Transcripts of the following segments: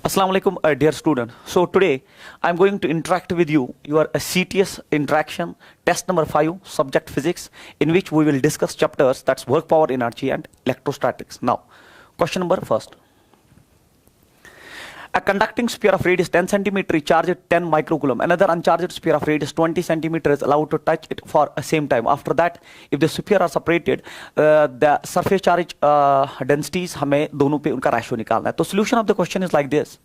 Assalamu alaikum, dear student. So today I'm going to interact with you your CTS interaction test number 5 subject physics, in which we will discuss chapters that's work, power, energy and electrostatics. Now question number first. A conducting sphere of radius 10 centimeter is charged 10 microcoulomb. Another uncharged sphere of radius 20 centimeter is allowed to touch it for a same time. After that, if the sphere are separated, the surface charge densities हमें दोनों पे उनका ratio निकालना है. तो solution of the question is like this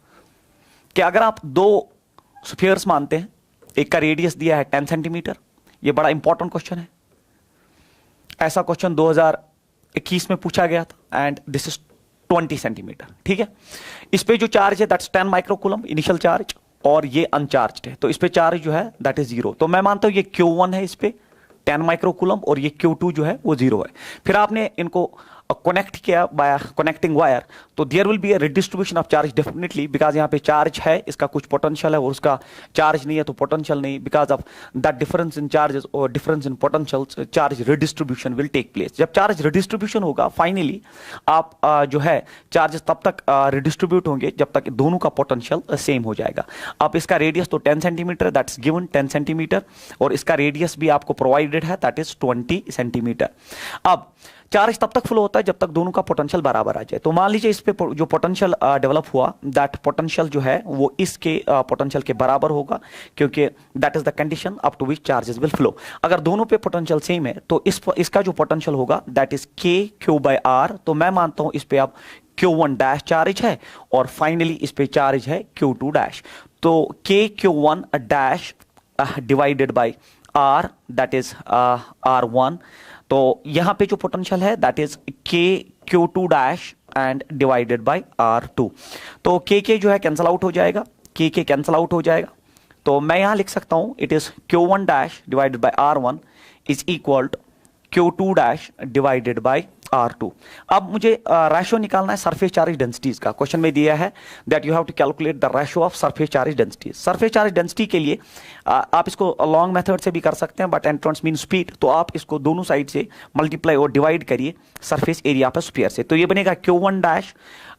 कि अगर आप दो स्फीयर्स मानते हैं, एक का रेडियस दिया है 10 सेंटीमीटर, ये बड़ा इंपॉर्टेंट क्वेश्चन है. ऐसा क्वेश्चन 2021 में पूछा गया था एंड दिस इज 20 सेंटीमीटर. ठीक है, इस पे जो चार्ज है दैट्स 10 माइक्रोकूलम इनिशियल चार्ज और ये अनचार्ज्ड है, तो इस पे चार्ज जो है दैट इज 0. तो मैं मानता हूं ये Q1 है, इस पे 10 माइक्रोकूलम और ये Q2 जो है वो 0 है. फिर आपने इनको कनेक्ट किया बाय कनेक्टिंग वायर, तो there will be a redistribution of charge definitely, because यहाँ पे चार्ज है, इसका कुछ पोटेंशियल है और उसका चार्ज नहीं है, तो पोटेंशियल नहीं. Because of that difference in charges और difference in potential, charge redistribution will take place. जब चार्ज रिडिस्ट्रीब्यूशन होगा फाइनली आप जो है चार्जेस तब तक रिडिस्ट्रीब्यूट होंगे जब तक दोनों का पोटेंशियल सेम हो जाएगा. अब इसका रेडियस तो 10 सेंटीमीटर दैट्स गिवन 10 सेंटीमीटर और इसका रेडियस भी आपको प्रोवाइडेड है दैट इज 20 सेंटीमीटर. अब चार्ज तब तक फ्लो होता है जब तक दोनों का पोटेंशियल बराबर आ जाए. तो मान लीजिए इस पे जो पोटेंशियल डेवलप हुआ दैट पोटेंशियल जो है वो इसके पोटेंशियल के बराबर होगा, क्योंकि that is the condition up to which charges will flow. अगर दोनों पे पोटेंशियल सेम है तो इसका जो पोटेंशियल होगा दैट इज के क्यू बाय आर. तो मैं मानता हूं इस पे अब Q1 डैश चार्ज है और फाइनली इस पे चार्ज है Q2 डैश. तो के Q1 dash divided by R that is R1. तो यहां पे जो पोटेंशियल है दैट इज के Q2 dash and divided by R2. तो के जो है कैंसल आउट हो जाएगा, के कैंसल आउट हो जाएगा. तो मैं यहां लिख सकता हूं it is Q1 dash divided by R1 is equal to Q2 dash divided by R2. अब मुझे रेशियो निकालना है सरफेस चार्ज डेंसिटीज का. क्वेश्चन में दिया है that you have to calculate the ratio of surface charge densities. Surface charge density के लिए आप इसको लॉन्ग मेथड से भी कर सकते हैं, बट एंट्रेंस मीन स्पीड, तो आप इसको दोनों साइड से मल्टीप्लाई और डिवाइड करिए सरफेस एरिया पर स्फीयर से. तो ये बनेगा Q1 dash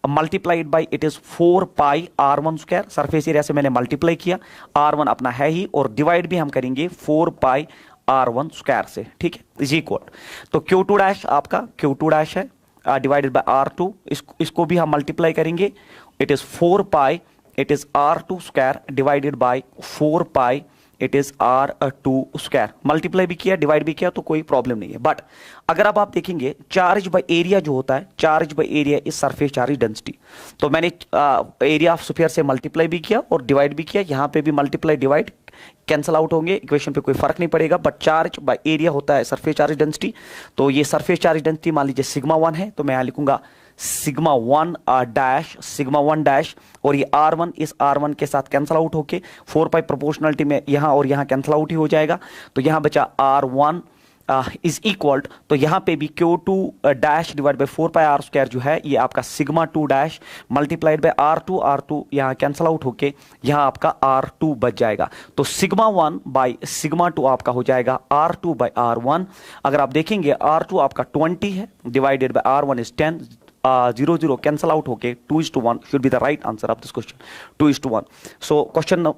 multiplied by it is 4 pi R1 square. Surface area से मैंने मल्टीप्लाई किया, R1 अपना है ही, और डिवाइड भी हम करेंगे 4 पाई R1 स्क्वायर से. ठीक है, इज इक्वल. तो Q2 डैश आपका Q2 डैश है डिवाइडेड बाय R2. इसको भी हम मल्टीप्लाई करेंगे, it is 4 pi it is R2 square divided bye 4 pi it is R2 square. Multiply भी किया डिवाइड भी किया तो कोई प्रॉब्लम नहीं है. बट अगर अब आप देखेंगे चार्ज बाय एरिया जो होता है, charge by area is surface charge density. तो मैंने एरिया ऑफ स्फीयर से मल्टीप्लाई भी किया और डिवाइड भी किया, यहां पे भी मल्टीप्लाई डिवाइड कैंसल आउट होंगे, इक्वेशन पे कोई फर्क नहीं पड़ेगा. बट चार्ज बाय एरिया होता है सरफेस चार्ज डेंसिटी. तो ये सरफेस चार्ज डेंसिटी मान लीजिए सिग्मा 1 है, तो मैं यहां लिखूंगा सिग्मा 1 डैश सिग्मा 1 डैश, और ये R1 इस R1 के साथ कैंसल आउट होके 4 पाई प्रोपोर्शनलिटी में यहां और यहां कैंसल आउट ही हो जाएगा. तो यहां बचा R1 इज इक्वल, तो यहां पे भी Q2 dash divide by 4 pi R square जो है ये आपका sigma 2 dash multiplied by R2 यहां कैंसल आउट होके यहां आपका R2 बच जाएगा. तो सिग्मा 1 बाय सिग्मा 2 आपका हो जाएगा R2 बाय R1. अगर आप देखेंगे R2 आपका 20 है divided by R1 is 10. 0 0 cancel out होके 2:1 should be the right answer of this question, 2:1. So question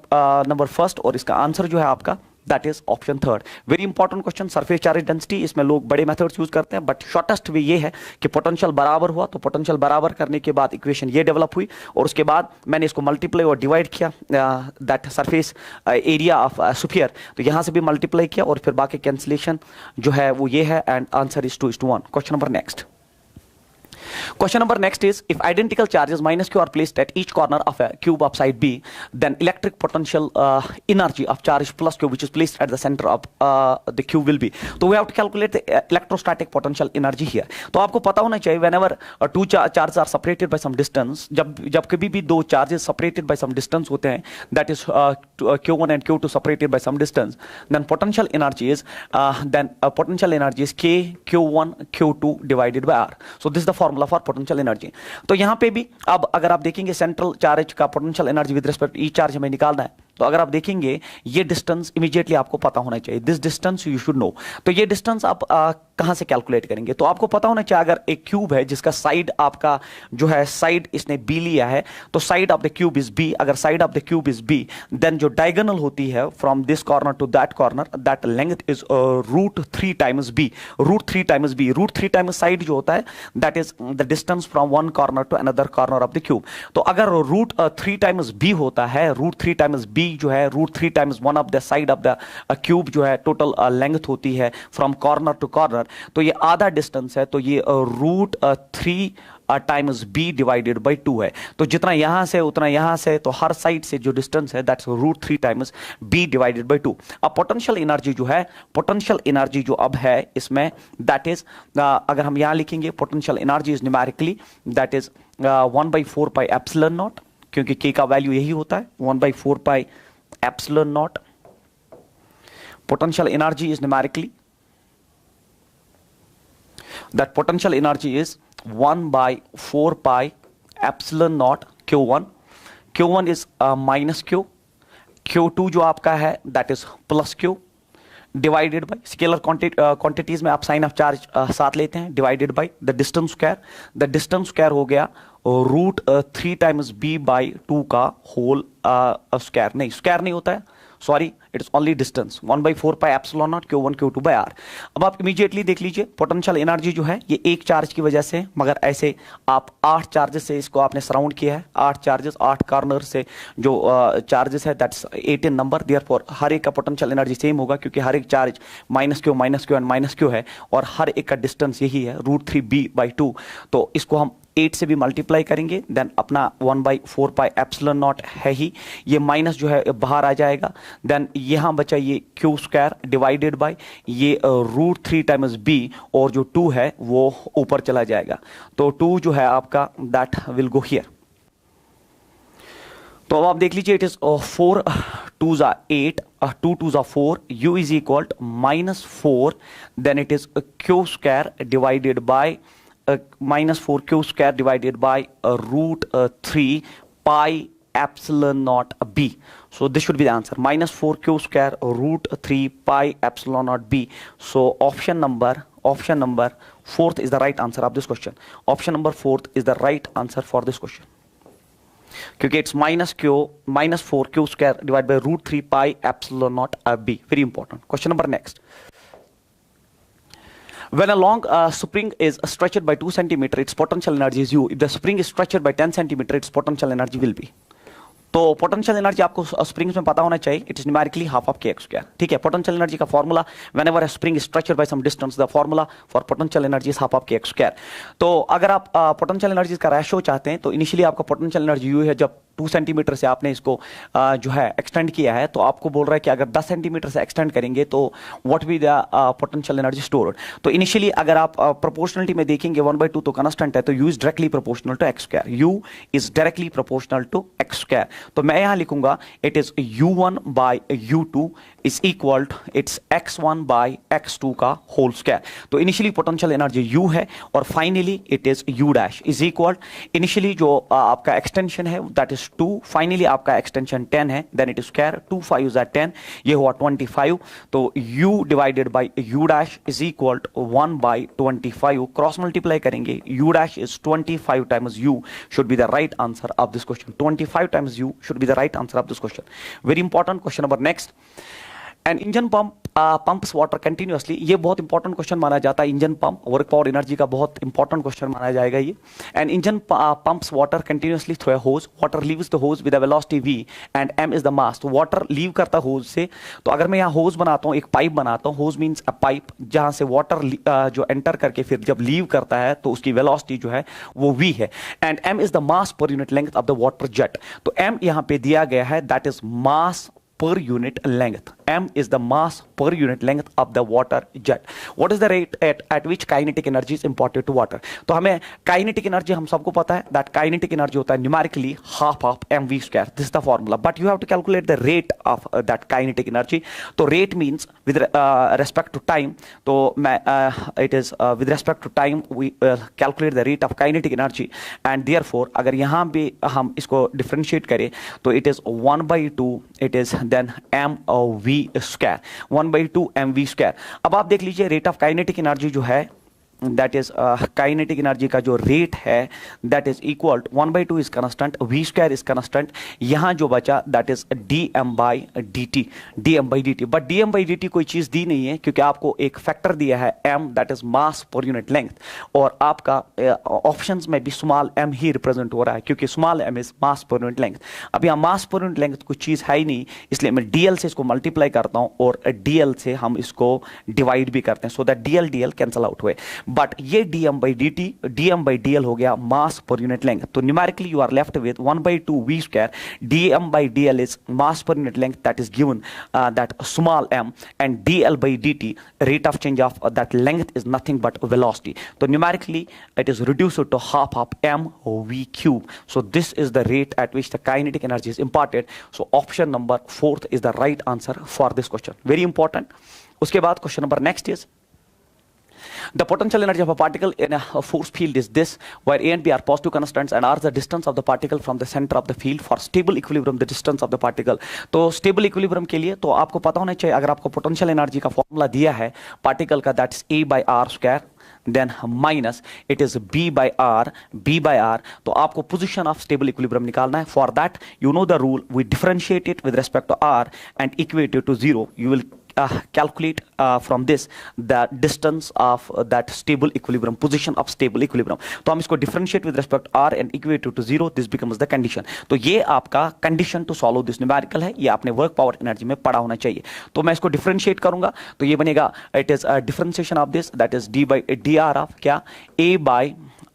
number first, और इसका आंसर जो है आपका that is option third. Very important question, surface charge density. इसमें लोग बड़े मेथड्स यूज करते हैं, बट शॉर्टेस्ट वे ये है कि पोटेंशियल बराबर हुआ, तो पोटेंशियल बराबर करने के बाद इक्वेशन ये डेवलप हुई, और उसके बाद मैंने इसको मल्टीप्लाई और डिवाइड किया that surface area of sphere. तो यहां से भी मल्टीप्लाई किया और फिर बाकी कैंसिलेशन जो है वो ये है, and answer is 2:1. Question number next. Question number next is, if identical charges minus q are placed at each corner of a cube of side B, then electric potential energy of charge plus q which is placed at the center of the cube will be. So we have to calculate the electrostatic potential energy here. तो आपको पता होना चाहिए whenever two charges are separated by some distance, जब कभी भी दो charges separated by some distance होते हैं, that is Q1 and Q2 separated by some distance, then potential energy is K Q1 Q2 divided by R. So this is the formula for potential energy. तो यहां पे भी अब अगर आप देखेंगे सेंट्रल चार्ज का potential energy with respect to each charge हमें निकालना है, तो अगर आप देखेंगे ये डिस्टेंस इमीडिएटली आपको पता होना चाहिए, this distance you should know. तो ये डिस्टेंस आप कहां से कैलकुलेट करेंगे, तो आपको पता होना चाहिए अगर एक क्यूब है जिसका साइड आपका जो है साइड इसने बी लिया है, तो side of the cube is b. अगर side of the cube is b, then जो डायगोनल होती है from this corner to that corner, that length is √3 times b. √3 times b, √3 times side जो होता है that is the distance from one corner to another corner of the cube. तो अगर √3 times B होता है, √3 times B जो है √3 times one of the side of the cube जो है टोटल लेंथ होती है फ्रॉम कॉर्नर टू कॉर्नर, तो ये आधा डिस्टेंस है, तो ये √3 टाइम्स बी डिवाइडेड बाई 2 है। तो जितना यहां से उतना यहां से, तो हर साइड से जो डिस्टेंस है that's √3 times B divided by 2। अब पोटेंशियल एनर्जी जो है, पोटेंशियल एनर्जी जो अब है इसमें दैट इज अगर हम यहां लिखेंगे potential energy is numerically that is 1/4 pi epsilon not, क्योंकि के का वैल्यू यही होता है 1/4 pi epsilon not. Potential energy is numerically that potential energy is 1/4 pi epsilon naught Q1. Q1 is minus Q, Q2 जो आपका है that is plus Q divided by scalar quantities में आप साइन ऑफ चार्ज साथ लेते हैं, divided by the distance square. The distance square हो गया √3 टाइम्स बी बाई 2 का होल स्क्वायर, नहीं स्क्वायर नहीं होता है, sorry it is only distance 1/4 pi epsilon not Q1 Q2 by R। अब आप इमीडिएटली देख लीजिए पोटेंशियल एनर्जी जो है ये एक चार्ज की वजह से, मगर ऐसे आप 8 चार्जेस से इसको आपने सराउंड किया है, 8 चार्जेस 8 कॉर्नर से जो चार्जेस है दैट्स 18 नंबर, देयरफॉर हर एक का पोटेंशियल एनर्जी सेम होगा क्योंकि हर एक चार्ज -Q एंड -Q है और हर एक का डिस्टेंस यही है √3b/2। तो इसको हम 8 से भी मल्टीप्लाई करेंगे, देन अपना 1/4 पाई एप्सिलॉन नॉट है ही, ये माइनस जो है बाहर आ जाएगा, देन यहां बचा ये Q स्क्वायर डिवाइडेड बाय ये √3 टाइम्स b और जो 2 है वो ऊपर चला जाएगा, तो 2 जो है आपका दैट विल गो हियर। तो अब आप देख लीजिए it is 4 2s are 8, 2 2s are 4, u is equal to -4, then it is Q square divided by -4Q square divided by √3 pi epsilon naught b. So this should be the answer, -4Q square √3 pi epsilon naught b. So option number fourth is the right answer of this question. Option number fourth is the right answer for this question, क्योंकि it's -4Q square divided by √3 pi epsilon naught b. Very important. Question number next. When a long spring is stretched by 2 cm, its potential energy is U. If the spring is stretched by 10 cm, its potential energy will be. तो potential energy आपको springs में पता होना चाहिए, it is numerically half of kx square, ठीक है। Potential energy का formula whenever a spring is stretched by some distance, the formula for potential energy is half of kx square. तो अगर आप पोटेंशियल एनर्जी का रेशियो चाहते हैं तो इनिशियली आपका पोटेंशियल एनर्जी यू है, जब 2 सेंटीमीटर से आपने इसको जो है एक्सटेंड किया है, तो आपको बोल रहा है कि अगर 10 सेंटीमीटर से एक्सटेंड करेंगे तो what be the potential energy stored. तो इनिशियली अगर आप प्रोपोर्शनलिटी में देखेंगे 1/2 तो कांस्टेंट है, तो u is directly proportional to x square, u is directly proportional to x square. तो मैं यहां लिखूंगा it is u1 by u2 is equal to it's x1 by x2 का होल स्क्वायर। तो इनिशियली पोटेंशियल एनर्जी u है और finally it is u dash is equal, initially जो आपका एक्सटेंशन है दैट इज 2, फाइनली आपका एक्सटेंशन 10 है, then it is square 2 5 is 10, ये हुआ 25। तो u divided by u dash is equal to 1/25, cross multiply करेंगे u dash is 25 times u should be the right answer of this question. 25 times u should be the right answer of this question. Very important. Question number next. An engine pumps water continuously. ये बहुत important question माना जाता है, engine pump work power energy का बहुत important question माना जाएगा ये। An engine pumps water continuously through a hose, water leaves the hose with a velocity v and m is the mass. तो वाटर लीव करता होज से, तो अगर मैं यहाँ होज बनाता हूँ, एक पाइप बनाता हूँ, होज मीन्स अ पाइप जहां से वाटर जो एंटर करके फिर जब लीव करता है तो उसकी वेलोसिटी जो है वो v है, and m is the mass per unit length of the water jet. तो m यहाँ पे दिया गया है that is mass per unit length. M is the mass per unit length of the water jet. What is the rate at which kinetic energy is imparted to water? तो हमें kinetic energy हम सबको पता है that kinetic energy होता है numerically half of mv square. This is the formula. But you have to calculate the rate of that kinetic energy. तो rate means with respect to time. तो मैं it is with respect to time we calculate the rate of kinetic energy, and therefore अगर यहाँ भी हम इसको differentiate करें तो it is 1/2 it is then mv square 1/2 mv square. अब आप देख लीजिए रेट ऑफ काइनेटिक एनर्जी जो है दैट इज काइनेटिक एनर्जी का जो रेट है that is equal 1/2 is constant, v square is constant. यहां जो बचा that is dm/dt. But dm/dt कोई चीज दी नहीं है क्योंकि आपको एक फैक्टर दिया है m that is mass per unit length, और आपका ऑप्शंस में भी स्मॉल m ही रिप्रेजेंट हो रहा है क्योंकि small m is mass per unit length. अब यहां मास पर यूनिट लेंथ कोई चीज है ही नहीं, इसलिए मैं dl से इसको मल्टीप्लाई करता हूं और dl से हम इसको डिवाइड भी करते हैं so that dl cancel out हुए. बट ये dm/dl हो गया मास पर यूनिट लेंथ. तो numerically you are left with 1/2 v square. dm/dl is mass per unit length that is given that small m, and dl/dt rate of change of that length is nothing but velocity. So numerically it is reduced to half of mv cube. So this is the rate at which the kinetic energy is imparted. So option number 4th is the right answer for this question. Very important. उसके बाद question number next is the potential energy of a particle in a force field is this, where A and B are positive constants and R is the distance of the particle from the center of the field. For stable equilibrium, the distance of the particle. तो stable equilibrium के लिए तो आपको पता होना चाहिए, अगर आपको potential energy का formula दिया है particle का, that is A/r square, then minus it is b by r, तो आपको position of stable equilibrium निकालना है. For that you know the rule, we differentiate it with respect to r and equate it to 0. You will calculate from this the distance of that stable equilibrium, position of stable equilibrium. तो हम इसको differentiate with respect to r and equate it to 0. This becomes the condition. तो ये आपका condition to solve this numerical है, ये आपने work power energy में पढ़ा होना चाहिए. तो मैं इसको differentiate करूंगा तो ये बनेगा it is a differentiation of this, that is dr of क्या a by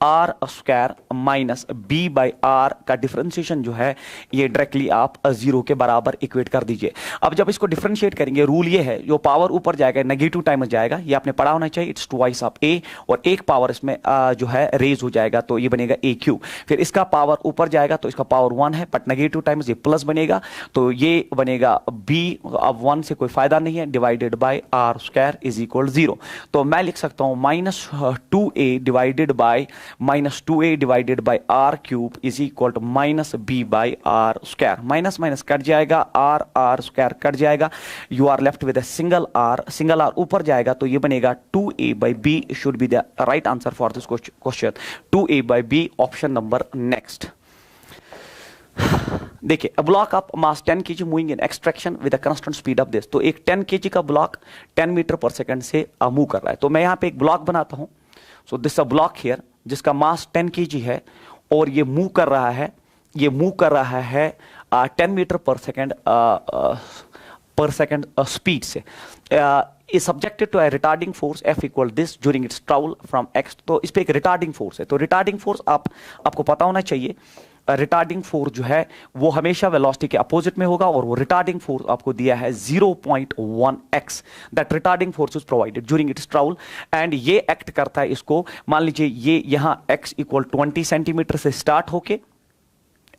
R square minus B by R का डिफरेंशिएशन जो है ये डायरेक्टली आप 0 के बराबर इक्वेट कर दीजिए. अब जब इसको डिफरेंशिएट करेंगे रूल ये है, जो पावर ऊपर जाएगा नेगेटिव टाइम में जाएगा, ये आपने पढ़ा होना चाहिए, इट्स ट्वाइस ऑफ ए, और एक पावर इसमें जो है रेज हो जाएगा तो ये बनेगा ए क्यू. फिर इसका पावर ऊपर जाएगा तो इसका पावर 1 है, बट नेगेटिव टाइम ये प्लस बनेगा तो ये बनेगा बी. अब 1 से कोई फायदा नहीं है, divided by R square is equal 0. तो मैं लिख सकता हूं -2a divided by -2a divided by R cube is equal to -b by R square. Minus minus cut जाएगा, आर स्क्वायर कट जाएगा, you are left with single R ऊपर जाएगा तो ये बनेगा 2a by B should be the right answer for this question. 2a by B option number next. देखिए, a block of mass 10 kg moving in extraction with a constant speed of this. तो एक 10 kg का block 10 metre पर second से move कर रहा है. तो मैं यहां पे एक ब्लॉक बनाता हूं. So this a block here जिसका मास 10 kg है और ये मूव कर रहा है 10 मीटर पर सेकंड स्पीड से. is subjected to a retarding force F equal this during its travel from X. तो इस पे एक रिटार्डिंग फोर्स है. तो रिटार्डिंग फोर्स आपको पता होना चाहिए. रिटार्डिंग फोर्स जो है वो हमेशा वेलोसिटी के अपोजिट में होगा, और वो रिटार्डिंग फोर्स आपको दिया है 0.1x. That retarding force is provided during its travel, and ये एक्ट करता है इसको. मान लीजिए ये यहां x इक्वल 20 सेंटीमीटर से स्टार्ट होके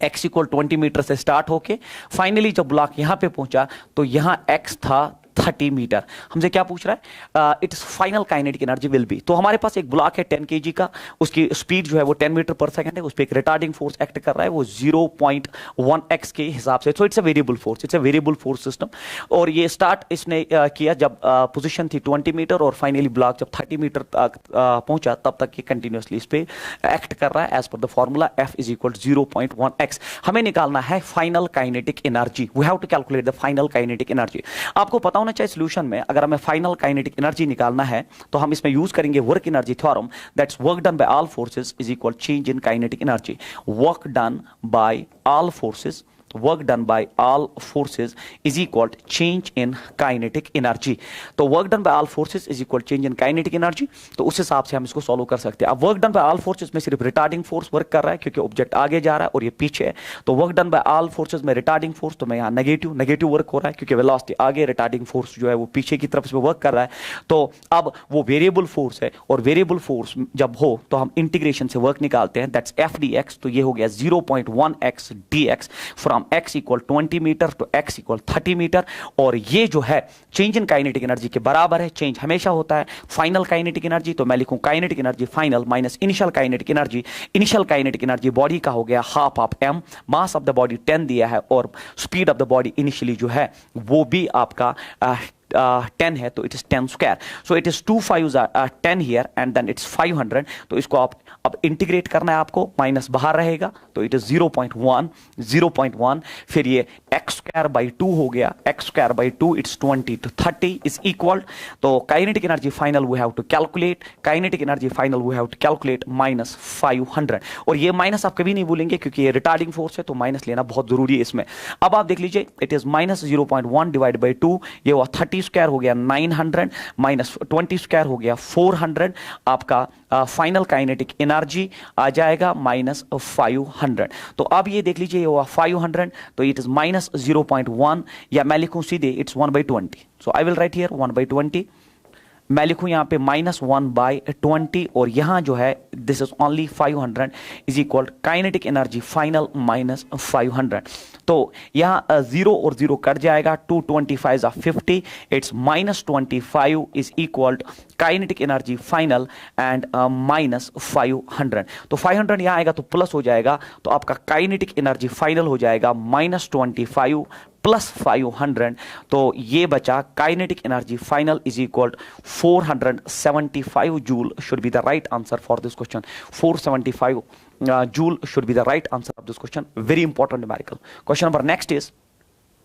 x इक्वल 20 मीटर से स्टार्ट होके फाइनली जब ब्लॉक यहां पे पहुंचा तो यहां x था 30 मीटर. हमसे क्या पूछ रहा है? It's final kinetic energy will be. तो हमारे पास एक ब्लॉक है 10 kg का, उसकी स्पीड जो है वो 10 मीटर पर सेकंड है, उस पर एक रिटार्डिंग फोर्स एक्ट कर रहा है वो 0.1x के हिसाब से. So it's a variable force, it's a variable force system. और ये स्टार्ट इसने किया जब पोजीशन थी 20 मीटर, और फाइनली ब्लॉक जब 30 मीटर तक पहुंचा तब तक ये कंटिन्यूसली इस पे एक्ट कर रहा है एज पर the formula F is equal 0.1x. हमें निकालना है final kinetic energy. We have to calculate the final kinetic energy. आपको पता होना चाहिए सॉल्यूशन में अगर हमें फाइनल काइनेटिक एनर्जी निकालना है तो हम इसमें यूज करेंगे work energy theorem, that's work done by all forces is equal change in kinetic energy. Work done by all forces तो work done by all forces is equal change in kinetic energy. तो work done by all forces is equal change in kinetic energy, तो उस हिसाब से हम इसको solve कर सकते हैं। अब work done by all forces में सिर्फ रिटार्डिंग फोर्स वर्क कर रहा है क्योंकि ऑब्जेक्ट आगे जा रहा है और ये पीछे है, तो work done by all forces में रिटार्डिंग फोर्स, तो मैं यहाँ नेगेटिव वर्क हो रहा है क्योंकि वेलोसिटी आगे, रिटार्डिंग फोर्स जो है वो पीछे की तरफ से वर्क कर रहा है। तो अब वो वेरिएबल फोर्स है और वेरिएबल फोर्स जब हो तो हम इंटीग्रेशन से वर्क निकालते हैं, दैट्स एफ डी एक्स। तो ये हो गया 0.1x dx from x equal 20 metre to x equal 30 metre, और ये जो है चेंज इन काइनेटिक एनर्जी के बराबर है। चेंज हमेशा होता है फाइनल काइनेटिक एनर्जी, तो मैं लिखूं kinetic energy final minus initial kinetic energy. Initial kinetic energy body का हो गया half of m, mass of the body 10 दिया है और speed of the body initially जो है वो भी आपका 10 है, तो it is 10 square. So it is 2 5 10 here and then it's 500। तो इसको आप अब इंटीग्रेट करना है आपको, माइनस बाहर रहेगा तो इट इज 0.1, फिर ये x स्क्वायर बाई 2 हो गया, x square by 2 it's 20 to 30 is equal. तो kinetic energy final we have to calculate, kinetic energy final we have to calculate minus 500, और ये माइनस आप कभी नहीं भूलेंगे क्योंकि ये रिटार्डिंग फोर्स है, तो माइनस लेना बहुत जरूरी है इसमें। अब आप देख लीजिए it is minus 0.1 divide by 2, ये हुआ 30 स्क्वायर हो गया 900 माइनस 20 स्क्वायर हो गया 400, आपका फाइनल काइनेटिक एनर्जी आ जाएगा माइनस 500। तो अब ये देख लीजिए ये हुआ 500, तो इट इज माइनस 0.1, या मैं लिखूं सीधे it's 1/20। So I will write here 1/20, मैं लिखूं यहां पे -1/20, और यहां जो है this is only 500 is equal kinetic energy final minus 500। तो यहां 0 और 0 कट जाएगा, 225 50, it's -25 is equal kinetic energy final and minus 500। तो 500 यहां आएगा तो प्लस हो जाएगा, तो आपका काइनेटिक एनर्जी फाइनल हो जाएगा -25 प्लस 500, तो ये बचा kinetic energy final is equal 475 joule should be the right answer for this question. 475 joule should be the right answer of this question. Very important numerical. Question number next is,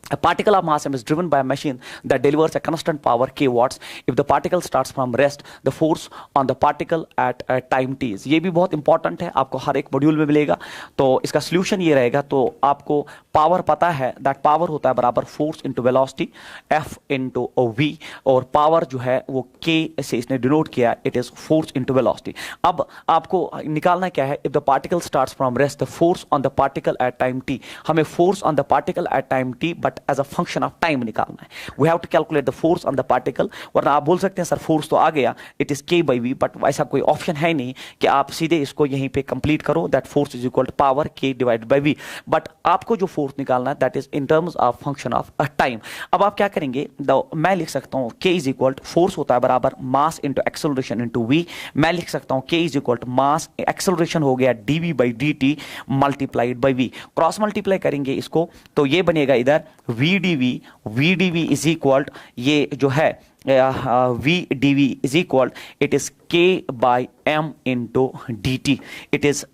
a particle of mass m is driven by a machine that delivers a constant power k watts. If the particle starts from rest, the force on the particle at time t is. ये भी बहुत important है, आपको हर एक module में मिलेगा। तो इसका सोल्यूशन ये रहेगा, तो आपको पावर पता है, दैट पावर होता है बराबर force into velocity f into v, और पावर जो है वो k से इसने डिनोट किया, it is force into velocity. अब आपको निकालना क्या है, if the particle starts from rest, the force on the particle at time t। हमें force on the particle at time t but as a function of time निकालना है। We have to calculate the force on the particle, वरना आप बोल सकते हैं sir force तो आ गया, it is k by v, but ऐसा कोई ऑप्शन है नहीं कि आप सीधे इसको यहीं पे कंप्लीट करो, that force is equal to power k divided by v, but आपको जो फोर्स निकालना है that is in terms of function of time. अब आप क्या करेंगे, मैं लिख सकता हूं k is equal to force होता है बराबर mass into acceleration into v। मैं लिख सकता हूं k is equal to mass, acceleration हो गया dv by dt multiplied by v, cross multiply करेंगे इसको, तो ये बनेगा इधर vdv इज इक्वल, ये जो है vdv is equal, it is k by m into dt, it is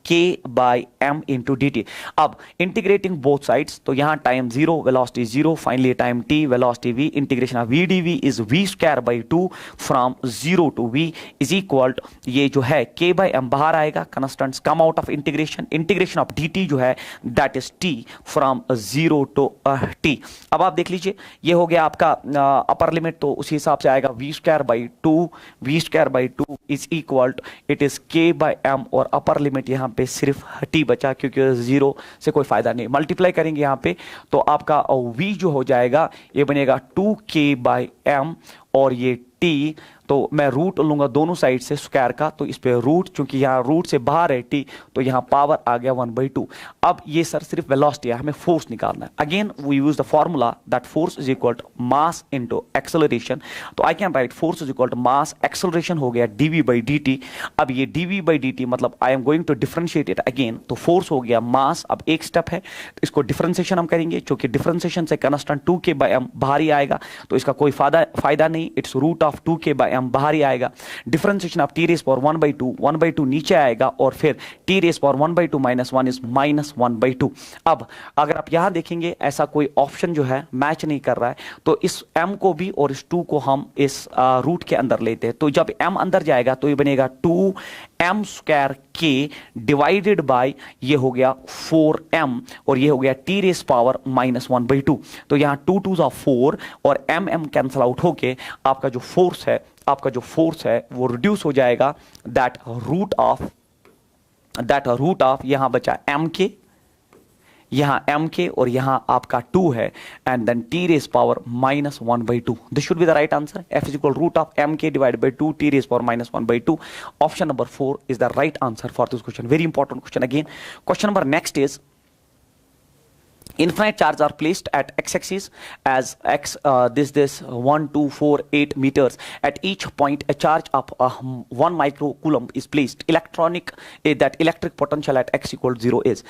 k by m into dt। अब इंटीग्रेटिंग बोथ साइड्स, तो यहां time 0, velocity 0, finally time t, velocity v, integration of vdv is v square by 2 from 0 to v is equal, ये जो है k by m बाहर आएगा, constants come out of integration, integration of dt जो है that is t from 0 to t। अब आप देख लीजिए ये हो गया आपका अपर लिमिट, तो उसी हिसाब से आएगा v square by 2 is equal, it is k by m, और अपर लिमिट यहाँ पे सिर्फ t बचा क्योंकि 0 से कोई फायदा नहीं, मल्टीप्लाई करेंगे यहाँ पे तो आपका v जो हो जाएगा ये बनेगा 2k बाई m, और ये t, तो मैं रूट लूंगा दोनों साइड से स्क्वायर का, तो इस पे रूट, चूंकि यहाँ रूट से बाहर है t, तो यहाँ पावर आ गया 1/2। अब ये सर सिर्फ वेलोसिटी है, हमें फोर्स निकालना है। Again we use the formula that force is equal to mass into acceleration, तो I can write force is equal to mass, acceleration हो गया dv बाई dt। अब ये dv बाई dt मतलब I am going to differentiate it again, तो force हो गया मास। अब एक स्टेप है, इसको डिफरेंशिएशन हम करेंगे, क्योंकि डिफरेंशिएशन से कंस्टेंट 2k बाई m बाहर ही आएगा, तो इसका कोई फायदा नहीं, it's root of 2k by m बाहर ही आएगा, differentiation of t raise power 1/2 नीचे आएगा, और फिर t रेज पावर 1/2 -1 इज -1/2। अब अगर आप यहां देखेंगे ऐसा कोई ऑप्शन जो है मैच नहीं कर रहा है, तो इस m को भी और इस 2 को हम इस रूट के अंदर लेते हैं। तो जब m अंदर जाएगा तो ये बनेगा 2m² k डिवाइडेड बाय ये हो गया 4m, और ये हो गया t रेज पावर -1/2। तो यहां 2 2 4 और m कैंसल आउट होके आपका जो फोर्स है वो रिड्यूस हो जाएगा, दैट रूट ऑफ यहां बचा m के, यहां m के, और यहां आपका 2 है, and then t raise power -1/2। This should be the right answer. f is इक्वल root of m k divided by 2 t raise power -1/2। Option number 4 is the right answer for this question. Very important question again. Question number next is infinite charges are placed at x-axis as this 1 2 4 8 meters. At each point a charge of 1 microcoulomb is placed. That electric potential at x equal 0 is.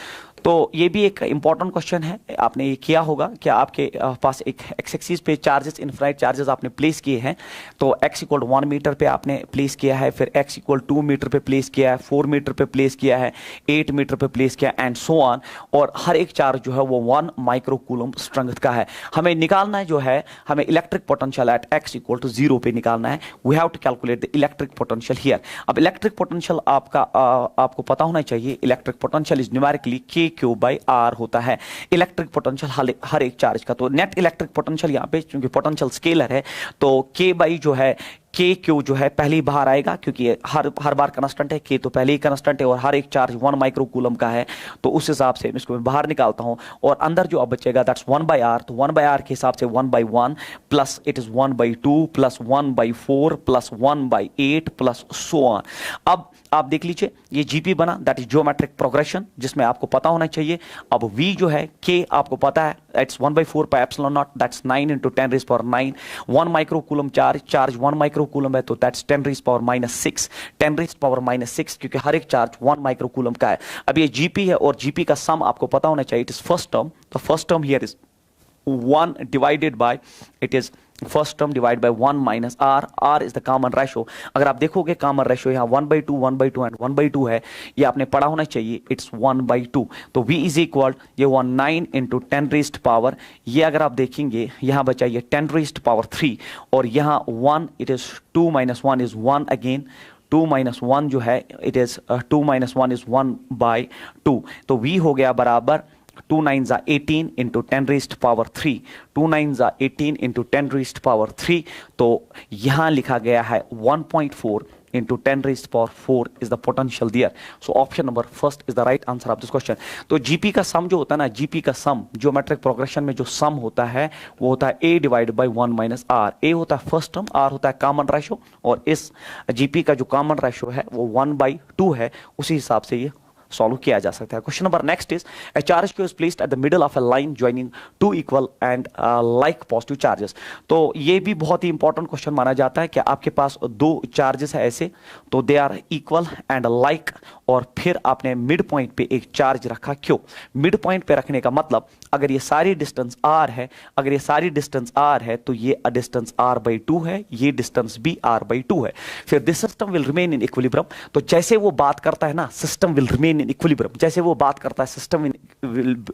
तो ये भी एक important question है, आपने ये किया होगा कि आपके पास एक एक्स एक्सिस पे चार्जेस, इनफाइनाइट चार्जेस आपने प्लेस किए हैं। तो x इक्वल 1 मीटर पे आपने प्लेस किया है, फिर x इक्वल 2 मीटर पे प्लेस किया है, 4 मीटर पे प्लेस किया है, 8 मीटर पे प्लेस किया, एंड सो ऑन। और हर एक चार्ज जो है वो 1 माइक्रोकूलम्ब स्ट्रेंथ का है। हमें निकालना है जो है, हमें electric potential at x equal to 0 पे निकालना है। We have to calculate the electric potential here. अब इलेक्ट्रिक पोटेंशियल आपको पता होना चाहिए, electric potential is numerically k q by r होता है। इलेक्ट्रिक पोटेंशियल हर एक चार्ज का, तो नेट इलेक्ट्रिक पोटेंशियल यहाँ पे चूंकि पोटेंशियल स्केलर है तो k बाई जो है k क्यू जो है पहले ही बाहर आएगा, क्योंकि हर बार कांस्टेंट है, k तो पहले ही कांस्टेंट है, और हर एक चार्ज 1 माइक्रोकूलम का है, तो उस हिसाब से इसको मैं बाहर निकालता हूं। और अंदर जो अब बचेगा दैट्स 1/r, तो 1/r के हिसाब से 1/1 plus it is 1/2 plus 1/4 plus 1/8 plus so on. अब आप देख लीजिए ये जीपी बना, दैट इज जियोमेट्रिक प्रोग्रेशन, जिसमें आपको पता होना चाहिए। अब v जो है k आपको पता है, it's 1/4 pi epsilon not, that's 9 × 10⁻⁹। 1 microcoulomb charge 1 microcoulomb है, तो दैट्स 10⁻⁻6 10⁻⁻6, क्योंकि हर एक चार्ज 1 माइक्रोकूलम का है। अब ये जीपी है, और जीपी का सम आपको पता होना चाहिए, इट इज फर्स्ट टर्म। तो first term here is 1 divided bye, it is first term divide by 1 minus r। r is the common ratio. अगर आप देखोगे कॉमन रेशो यहाँ 1/2 1/2 एंड 1/2 है, ये आपने पढ़ा होना चाहिए, इट्स 1/2। तो v इज इक्वल ये 9 × 10⁻⁻, ये अगर आप देखेंगे यहाँ बचा ये 10⁻3, और यहाँ 1, इट इज 2 - 1 इज 1 अगेन, 2 - 1 जो है इट इज 2 - 1 इज 1/2। तो v हो गया बराबर 2 9s are 18 × 10⁻3, 2 9s are 18 × 10⁻3। तो यहां लिखा गया है 1.4 × 10⁻4 is the potential there. So option number first is the right answer of this question. तो जीपी का सम जो होता है ना, जीपी का सम ज्योमेट्रिक प्रोग्रेशन में जो सम होता है वो होता है a divide by 1 minus r। a होता है फर्स्ट टर्म, r होता है कॉमन रेशो, और इस जीपी का जो कॉमन रेशो है वो 1/2 है, उसी हिसाब से ये सॉल्व किया जा सकता है। Question number next is a charge q is placed at the middle of a line joining two equal and like positive charges। तो ये भी बहुत ही इंपॉर्टेंट क्वेश्चन माना जाता है कि आपके पास दो चार्जेस है ऐसे, तो they are equal and like, और फिर आपने मिड पॉइंट पे एक चार्ज रखा। क्यों मिड पॉइंट पे रखने का मतलब, अगर ये सारी डिस्टेंस r है, अगर ये सारी डिस्टेंस r है तो ये डिस्टेंस r/2 है, ये डिस्टेंस भी r/2 है। फिर this system will remain in equilibrium. तो जैसे वो बात करता है ना, system will remain in equilibrium, जैसे वो बात करता है system will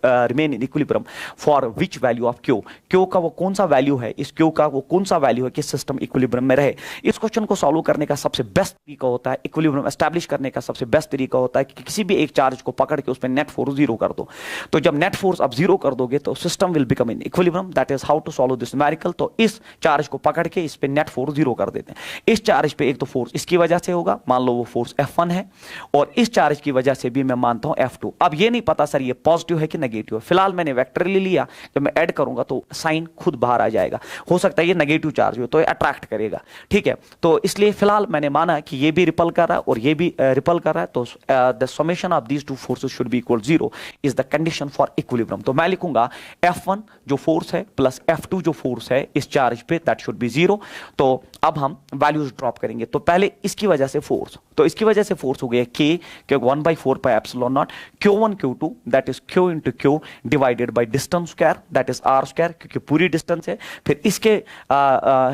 remain in equilibrium for which value of Q का वो कौन सा वैल्यू है, इस क्यू का वो कौन सा वैल्यू है कि सिस्टम इक्विलिब्रियम में रहे। इस क्वेश्चन को सॉल्व करने का सबसे बेस्ट तरीका होता है, इक्विलिब्रियम एस्टैब्लिश करने का सबसे बेस्ट तरीका होता है कि किसी भी एक चार्ज को पकड़ के उस पर नेट फोर्स 0 कर दो। तो जब नेट फोर्स आप 0 कर दोगे तो system will become in equilibrium. That is how to solve this numerical. तो इस चार्ज को पकड़ के इस पे नेट फोर्स 0 कर देते हैं। इस चार्ज पे एक तो फोर्स इसकी वजह से होगा, मान लो वो फोर्स F1 है, और इस चार्ज की वजह से भी मैं मानता हूं F2। अब ये नहीं पता सर ये पॉजिटिव है कि नेगेटिव है, फिलहाल मैंने वेक्टर ले लिया, जब मैं ऐड करूंगा तो साइन खुद बाहर आ जाएगा। हो सकता है ये नेगेटिव चार्ज हो तो ये अट्रैक्ट करेगा, ठीक है। तो इसलिए फिलहाल मैंने माना कि ये भी रिपल कर रहा है और ये भी रिपल कर रहा है, तो the summation of these two forces should be equal 0 is the condition for equilibrium. तो मैं लिखूंगा F1 जो फोर्स है प्लस F2 जो फोर्स है इस चार्ज पे, दैट शुड बी 0। तो अब हम वैल्यूज ड्रॉप करेंगे। तो पहले इसकी वजह से फोर्स, तो इसकी वजह से फोर्स हो गया K, क्योंकि 1/4πε0 Q1 Q2 that is Q into Q divided by distance square that is R square, क्योंकि पूरी डिस्टेंस है। फिर इसके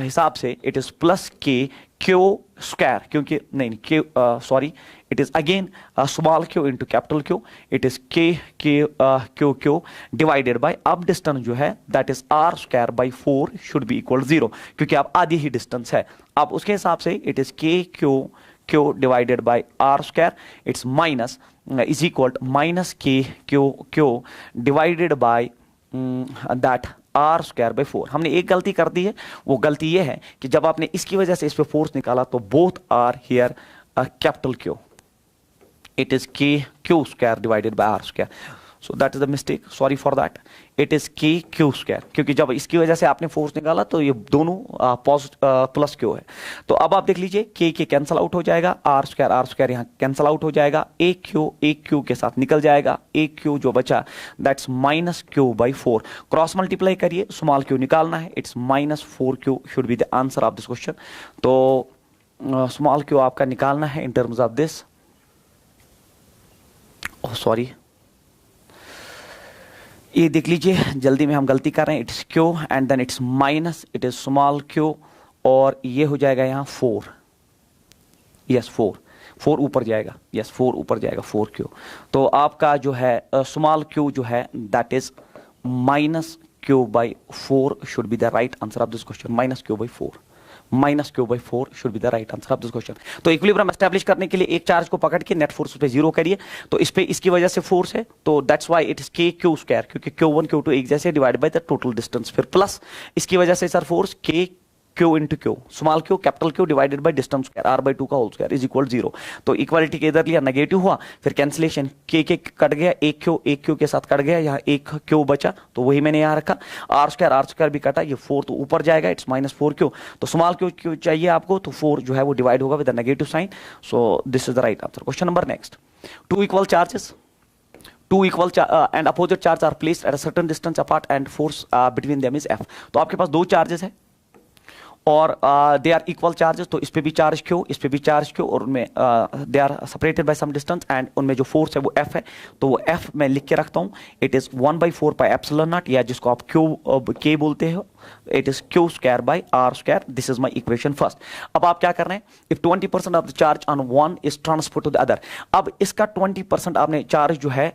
हिसाब से it is plus K Q square, क्योंकि नहीं Q sorry it is again small q into capital Q, it is Q divided by अब distance जो है that is R square by 4 should be equal 0, क्योंकि अब आधी ही distance है। अब उसके हिसाब से it is Q divided by R square, it's minus is equal to minus Q divided by that R square by 4। हमने एक गलती कर दी है, वो गलती ये है कि जब आपने इसकी वजह से इस पे फोर्स निकाला तो both are here capital Q, it is Q square divided by R square, so that is the mistake, sorry for that, it is Q square, क्योंकि जब इसकी वजह से आपने फोर्स निकाला तो ये दोनों प्लस Q है। तो अब आप देख लीजिए K कैंसल आउट हो जाएगा, R square यहाँ कैंसल आउट हो जाएगा, एक Q के साथ निकल जाएगा, एक Q जो बचा that's minus Q by 4, cross multiply करिए, स्मॉल Q निकालना है, it's minus 4Q should be the answer of this question. तो स्मॉल Q आपका निकालना है इन टर्म्स ऑफ दिस, सॉरी ये देख लीजिए जल्दी में हम गलती कर रहे हैं, it's Q and then it's minus, it is small Q और ये हो जाएगा यहाँ 4, यस 4 ऊपर जाएगा, यस 4 ऊपर जाएगा 4Q। तो आपका जो है स्मॉल Q जो है that is minus Q by 4 should be the right answer of this question, minus Q by 4, minus Q by 4 should be the right answer of this question. तो equilibrium establish करने के लिए एक charge को पकड़ के नेट फोर्स पे zero करिए, तो इस पे इसकी वजह से फोर्स है, तो that's why it is Q square, क्योंकि Q1 Q2 एक जैसे divide by the total distance, फिर प्लस इसकी वजह से sir force Q into Q, small Q capital Q divided by distance square R by 2 का होल स्क्वायर इज इक्वल 0। तो equality के इधर लिया नेगेटिव हुआ, फिर कैंसिलेशन K कट गया, एक Q के साथ कट गया, यहाँ एक Q बचा तो वही मैंने यहाँ रखा, R स्क्वायर भी कटा, ये 4 तो ऊपर जाएगा, इट्स माइनस 4Q। तो स्मॉल Q चाहिए आपको, तो 4 जो है वो डिवाइड होगा with negative sign, so this is the right answer. Question number next, two equal and opposite charges are placed at a certain distance apart and force between them is F। तो आपके पास दो charges है और दे are equal charges, तो इस पे भी charge Q, इस पे भी चार्ज Q, और उनमें they are separated by some distance and उनमें जो फोर्स है वो F है, तो वो F मैं लिख के रखता हूँ, इट इज 1/4πε0 या जिसको आप K बोलते हो, it is Q square by R square, this is my equation first. अब आप क्या कर रहे हैं, if 20% of the charge on one is transfer to the other, अब इसका 20% आपने चार्ज जो है,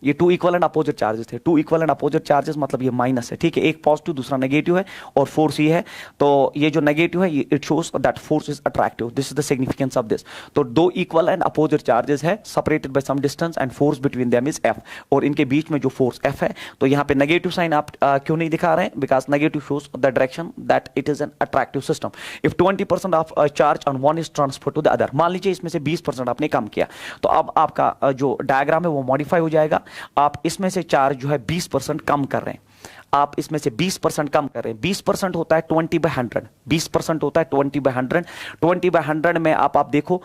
ये two equal and opposite charges थे, two equal and opposite charges मतलब ये माइनस है, ठीक है, एक पॉजिटिव दूसरा नेगेटिव है और फोर्स ये है, तो ये जो नेगेटिव है it shows that force is attractive, this is the significance of this. तो दो इक्वल एंड अपोजिट चार्जेस है separated by some distance and force between them is F, और इनके बीच में जो फोर्स F है, तो यहाँ पे नेगेटिव साइन आप क्यों नहीं दिखा रहे हैं, because negative shows the direction that it is an attractive system. If 20% of charge on one is transfer to the other, मान लीजिए इसमें से 20% आपने कम किया, तो अब आपका जो डायग्राम है वो मॉडिफाई हो जाएगा, आप इसमें से चार्ज जो है 20% कम कर रहे हैं, आप इसमें से 20% कम कर रहे हैं, 20% होता है 20/100, 20% होता है 20/100, 20/100 में आप देखो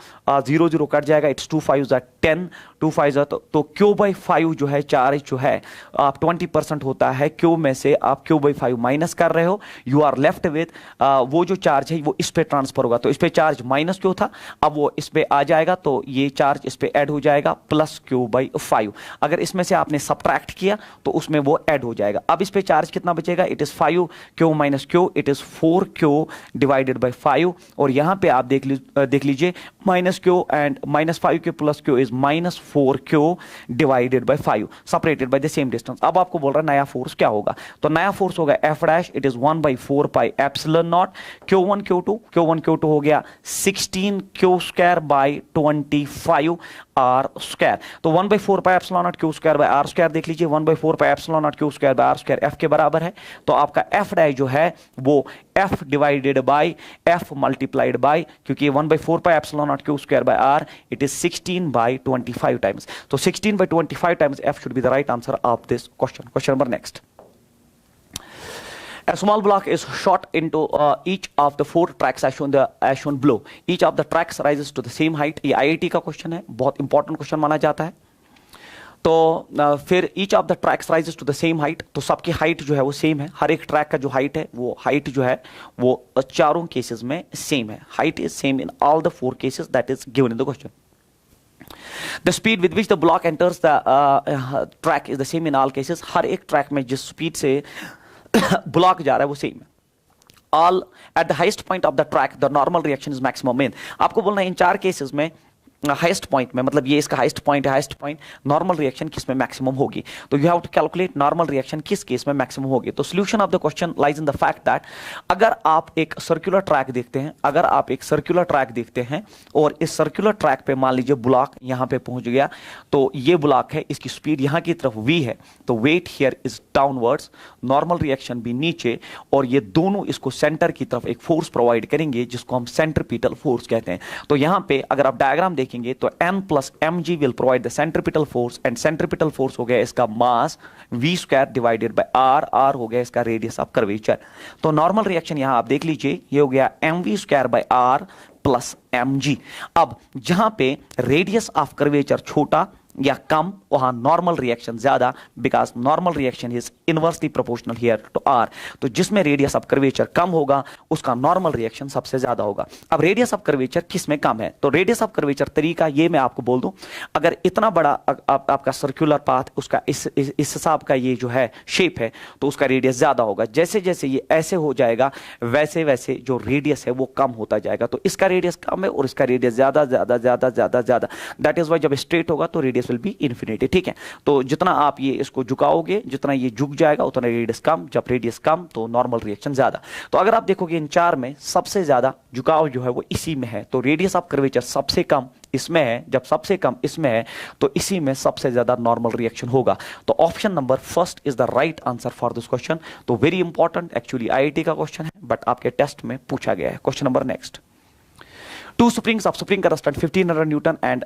0 0 कट जाएगा, इट्स 2 5 10, 2 5 तो Q/5 जो है चार्ज जो है आप 20% होता है, Q में से आप Q/5 माइनस कर रहे हो, यू आर लेफ्ट विद वो जो चार्ज है वो इस पे ट्रांसफर होगा, तो इस पे चार्ज माइनस Q था, अब वो इस पे आ जाएगा, तो ये चार्ज इस पे ऐड हो जाएगा प्लस Q/5। अगर इसमें से आपने सबट्रैक्ट किया तो उसमें वो ऐड हो जाएगा। अब इस पे चार्ज कितना बचेगा, it is 5Q minus Q, it is 4Q divided by 5, और यहां पे आप देख लीजिए minus Q and minus 5Q plus Q is minus 4Q divided by 5 separated by the same distance. अब आपको बोल रहा है नया फोर्स क्या होगा, तो नया फोर्स होगा F dash, it is 1/4πε0 Q1 Q2 हो गया 16Q square by 25 R square, तो 1/4πε0 Q square by R square देख लीजिए, 1/4πε0 Q square by R square F के बराबर है, तो आपका F डैश जो है वो F divided by F multiplied by, क्योंकि 1/4πε0 Q square by R it is 16/25 times, तो 16/25 times F should be the right answer of this question. Question number next. A small block is shot into each of the 4 tracks as shown below. Each of the tracks rises to the same height. ये IIT का question है, बहुत important question माना जाता है। तो फिर each of the tracks rises to the same height, तो सबकी हाइट जो है वो सेम है, हर एक ट्रैक का जो हाइट है वो हाइट जो है वो चारों केसेस में सेम है, height is same in all the 4 cases that is given in the question. The speed with which the block enters the track is the same in all cases. हर एक track में जिस speed से block जा रहा है वो same है. All at the highest point of the track the normal reaction is maximum in. आपको बोलना है इन 4 केसेस में हाइस्ट पॉइंट में, मतलब ये इसका हाइस्ट पॉइंट है, हाइस्ट पॉइंट नॉर्मल रिएक्शन किस में मैक्सिमम होगी. तो you have to calculate normal reaction किस केस में मैक्सिमम होगी. तो solution of the question lies in the fact that अगर आप एक सर्कुलर ट्रैक देखते हैं, अगर आप एक सर्कुलर ट्रैक देखते हैं और इस सर्कुलर ट्रैक पे मान लीजिए ब्लॉक यहां पे पहुंच गया, तो ये ब्लॉक है, इसकी स्पीड यहां की तरफ v है, तो weight here is downwards, normal reaction भी नीचे, और ये दोनों इसको सेंटर की तरफ एक फोर्स प्रोवाइड करेंगे जिसको हम सेंट्रीपिटल फोर्स कहते हैं. तो यहां पे अगर आप डायग्राम देखेंगे तो n plus mg will provide the centripetal force, and centripetal force हो गया इसका मास v square divided by r, r हो गया इसका रेडियस ऑफ कर्वेचर. तो नॉर्मल रिएक्शन यहां आप देख लीजिए, ये हो गया mv square by r plus mg. अब जहां पे रेडियस ऑफ कर्वेचर छोटा या कम वहां नॉर्मल रिएक्शन ज्यादा, because normal reaction is inversely proportional here to r. तो जिसमें रेडियस ऑफ कर्वेचर कम होगा उसका नॉर्मल रिएक्शन सबसे ज्यादा होगा. अब रेडियस ऑफ कर्वेचर किस में कम है, तो रेडियस ऑफ कर्वेचर तरीका ये मैं आपको बोल दूं, अगर इतना बड़ा आपका सर्कुलर पाथ, उसका इस हिसाब का ये जो है शेप है, तो उसका रेडियस ज्यादा होगा. जैसे जैसे ये ऐसे हो जाएगा वैसे वैसे जो रेडियस है वो कम होता जाएगा. तो इसका रेडियस कम है और इसका रेडियस ज्यादा ज्यादा ज्यादा ज्यादा ज्यादा. दैट इज वाई जब स्ट्रेट होगा तो रेडियस विल बी इन्फिनिटी. ठीक है, तो जितना आप ये इसको झुकाओगे, जितना ये झुक जाएगा उतना रेडियस कम, जब रेडियस कम तो नॉर्मल रिएक्शन ज्यादा. तो अगर आप देखोगे इन 4 में सबसे ज्यादा झुकाव जो है वो इसी में है, तो रेडियस ऑफ कर्वेचर सबसे कम इसमें है, जब सबसे कम इसमें है तो इसी में सबसे ज्यादा नॉर्मल रिएक्शन होगा. तो option number first is the right answer for this question. तो वेरी इंपॉर्टेंट, एक्चुअली आईआईटी का क्वेश्चन है बट आपके टेस्ट में पूछा गया है. Question number next. Two springs of spring constant 1500 Newton and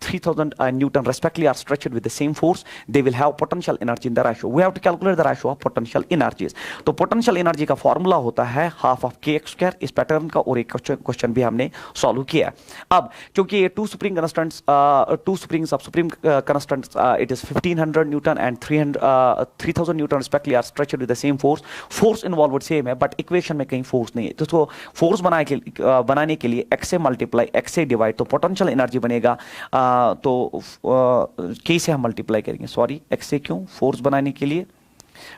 3000 Newton respectively are stretched with the same force. They will have potential energy in the ratio. We have to calculate the ratio of potential energies. तो potential energy का formula होता है half of kx square. इस pattern का और एक question भी हमने सॉल्व किया. अब क्योंकि ये two springs of spring constants it is 1500 Newton and 3000 Newton respectively are stretched with the same force. Force involved same है बट इक्वेशन में कहीं फोर्स नहीं है. तो फोर्स बनाने के लिए x से मल्टीप्लाई x से डिवाइड, तो पोटेंशियल एनर्जी बनेगा तो k से हम मल्टीप्लाई करेंगे, सॉरी x से क्यों, फोर्स बनाने के लिए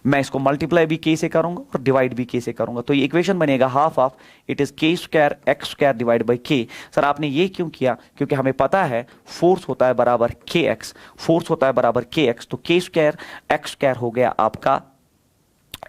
मैं इसको मल्टीप्लाई भी k से करूंगा और डिवाइड भी k से करूंगा. तो ये इक्वेशन बनेगा half of it is k square x square divide by k. Sir आपने ये क्यों किया, क्योंकि हमें पता है फोर्स होता है बराबर kx, फोर्स होता है बराबर kx, तो k स्क्वायर x स्क्वायर हो गया आपका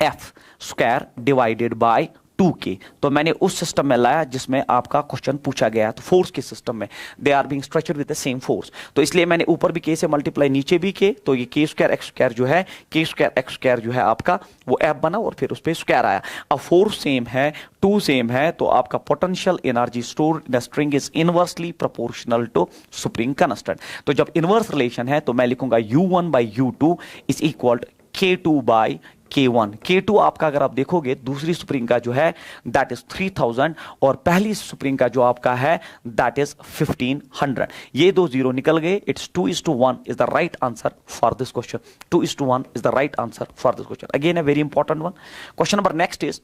f square divided bye 2k. तो मैंने उस सिस्टम में लाया जिसमें आपका क्वेश्चन पूछा गया, तो फोर्स के सिस्टम में they are being stretched with the same force, तो इसलिए मैंने ऊपर भी k से मल्टीप्लाई नीचे भी k, तो ये k स्क्वायर x स्क्वायर जो है, k स्क्वायर x स्क्वायर जो है आपका वो f बना और फिर उस पर स्क्वायर आया. अब फोर्स सेम है, 2 सेम है, तो आपका potential energy store in the spring is inversely proportional to spring constant. तो जब इनवर्स रिलेशन है तो मैं लिखूंगा u1 by u2 is equal k2 by K1. K2 आपका अगर आप देखोगे दूसरी स्प्रिंग का जो है दैट इज 3000 और पहली स्प्रिंग का जो आपका है दैट इज 1500. ये 2 जीरो निकल गए. It's 2:1 is the right answer for this question. 2:1 is the right answer for this question. Again a very important one. Question number next is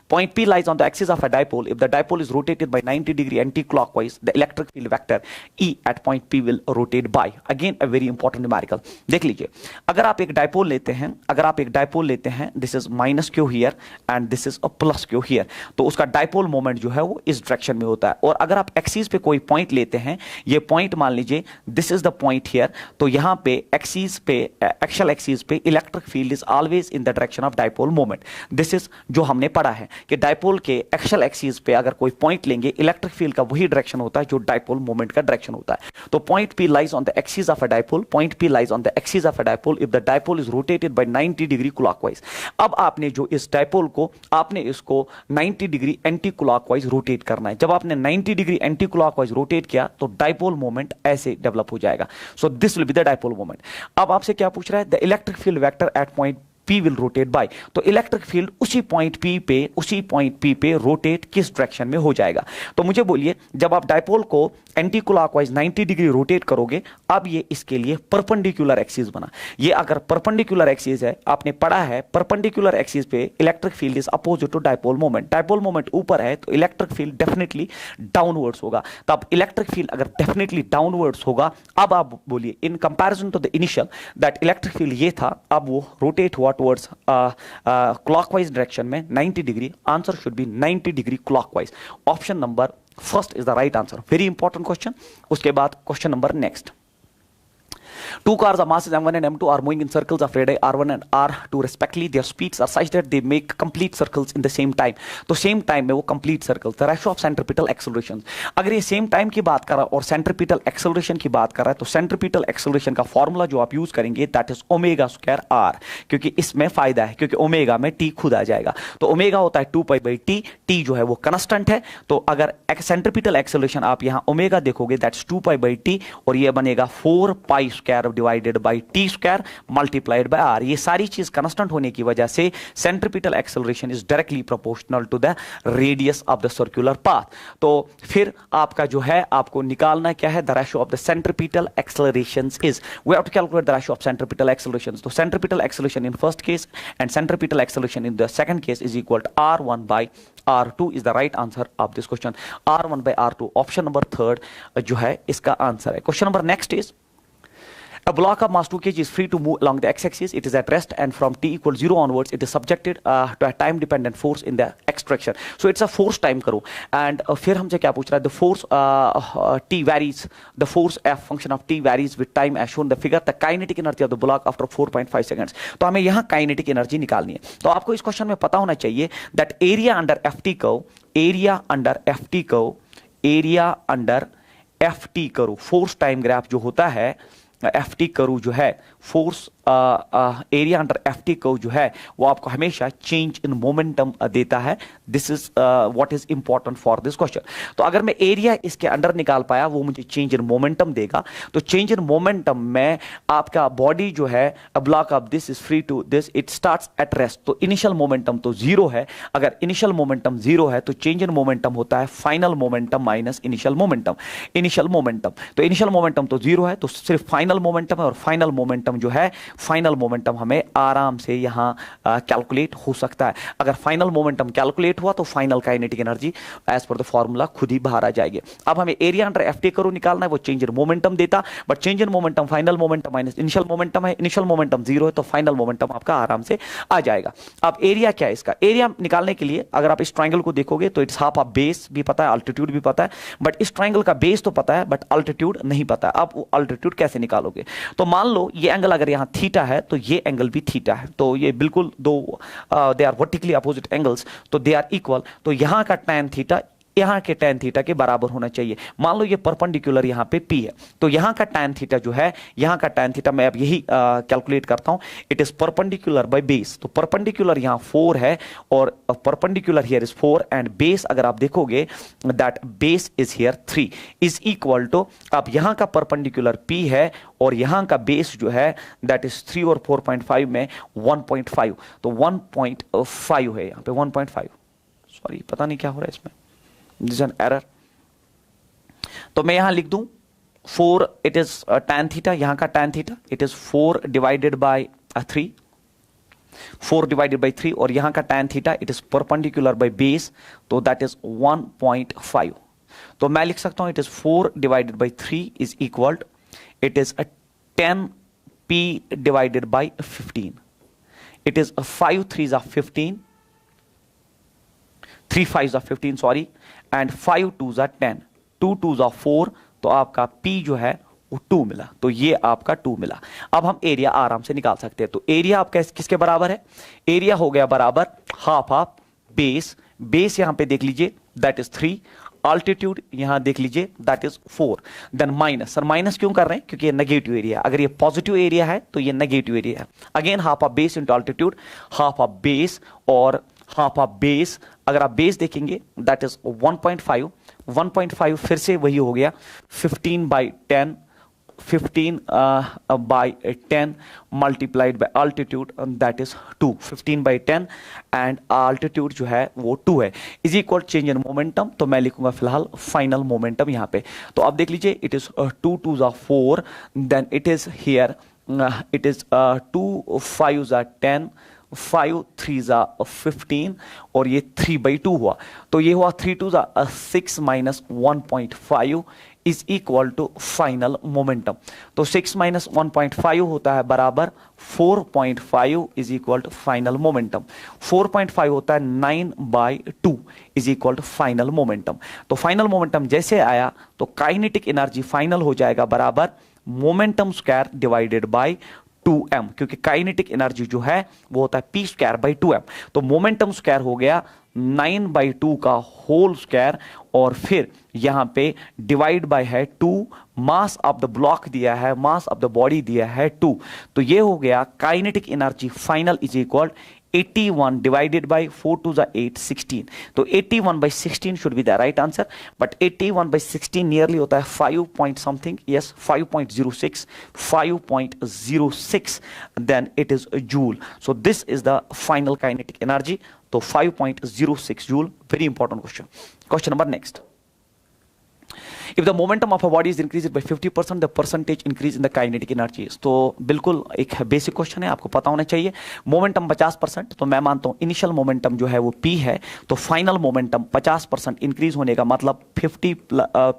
point P lies on the axis of a dipole. If the dipole is rotated by 90 degree anti-clockwise, the electric field vector E at point P will rotate by. Again, a very important numerical. देख लीजिए, अगर आप एक dipole लेते हैं, this is minus Q here and this is a plus Q here, तो उसका dipole moment जो है वो इस डायरेक्शन में होता है. और अगर आप एक्सिस पे कोई पॉइंट लेते हैं, ये पॉइंट मान लीजिए this is the point here, तो यहां पे एक्सिस पे, एक्सियल एक्सिस पे electric field is always in the direction of dipole moment. This is जो हमने पढ़ा है कि डायपोल के एक्सियल एक्सिस पे अगर कोई पॉइंट लेंगे, इलेक्ट्रिक फील्ड का वही डायरेक्शन होता है जो डायपोल मोमेंट का डायरेक्शन होता है. तो point P lies on the axis of a dipole, point P lies on the axis of a dipole if the dipole is rotated bye 90 degree clockwise. अब आपने जो इस डायपोल को, आपने इसको 90 डिग्री एंटी क्लॉकवाइज रोटेट करना है. जब आपने 90 डिग्री एंटी क्लॉकवाइज रोटेट किया तो डायपोल मोमेंट ऐसे डेवलप हो जाएगा. So this will be the dipole moment. अब आपसे क्या पूछ रहा है, the electric field vector eight point P will rotate by। तो इलेक्ट्रिक फील्ड उसी पॉइंट P पे रोटेट किस डायरेक्शन में हो जाएगा। तो मुझे बोलिए, जब आप डायपोल को एंटी क्लॉकवाइज 90 डिग्री रोटेट करोगे, अब ये इसके लिए परपेंडिकुलर एक्सिस बना। ये अगर परपेंडिकुलर एक्सिस है, आपने पढ़ा है परपेंडिकुलर एक्सिस पे electric field is opposite to dipole moment. Dipole moment ऊपर है तो इलेक्ट्रिक फील्ड डेफिनेटली डाउनवर्ड्स होगा। तो अब इलेक्ट्रिक फील्ड अगर डेफिनेटली डाउनवर्ड्स होगा, अब आप बोलिए in comparison to the initial that electric field ये था, अब वो रोटेट हुआ टुवर्ड्स क्लॉकवाइज डायरेक्शन में 90 degree. Answer should B 90 degree clockwise. Option number first is the right answer. Very important question. उसके बाद question number next. Two cars, the masses M1 and M2 are moving in circles of radii R1 and R2 respectively. Their speeds are such that they make complete circles in the same time. तो same time में वो complete circles. The ratio of centripetal acceleration. अगर ये same time की बात कर रहा है और centripetal acceleration की बात कर रहा है, तो centripetal acceleration का फॉर्मूला जो आप यूज करेंगे that is omega square R, क्योंकि इसमें फायदा है, क्योंकि ओमेगा में T खुद आ जाएगा। तो ओमेगा होता है 2π/T, T जो है वो कांस्टेंट है। तो अगर centripetal acceleration आप यहाँ ओमेगा देखोगे that's 2π/T, और ये बनेगा 4π square divided by t square multiplied by r. ये सारी चीज कांस्टेंट होने की वजह से centripetal acceleration is directly proportional to the radius of the circular path. तो फिर आपका जो है आपको निकालना क्या है, the ratio of the centripetal accelerations is, we have to calculate the ratio of centripetal accelerations. तो centripetal acceleration in first case and centripetal acceleration in the second case is equal to R1 by R2 is the right answer of this question. R1 by R2, option number third जो है इसका answer है। Question number next is, a block of mass 2 kg is free to move along the x-axis. It is at rest, and from t equals 0 onwards, it is subjected to a time-dependent force in the x direction. So it's a force time करो, and फिर हमसे क्या पूछ रहा है, the force t varies, the force f function of t varies with time as shown in the figure. The kinetic energy of the block after 4.5 seconds. तो हमें यहाँ kinetic energy निकालनी है। तो आपको इस क्वेश्चन में पता होना चाहिए that area under ft curve, area under ft curve, area under ft curve, force time graph जो होता है एफ टी कर्व जो है, force area under F T curve जो है वो आपको हमेशा चेंज इन मोमेंटम देता है। This is what is important for this question. तो अगर मैं एरिया इसके अंडर निकाल पाया, वो मुझे चेंज इन मोमेंटम देगा। तो चेंज इन मोमेंटम में आपका बॉडी जो है, a block of this is free to this, it starts at rest. तो इनिशियल मोमेंटम तो जीरो है। अगर इनिशियल मोमेंटम जीरो है तो चेंज इन मोमेंटम होता है final momentum minus initial momentum. Initial momentum, तो इनिशियल मोमेंटम तो जीरो है, तो सिर्फ फाइनल मोमेंटम है, और फाइनल मोमेंटम जो है, फाइनल मोमेंटम हमें आराम से यहां कैलकुलेट हो सकता है। अगर फाइनल मोमेंटम कैलकुलेट हुआ तो फाइनल काइनेटिक एनर्जी एज पर द फॉर्मूला खुद ही बाहर आ जाएगी। अब हमें area under F T curve निकालना है, वो चेंज इन मोमेंटम देता, but change in momentum final momentum minus initial momentum है। इनिशियल मोमेंटम जीरो है तो फाइनल मोमेंटम आपका आराम से आ जाएगा। अब एरिया क्या है इसका, एरिया निकालने के लिए अगर आप इस ट्राइंगल को देखोगे तो इट्स हाफ ऑफ बेस भी पता है, अल्टीट्यूड भी पता है, बट इस ट्राइंगल का बेस तो पता है बट अल्टीट्यूड नहीं पता है। अब अल्टीट्यूड कैसे निकालोगे, तो मान लो ये एंगल अगर यहां थीटा है तो ये एंगल भी थीटा है, तो ये बिल्कुल दो they are vertically opposite angles, तो दे आर इक्वल। तो यहां का tan थीटा यहां के tan थीटा के बराबर होना चाहिए। मान लो ये परपेंडिकुलर यहां पे P है, तो यहां का tan थीटा जो है, यहां का tan थीटा मैं अब यही कैलकुलेट करता हूं, it is perpendicular by base. तो परपेंडिकुलर यहां 4 है और perpendicular here is 4 and base अगर आप देखोगे that base is here 3 is equal to, अब यहां का परपेंडिकुलर P है और यहां का बेस जो है दैट इज 3 और 4.5 में 1.5, तो 1.5 है यहां पे 1.5। सॉरी पता नहीं क्या हो रहा है इसमें, दिस इज एन एरर। तो मैं यहां लिख दूं 4, इट इज tan थीटा, यहां का tan theta it is 4 divided by 3, 4 divided by 3, और यहां का tan theta it is perpendicular by base, तो दैट इज 1.5। तो मैं लिख सकता हूं it is 4 divided by 3 is equal to, it is a 10p divided by 15. It is a 5 3s are 15, 3 5s are 15 sorry, and 5 2s are 10, 2 2s are 4, तो आपका p जो है वो 2 मिला, तो ये आपका 2 मिला। अब हम एरिया आराम से निकाल सकते हैं। तो एरिया आपका किसके बराबर है, एरिया हो गया बराबर हाफ ऑफ बेस, बेस यहां पे देख लीजिए दैट इज 3, अल्टीट्यूड यहां देख लीजिए that is 4, then minus. Sir minus क्यों कर रहे हैं, क्योंकि ये नेगेटिव एरिया, अगर ये पॉजिटिव एरिया है तो ये नेगेटिव एरिया है। Again half of base into altitude, half of base और हाफ ऑफ बेस, अगर आप बेस देखेंगे दैट इज 1.5, 1.5 फिर से वही हो गया 15/10 15 by 10 multiplied by altitude, that is 2. 15 by 10 and altitude जो है वो 2 है, is equal change in momentum. तो मैं लिखूंगा फिलहाल फाइनल मोमेंटम यहाँ पे। तो आप देख लीजिए, it is 2 2s are 4, then it is here it is 2 5s are 10, 5 3s are 15 और ये 3/2 हुआ। तो ये हुआ 3 2s are 6 minus 1.5 is equal to final momentum. तो 6 minus 1.5 होता है बराबर 4.5 is equal to final momentum. 4.5 होता है 9/2 is equal to final momentum. तो फाइनल मोमेंटम जैसे आया तो काइनेटिक एनर्जी फाइनल हो जाएगा बराबर momentum square divided bye 2m, क्योंकि काइनेटिक एनर्जी जो है वो होता है p स्क्वायर बाई 2m। तो मोमेंटम स्क्वायर हो गया 9/2 का होल स्क्वायर और फिर यहां पे डिवाइड बाय है 2, मास ऑफ द ब्लॉक दिया है, मास ऑफ द बॉडी दिया है 2। तो ये हो गया kinetic energy final is equal 81 divided by 4 2s are 8 16। तो 81 by 16 should be the right answer, but 81 by 16 nearly होता है 5 point something, yes 5.06, 5.06, then it is a joule। So this is the final kinetic energy, तो 5.06 joule, very important question। Question number next, if the momentum of a body is increased by 50%, the percentage increase in the kinetic energy is। तो बिल्कुल एक basic question है, आपको पता होना चाहिए। Momentum 50%, तो मैं मानता हूं इनिशियल मोमेंटम जो है वो p है, तो फाइनल मोमेंटम 50% इंक्रीज होने का मतलब 50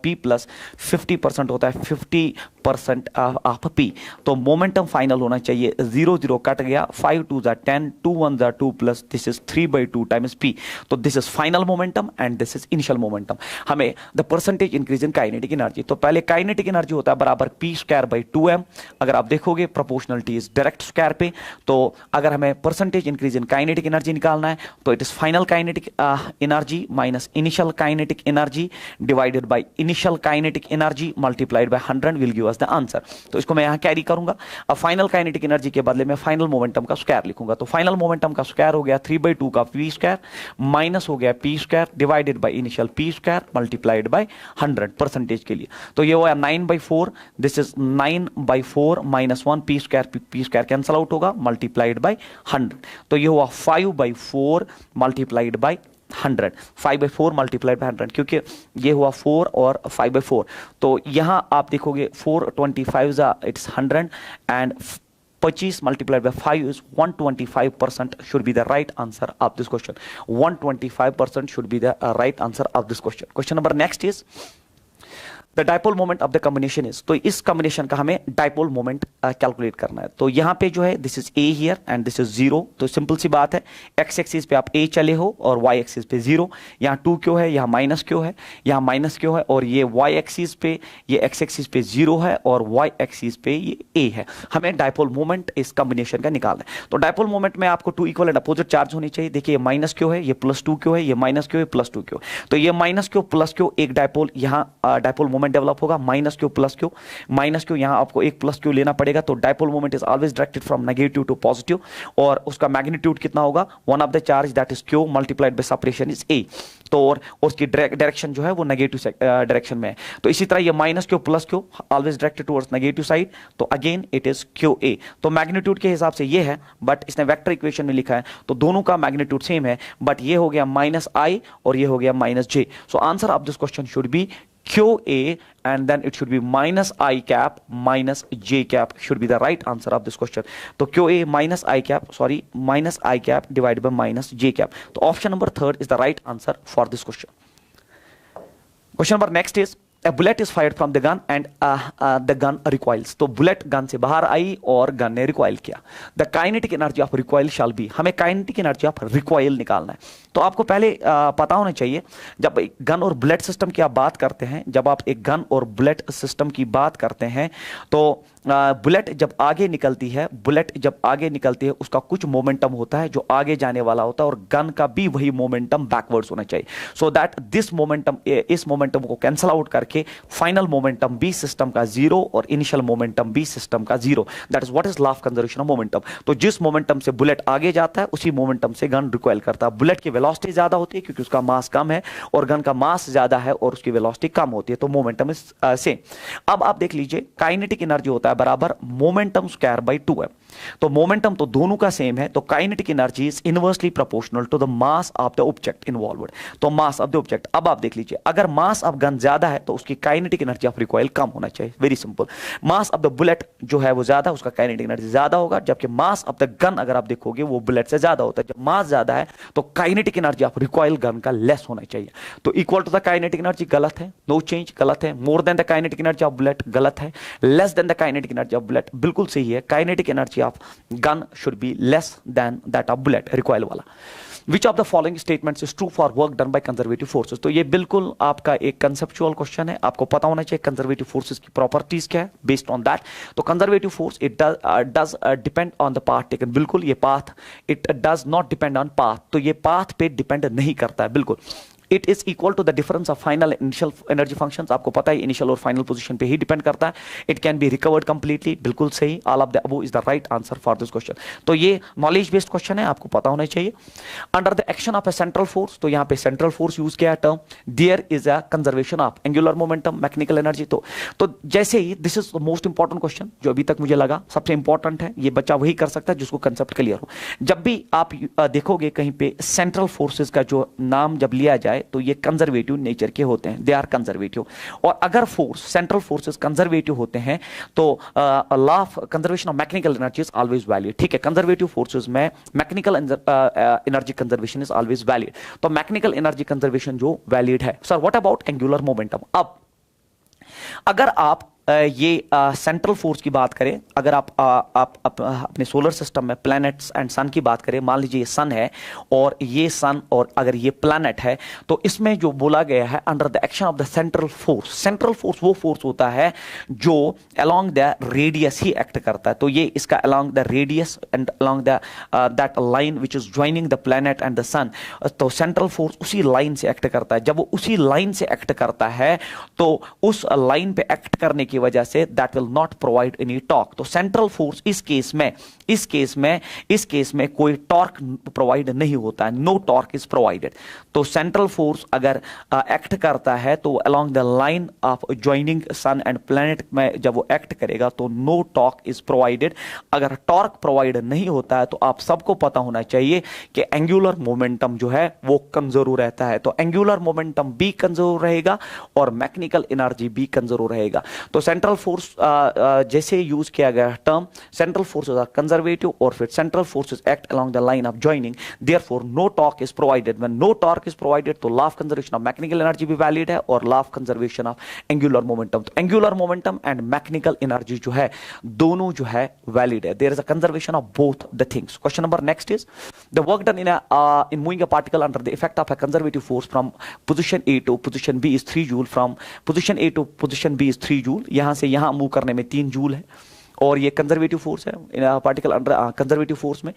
p प्लस 50% होता है 50% ऑफ p। तो मोमेंटम फाइनल होना चाहिए 0 0 कट गया, 5 2s are 10, 2 1s are 2 plus this is 3/2 times p। तो this is final momentum and this is initial momentum. हमें the percentage increase in kinetic energy, तो पहले काइनेटिक एनर्जी होता है बराबर p स्क्वायर बाई 2m। अगर आप देखोगे प्रोपोर्शनलिटी इज डायरेक्ट स्क्वायर पे, तो अगर हमें percentage increase in kinetic energy निकालना है तो it is final kinetic energy minus initial kinetic energy divided by initial kinetic energy multiplied by 100 will give us the answer. तो इसको मैं यहां कैरी करूंगा। अब फाइनल काइनेटिक एनर्जी के बदले में फाइनल मोमेंटम का स्क्वायर लिखूंगा। तो फाइनल मोमेंटम का स्क्वायर हो गया 3/2 का p स्क्वायर माइनस हो गया p square divided by initial p square multiplied bye 100 percentage के लिए। तो ये हुआ 9/4, this is 9/4 minus 1 p square cancel out होगा मल्टीप्लाइड बाय 100। तो ये हुआ 5/4 मल्टीप्लाइड बाय 100, 5/4 मल्टीप्लाइड बाय 100, क्योंकि ये हुआ 4 और 5/4। तो यहां आप देखोगे 4 25 it's 100 and 25 multiplied by 5 is 125% should be the right answer of this question। 125% should be the right answer of this question। Question number next is the dipole moment of the combination is. तो इस combination का हमें dipole moment calculate करना है। तो यहां पे जो है this is a here and this is 0। तो सिंपल सी बात है, एक्स एक्सिस पे आप ए चले हो और वाई एक्सिस पे 0। यहाँ 2 क्यों है, यहाँ माइनस क्यों है, यहाँ माइनस क्यों है, और ये वाई एक्सिस पे, ये एक्स एक्सिस पे 0 है और वाई एक्सिस पे ये ए है। हमें डाइपोल मोमेंट इस कॉम्बिनेशन का निकालना है। तो डाइपोल मोमेंट में आपको 2 इक्वल एंड अपोजिट चार्ज होनी चाहिए। देखिए ये माइनस क्यों है, ये +2 क्यों है, ये माइनस क्यों है, +2 क्यों। तो ये माइनस क्यों प्लस क्यों, एक डाइपोल यहाँ डाइपोल मोमेंट डेवलप होगा। माइनस क्यों प्लस क्यों, माइनस क्यों, यहाँ आपको एक प्लस क्यों लेना पड़ेगा। तो dipole moment is always directed from negative to positive, और उसका मैग्नीट्यूड कितना होगा, one of the charge that is Q multiplied by separation is a. तो और उसकी डायरेक्शन जो है वो नेगेटिव डायरेक्शन में है। तो इसी तरह ये minus q plus q always directed towards negative side, तो again it is q a. तो मैग्नीट्यूड के हिसाब से ये है, बट इसने वेक्टर इक्वेशन में लिखा है तो दोनों का मैग्नीट्यूड सेम है, बट ये हो गया -i और ये हो गया -j। So answer of this question should B QA and then it should be -i cap minus j cap should be the right answer of this question। तो QA -i cap, sorry, -i cap divided by -j cap। तो option number 3 is the right answer for this question। Question number next is a bullet is fired from the gun and the gun recoils। तो bullet gun से बाहर आई और gun ने recoil किया। The kinetic energy of recoil shall be, हमें kinetic energy of recoil निकालना है। तो आपको पहले पता होना चाहिए, जब एक गन और बुलेट सिस्टम की आप बात करते हैं, जब आप एक गन और बुलेट सिस्टम की बात करते हैं तो बुलेट जब आगे निकलती है, बुलेट जब आगे निकलती है उसका कुछ मोमेंटम होता है जो आगे जाने वाला होता है, और गन का भी वही मोमेंटम बैकवर्ड्स होना चाहिए, सो दैट दिस मोमेंटम, इस मोमेंटम को कैंसल आउट करके फाइनल मोमेंटम भी सिस्टम का जीरो और इनिशियल मोमेंटम भी सिस्टम का zero, that is what is law of conservation of momentum. तो जिस मोमेंटम से बुलेट आगे जाता है उसी मोमेंटम से गन रिकॉइल करता है। बुलेट की वेलोसिटी ज्यादा होती है क्योंकि उसका मास कम है, और गन का मास ज्यादा है और उसकी वेलोसिटी कम होती है, तो मोमेंटम इज सेम। अब आप देख लीजिए काइनेटिक एनर्जी होता है बराबर मोमेंटम स्क्वायर बाय 2 है, तो मोमेंटम तो दोनों का सेम है, तो kinetic energy is inversely proportional to the mass of the object involved, तो मास ऑफ द ऑब्जेक्ट। अब आप देख लीजिए अगर मास ऑफ गन ज्यादा है तो उसकी काइनेटिक एनर्जी ऑफ रिकॉइल कम होना चाहिए, very simple. Mass of the bullet जो है वो ज्यादा, उसका काइनेटिक एनर्जी ज्यादा होगा, जबकि मास ऑफ द गन अगर आप देखोगे वो बुलेट से ज्यादा होता है। जब मास ज्यादा है तो kinetic energy of recoil gun का लेस होना चाहिए, तो equal to the kinetic energy गलत है, नो चेंज गलत है, more than the kinetic energy of bullet गलत है, less than the kinetic energy of bullet बिल्कुल सही है, kinetic energy of gun should be less than that of bullet recoil वाला। Which of the following statements is true for work done by conservative forces? तो ये बिल्कुल आपका एक conceptual question है, आपको पता होना चाहिए conservative forces की properties क्या है। Based on that, तो conservative force it does depend on the path taken, बिल्कुल ये path it does not depend on path, तो ये path पे depend नहीं करता है बिल्कुल। It is equal to the difference of final initial energy functions, आपको पता है इनिशियल और फाइनल पोजीशन पे ही डिपेंड करता है। It can be recovered completely, बिल्कुल सही, all of the above is the right answer for this question. तो ये नॉलेज बेस्ड क्वेश्चन है, आपको पता होना चाहिए। Under the action of a central force, तो यहाँ पे सेंट्रल फोर्स यूज किया term, there is a conservation of angular momentum, mechanical energy. तो जैसे ही this is the most important question जो अभी तक मुझे लगा सबसे इंपॉर्टेंट है, ये बच्चा वही कर सकता है जिसको कंसेप्ट क्लियर हो। जब भी आप देखोगे कहीं पे सेंट्रल फोर्सेज का जो नाम जब लिया जाए तो ये कंजर्वेटिव नेचर के होते हैं, दे आर कंजर्वेटिव। और अगर फोर्स सेंट्रल फोर्सेस कंजर्वेटिव होते हैं तो law of conservation of mechanical energy is always valid, ठीक है। कंजर्वेटिव फोर्सेस में mechanical energy conservation is always valid, तो मैकेनिकल एनर्जी कंजर्वेशन जो वैलिड है। Sir what about angular momentum? अब अगर आप ये सेंट्रल फोर्स की बात करें, अगर आप अपने सोलर सिस्टम में प्लैनेट्स एंड सन की बात करें, मान लीजिए ये सन है और ये सन और अगर ये प्लैनेट है, तो इसमें जो बोला गया है under the action of the central force, central force वो फोर्स होता है जो अलोंग द रेडियस ही एक्ट करता है, तो ये इसका along the radius and along the that line which is joining the planet and the sun, तो सेंट्रल फोर्स उसी लाइन से एक्ट करता है। जब वो उसी लाइन से एक्ट करता है तो उस लाइन पे एक्ट करने की वजह से that will not provide any torque, तो सेंट्रल फोर्स इस केस में कोई टॉर्क प्रोवाइड नहीं होता है, नो टॉर्क इज प्रोवाइडेड। तो सेंट्रल फोर्स अगर एक्ट करता है तो along the line of joining sun and planet में जब वो एक्ट करेगा तो नो टॉर्क इज प्रोवाइडेड। अगर टॉर्क प्रोवाइड नहीं होता है तो आप सबको पता होना चाहिए कि एंगुलर मोमेंटम जो है वो कंजर्व रहता है, तो एंगुलर मोमेंटम भी कंजर्व रहेगा और मैकेनिकल एनर्जी भी कंजर्व रहेगा। तो सेंट्रल फोर्स जैसे यूज किया गया term central forces are conservative और फिर central forces act along the line of joining, therefore no torque is provided. When no torque is provided तो law of conservation of mechanical energy भी valid है और law of conservation of angular momentum, तो angular momentum and mechanical energy जो है दोनों जो है वैलिड है, there is a conservation of both the things. Question number next is the work done in moving a particle under the effect of a conservative force from position A to position B is 3 joule, from position A to position B is 3 joule, यहां से यहां move करने में 3 joule है और ये conservative force है। Particle under conservative force में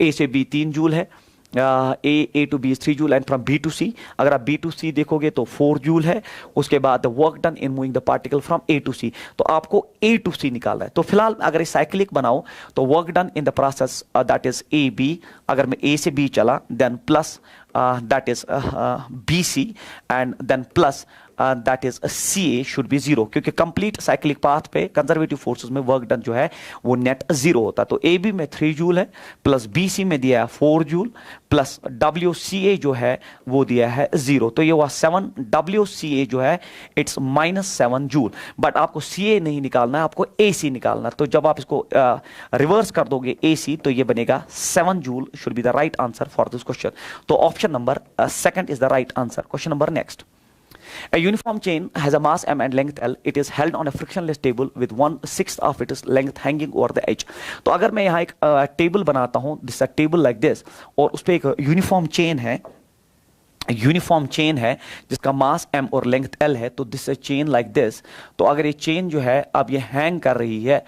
A से B 3 जूल है, A to B is 3 joule and from B to C अगर आप B to C देखोगे तो 4 जूल है। उसके बाद work done in moving the particle from A to C, तो आपको A to C निकालना है। तो फिलहाल अगर इस साइक्लिक बनाओ तो work done in the process that is AB, अगर मैं A से B चला then plus that is BC and then plus that is CA should be 0, क्योंकि कंप्लीट साइक्लिक पाथ पे कंजर्वेटिव फोर्सेस में वर्क डन जो है वो नेट 0 होता है। तो AB में 3 जूल है प्लस BC में दिया है 4 जूल प्लस WCA जो है वो दिया है 0, तो ये हुआ 7। WCA जो है इट्स -7 जूल, बट आपको CA नहीं निकालना है, आपको AC निकालना है। तो जब आप इसको रिवर्स कर दोगे AC तो ये बनेगा 7 joule should be the right answer for this question. तो option number second is the right answer. Question number next, a uniform chain has a mass m and length L. It is held on a frictionless table with 1/6 of its length hanging over the edge. तो अगर मैं यहाँ एक table बनाता हूँ, this a table like this, और उस पर एक यूनिफॉर्म चेन है यूनिफॉर्म चेन है जिसका मास m और लेंथ l है, तो this is chain like this. तो अगर ये चेन जो है अब ये हैंग कर रही है,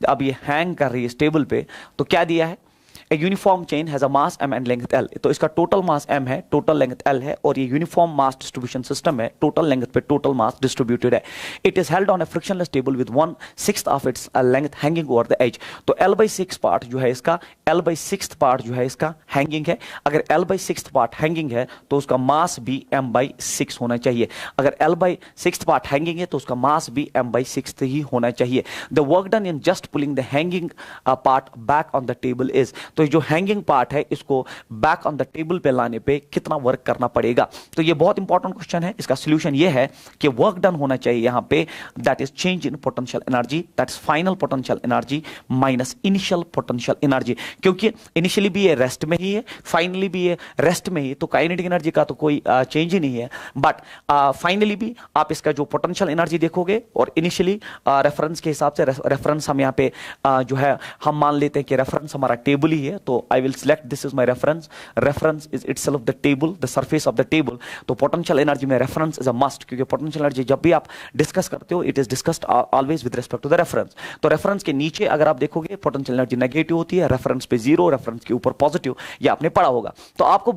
अब ये हैंग कर रही है टेबल पे, तो क्या दिया है, A uniform chain has a mass m and length l। तो इसका टोटल मास m है, टोटल लेंथ l है, और ये यूनिफॉर्म मास डिस्ट्रीब्यूशन सिस्टम है, टोटल लेंथ पे टोटल मास डिस्ट्रीब्यूटेड है। It is held on a frictionless table with 1/6 of its length hanging over the edge. तो l/6 पार्ट जो है इसका, l/6 पार्ट जो है इसका हैंगिंग है। अगर l/6 पार्ट हैंगिंग है तो उसका मास भी m/6 होना चाहिए। अगर l/6 पार्ट हैंगिंग है तो उसका मास भी m/6 ही होना चाहिए। The work done in just pulling the hanging part back on the table is. तो जो हैंगिंग पार्ट है इसको बैक ऑन द टेबल पे लाने पे कितना वर्क करना पड़ेगा। तो ये बहुत इंपॉर्टेंट क्वेश्चन है। इसका सॉल्यूशन ये है कि वर्क डन होना चाहिए यहां पे, that is change in potential energy, that is final potential energy minus initial potential energy. क्योंकि इनिशियली भी ये रेस्ट में ही है, फाइनली भी ये रेस्ट में ही, तो काइनेटिक एनर्जी का तो कोई चेंज ही नहीं है। बट फाइनली भी आप इसका जो पोटेंशियल एनर्जी देखोगे, और इनिशियली रेफरेंस के हिसाब से, रेफरेंस हम यहाँ पे जो है हम मान लेते हैं कि रेफरेंस हमारा टेबल ही है, तो I will select this is my reference. Reference is itself the table, the surface of the table. तो पोटेंशियल एनर्जी में रेफरेंस इज अ मस्ट, क्योंकि पोटेंशियल एनर्जी जब भी आप डिस्कस करते हो it is discussed always with respect to the reference. तो reference के नीचे अगर आप देखोगे पोटेंशियल एनर्जी नेगेटिव होती है, रेफरेंस पे 0, रेफरेंस के ऊपर पॉजिटिव, ये आपने पढ़ा होगा। तो आपको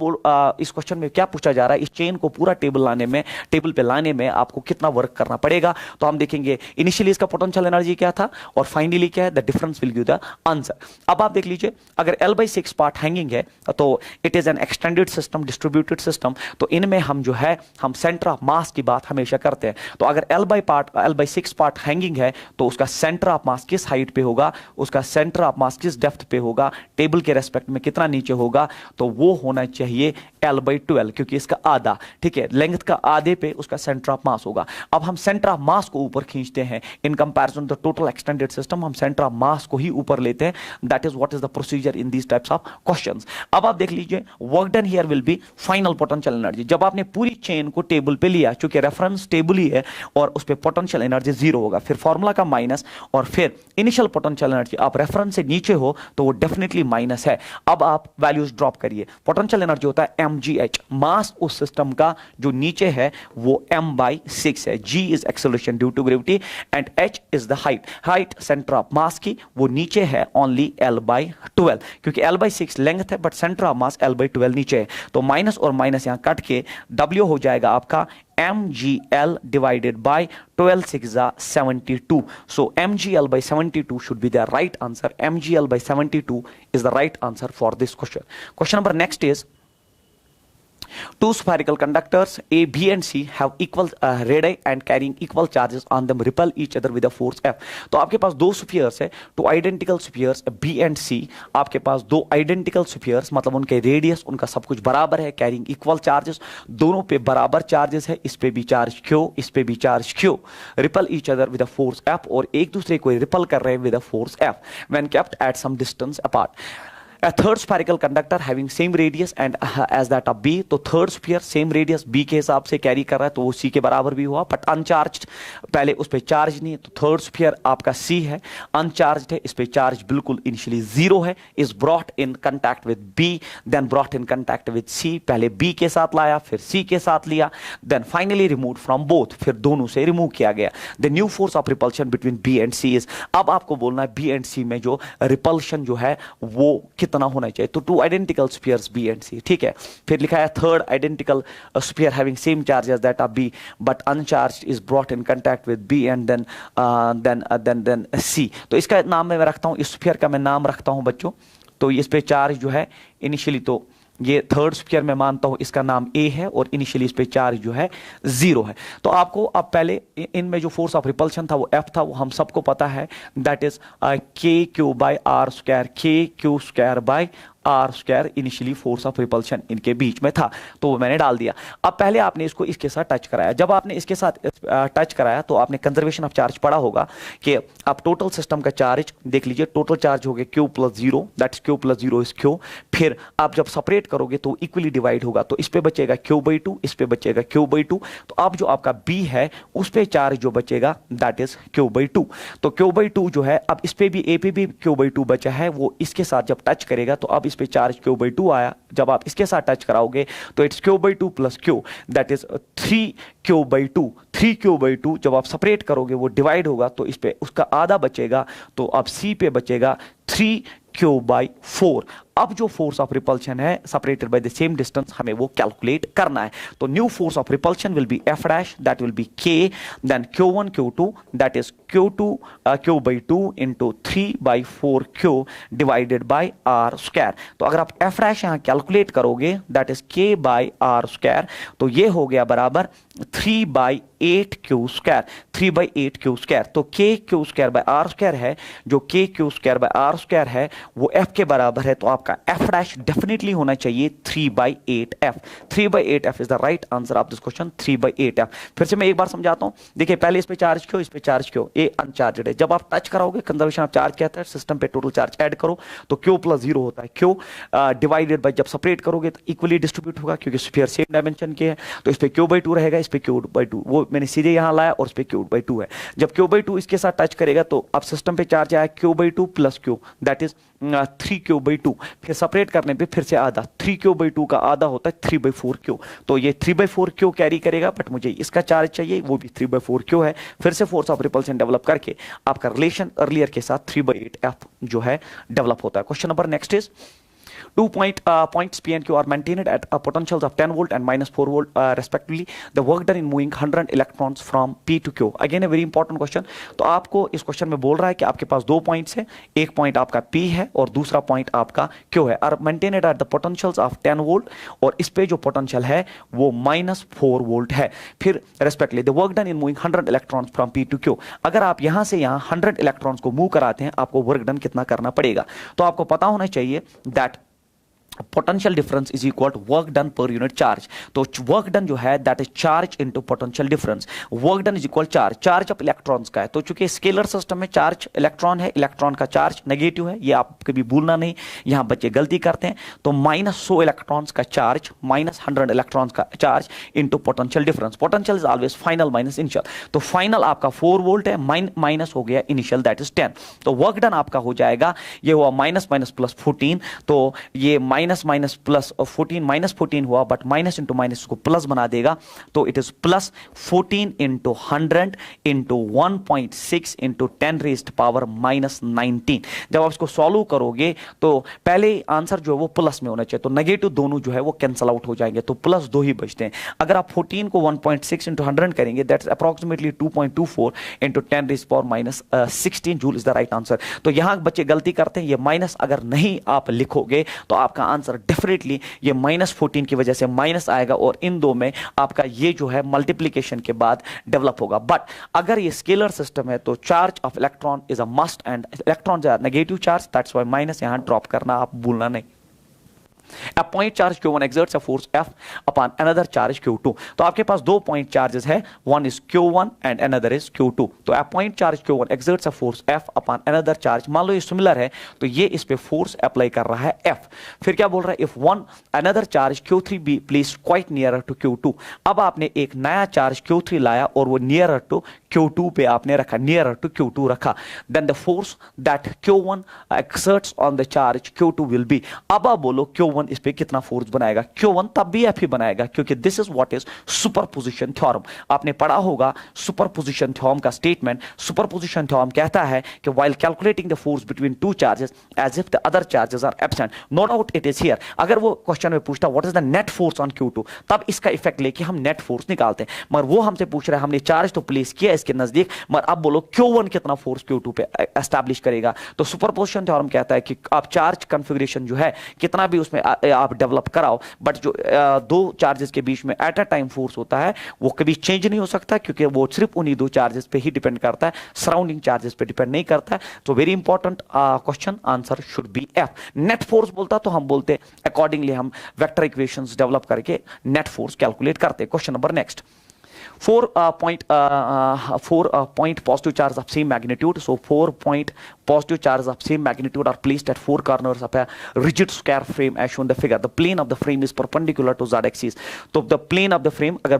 इस क्वेश्चन में क्या पूछा जा रहा है, इस चेन को पूरा टेबल पे लाने में आपको कितना वर्क करना पड़ेगा। तो हम देखेंगे इनिशियली इसका पोटेंशियल एनर्जी क्या था और फाइनली क्या है, the difference will give the answer. अब आप देख लीजिए, अगर l/6 पार्ट हैंगिंग है तो it is N extended system, distributed system. तो इनमें हम जो है हम सेंटर ऑफ मास की बात हमेशा करते हैं। तो अगर l/6 पार्ट हैंगिंग है तो उसका सेंटर ऑफ मास किस हाइट पे होगा, उसका सेंटर ऑफ मास किस डेप्थ पे होगा, टेबल के रेस्पेक्ट में कितना नीचे होगा, तो वो होना चाहिए l/12, क्योंकि इसका आधा, ठीक है, लेंथ का आधे पे उसका सेंटर ऑफ मास होगा। अब हम सेंटर ऑफ मास को ऊपर खींचते हैं in comparison the total extended system, हम सेंटर ऑफ मास को ही ऊपर लेते हैं। That is what is the procedure in these types of questions. अब आप देख लीजिए, work done here will be final potential energy. जब आपने पूरी चेन को टेबल पे लिया, चूंकि रेफरेंस टेबल ही है और उस पे पोटेंशियल एनर्जी 0 होगा, फिर फार्मूला का माइनस और फिर इनिशियल पोटेंशियल एनर्जी, आप रेफरेंस से नीचे हो तो वो डेफिनेटली माइनस है। अब आप वैल्यूज ड्रॉप करिए। पोटेंशियल एनर्जी होता है mgh, मास उस सिस्टम का जो नीचे है वो m/6 है। g is acceleration due to gravity and h is the height centre of mass की, वो नीचे है ओनली l/12, क्योंकि l/6 लेंथ है but centre of mass l/12 नीचे है। तो माइनस और माइनस यहां कट के w हो जाएगा आपका mgl divided by 12 6 72. So mgl by 72 should be the right answer. mgl by 72 is the right answer for this question. Question number next is, two spherical conductors A, B and C have equal radii and carrying equal charges on them repel each other with a force F. तो आपके पास दो spheres है, to identical spheres B and C। आपके पास दो identical spheres, मतलब उनके radius, उनका सब कुछ बराबर है, कैरिंग इक्वल चार्जेस, दोनों पे बराबर चार्जेस है, इस पे भी चार्ज Q, इस पे भी charge Q, repel each other with a force F, और एक दूसरे को रिपल कर रहे हैं with a force F when kept at some distance apart. A third spherical conductor having same radius and as that of B, तो third sphere same radius B के हिसाब से कैरी कर रहा है तो वो C के बराबर भी हुआ, बट अनचार्ज्ड, पहले उस पर चार्ज नहीं है, तो थर्ड स्फीयर आपका C है, अनचार्ज्ड है, इस पे चार्ज बिल्कुल इनिशियली 0 है, is brought in contact with B, then brought in contact with C, पहले B के साथ लाया फिर C के साथ लिया, then finally remove from both, फिर दोनों से रिमूव किया गया। The new force of repulsion between B and C is, अब आपको बोलना है B एंड C में जो रिपल्शन जो है वो कितना होना चाहिए। तो two identical spheres B and C, ठीक है। फिर लिखा है third identical sphere having same charge as that of B but uncharged is brought in contact with B and then C। तो इसका नाम मैं रखता हूं, इस स्फीयर का मैं नाम रखता हूं बच्चों। तो इस पे चार्ज जो है इनिशियली, तो ये थर्ड स्फीयर मैं मानता हूं इसका नाम A है और इनिशियली इस पे चार्ज जो है 0 है। तो आपको अब पहले इनमें जो फोर्स ऑफ रिपल्शन था वो F था, वो हम सबको पता है, that is KQ/R², KQ² R square initially force of repulsion इनके बीच में था, तो वो मैंने डाल दिया। अब पहले आपने इसको इसके साथ टच कराया, जब आपने इसके साथ टच कराया तो आपने कंजर्वेशन ऑफ चार्ज पढ़ा होगा कि आप टोटल सिस्टम का चार्ज देख लीजिए, टोटल चार्ज हो गया Q+0, that's Q+0 is Q। फिर आप जब सेपरेट करोगे तो इक्वली डिवाइड होगा, तो इस पे बचेगा Q/2, इस पे बचेगा Q/2। तो अब जो आपका B है उस पे चार्ज जो बचेगा दैट इज Q/2। तो Q/2 जो है, अब इस पे भी A पे भी Q/2 बचा है, वो इसके साथ जब टच करेगा तो अब इस पे चार्ज Q/2 आया, जब आप इसके साथ टच कराओगे तो it's Q/2 plus Q, that is 3Q/2। 3Q/2 जब आप सेपरेट करोगे वो डिवाइड होगा तो इस पे उसका आधा बचेगा, तो अब C पे बचेगा 3Q/4। अब जो फोर्स ऑफ रिपल्शन है separated by the same distance, हमें वो कैलकुलेट करना है। तो new force of repulsion will be F dash, that will be K, then Q1 Q2 that is Q/2 into 3/4Q divided by R square. तो अगर आप F dash यहां calculate करोगे दैट इज K/R स्क्वायर, तो ये हो गया बराबर 3/8Q स्क्वायर, 3/8Q स्क्वायर। तो KQ square by R square है, जो KQ square by R square है वो F के बराबर है, तो आपका F डैश डेफिनेटली होना चाहिए 3/8F। 3/8F is the right answer of this question, 3/8F। फिर से मैं एक बार समझाता हूं, देखिए पहले इस पे चार्ज क्यों, इस पे चार्ज क्यों, ये अनचार्जड है। जब आप टच कराओगे कंजर्वेशन ऑफ चार्ज कहता है, सिस्टम पे टोटल चार्ज ऐड करो तो Q प्लस 0 होता है, Q डिवाइडेड बाय, जब सेपरेट करोगे तो इक्वली डिस्ट्रीब्यूट होगा क्योंकि स्फीयर सेम डायमेंशन के है, तो इस पे Q/2 रहेगा, इस पे Q/2, वो मैंने सीधे यहां लाया और इस पे Q/2 है। जब Q/2 इसके साथ टच करेगा तो अब सिस्टम पे चार्ज आया Q/2 plus Q, that is 3Q/2। फिर सेपरेट करने पे फिर से आधा, 3Q/2 का आधा होता है 3/4Q, तो ये 3/4Q कैरी करेगा, बट मुझे इसका चार्ज चाहिए, वो भी 3/4Q है। फिर से फोर्स ऑफ रिपल्शन डेवलप करके आपका रिलेशन अर्लियर के साथ 3/8F जो है डेवलप होता है। Question number next is 2 points P and Q are maintained at potentials of 10 volt and -4 volt respectively. The work done in moving 100 electrons from P to Q. Again a very important question. तो आपको इस question में बोल रहा है कि आपके पास दो पॉइंट्स है, एक पॉइंट आपका P है और दूसरा पॉइंट आपका Q है। Are maintained at the potentials of 10 volt, और इस पे जो पोटेंशियल है वो -4 वोल्ट है। फिर respectively the work done in moving 100 electrons from P to Q. अगर आप यहां से यहां 100 इलेक्ट्रॉन्स को मूव कराते हैं, आपको वर्क डन कितना करना पड़ेगा, तो आपको पता होना चाहिए that potential difference is equal to work done per unit charge. तो वर्क डन जो है that is charge into potential difference. Work done is equal charge, charge of electrons का है, तो चूंकि स्केलर सिस्टम में चार्ज इलेक्ट्रॉन है, electron का चार्ज नेगेटिव है, ये आप कभी भूलना नहीं, यहां बच्चे गलती करते हैं। तो -100 इलेक्ट्रॉन्स का चार्ज -100 इलेक्ट्रॉन्स का charge into potential difference. Potential is always final minus initial, तो फाइनल आपका 4 वोल्ट है, माइनस हो गया इनिशियल दैट इज 10। तो वर्क डन आपका हो जाएगा, ये हुआ माइनस माइनस प्लस 14, तो ये माइनस माइनस प्लस 14 -14 हुआ, बट माइनस इंटू माइनस को प्लस बना देगा, तो it is plus 14 into 100 into 1.6 into 10 raised power -19। जब आप इसको सॉल्व करोगे तो पहले आंसर जो है वो प्लस में होना चाहिए, तो नेगेटिव दोनों जो है वो कैंसल आउट हो जाएंगे, तो प्लस 2 ही बचते हैं। अगर आप 14 को 1.6 इंटू 100 करेंगे that's approximately 2.24 into 10 raised power -16 joule is the right answer. तो यहां बच्चे गलती करते हैं, ये माइनस अगर नहीं आप लिखोगे तो आपका आंसर डेफिनेटली ये -14 की वजह से माइनस आएगा, और इन दो में आपका ये जो है मल्टीप्लिकेशन के बाद डेवलप होगा। बट अगर ये स्केलर सिस्टम है तो charge of electron is a must, and electron are negative charge, that's why minus यहां ड्रॉप करना आप भूलना नहीं। A point charge Q1 exerts a force F upon another charge Q2. तो आपके पास दो पॉइंट चार्जेस है, one is Q1 and another is Q2. तो a point charge Q1 exerts a force F upon another charge, मान लो ये similar है तो ये इस पे फोर्स अप्लाई कर रहा है F। फिर क्या बोल रहा है, if one another charge Q3 be placed quite nearer to Q2। अब आपने एक नया चार्ज Q3 लाया और वो nearer to Q2 पे आपने रखा, nearer to Q2 रखा, then the force that Q1 exerts on the charge Q2 will be। अब आप बोलो Q1 इस पे कितना फोर्स बनाएगा, Q1 तब भी F ही बनाएगा, क्योंकि this is what is superposition theorem. आपने पढ़ा होगा सुपरपोजिशन थ्योरम का स्टेटमेंट। सुपरपोजिशन थ्योरम कहता है कि while calculating the force between two charges as if the other charges are absent, no doubt it is here. अगर वो क्वेश्चन में पूछता what is the net force on Q2, तब इसका इफेक्ट लेके हम नेट फोर्स निकालते हैं, मगर वो हमसे पूछ रहा है हमने चार्ज तो प्लेस किया इसके नजदीक, मगर अब बोलो Q1 कितना फोर्स Q2 पे एस्टैब्लिश करेगा। तो सुपरपोजिशन थ्योरम कहता है कि आप चार्ज कॉन्फ़िगरेशन जो है कितना भी उसमें आप डेवलप कराओ, बट जो दो चार्जेस के बीच में एट अ टाइम फोर्स होता है वो कभी चेंज नहीं हो सकता, क्योंकि वो सिर्फ उन्हीं दो चार्जेस पे ही डिपेंड करता है, सराउंडिंग चार्जेस पे डिपेंड नहीं करता है। तो very important question, answer should B F. Net force बोलता तो हम बोलते अकॉर्डिंगली हम वेक्टर इक्वेशंस डेवलप करके नेट फोर्स कैलकुलेट करते। Question number next, 4 point positive charges of same magnitude. So 4 point positive charges of same magnitude are placed at 4 corners of a rigid square frame as shown in the figure. The plane of the frame is perpendicular to z axis. तो the plane of the frame, अगर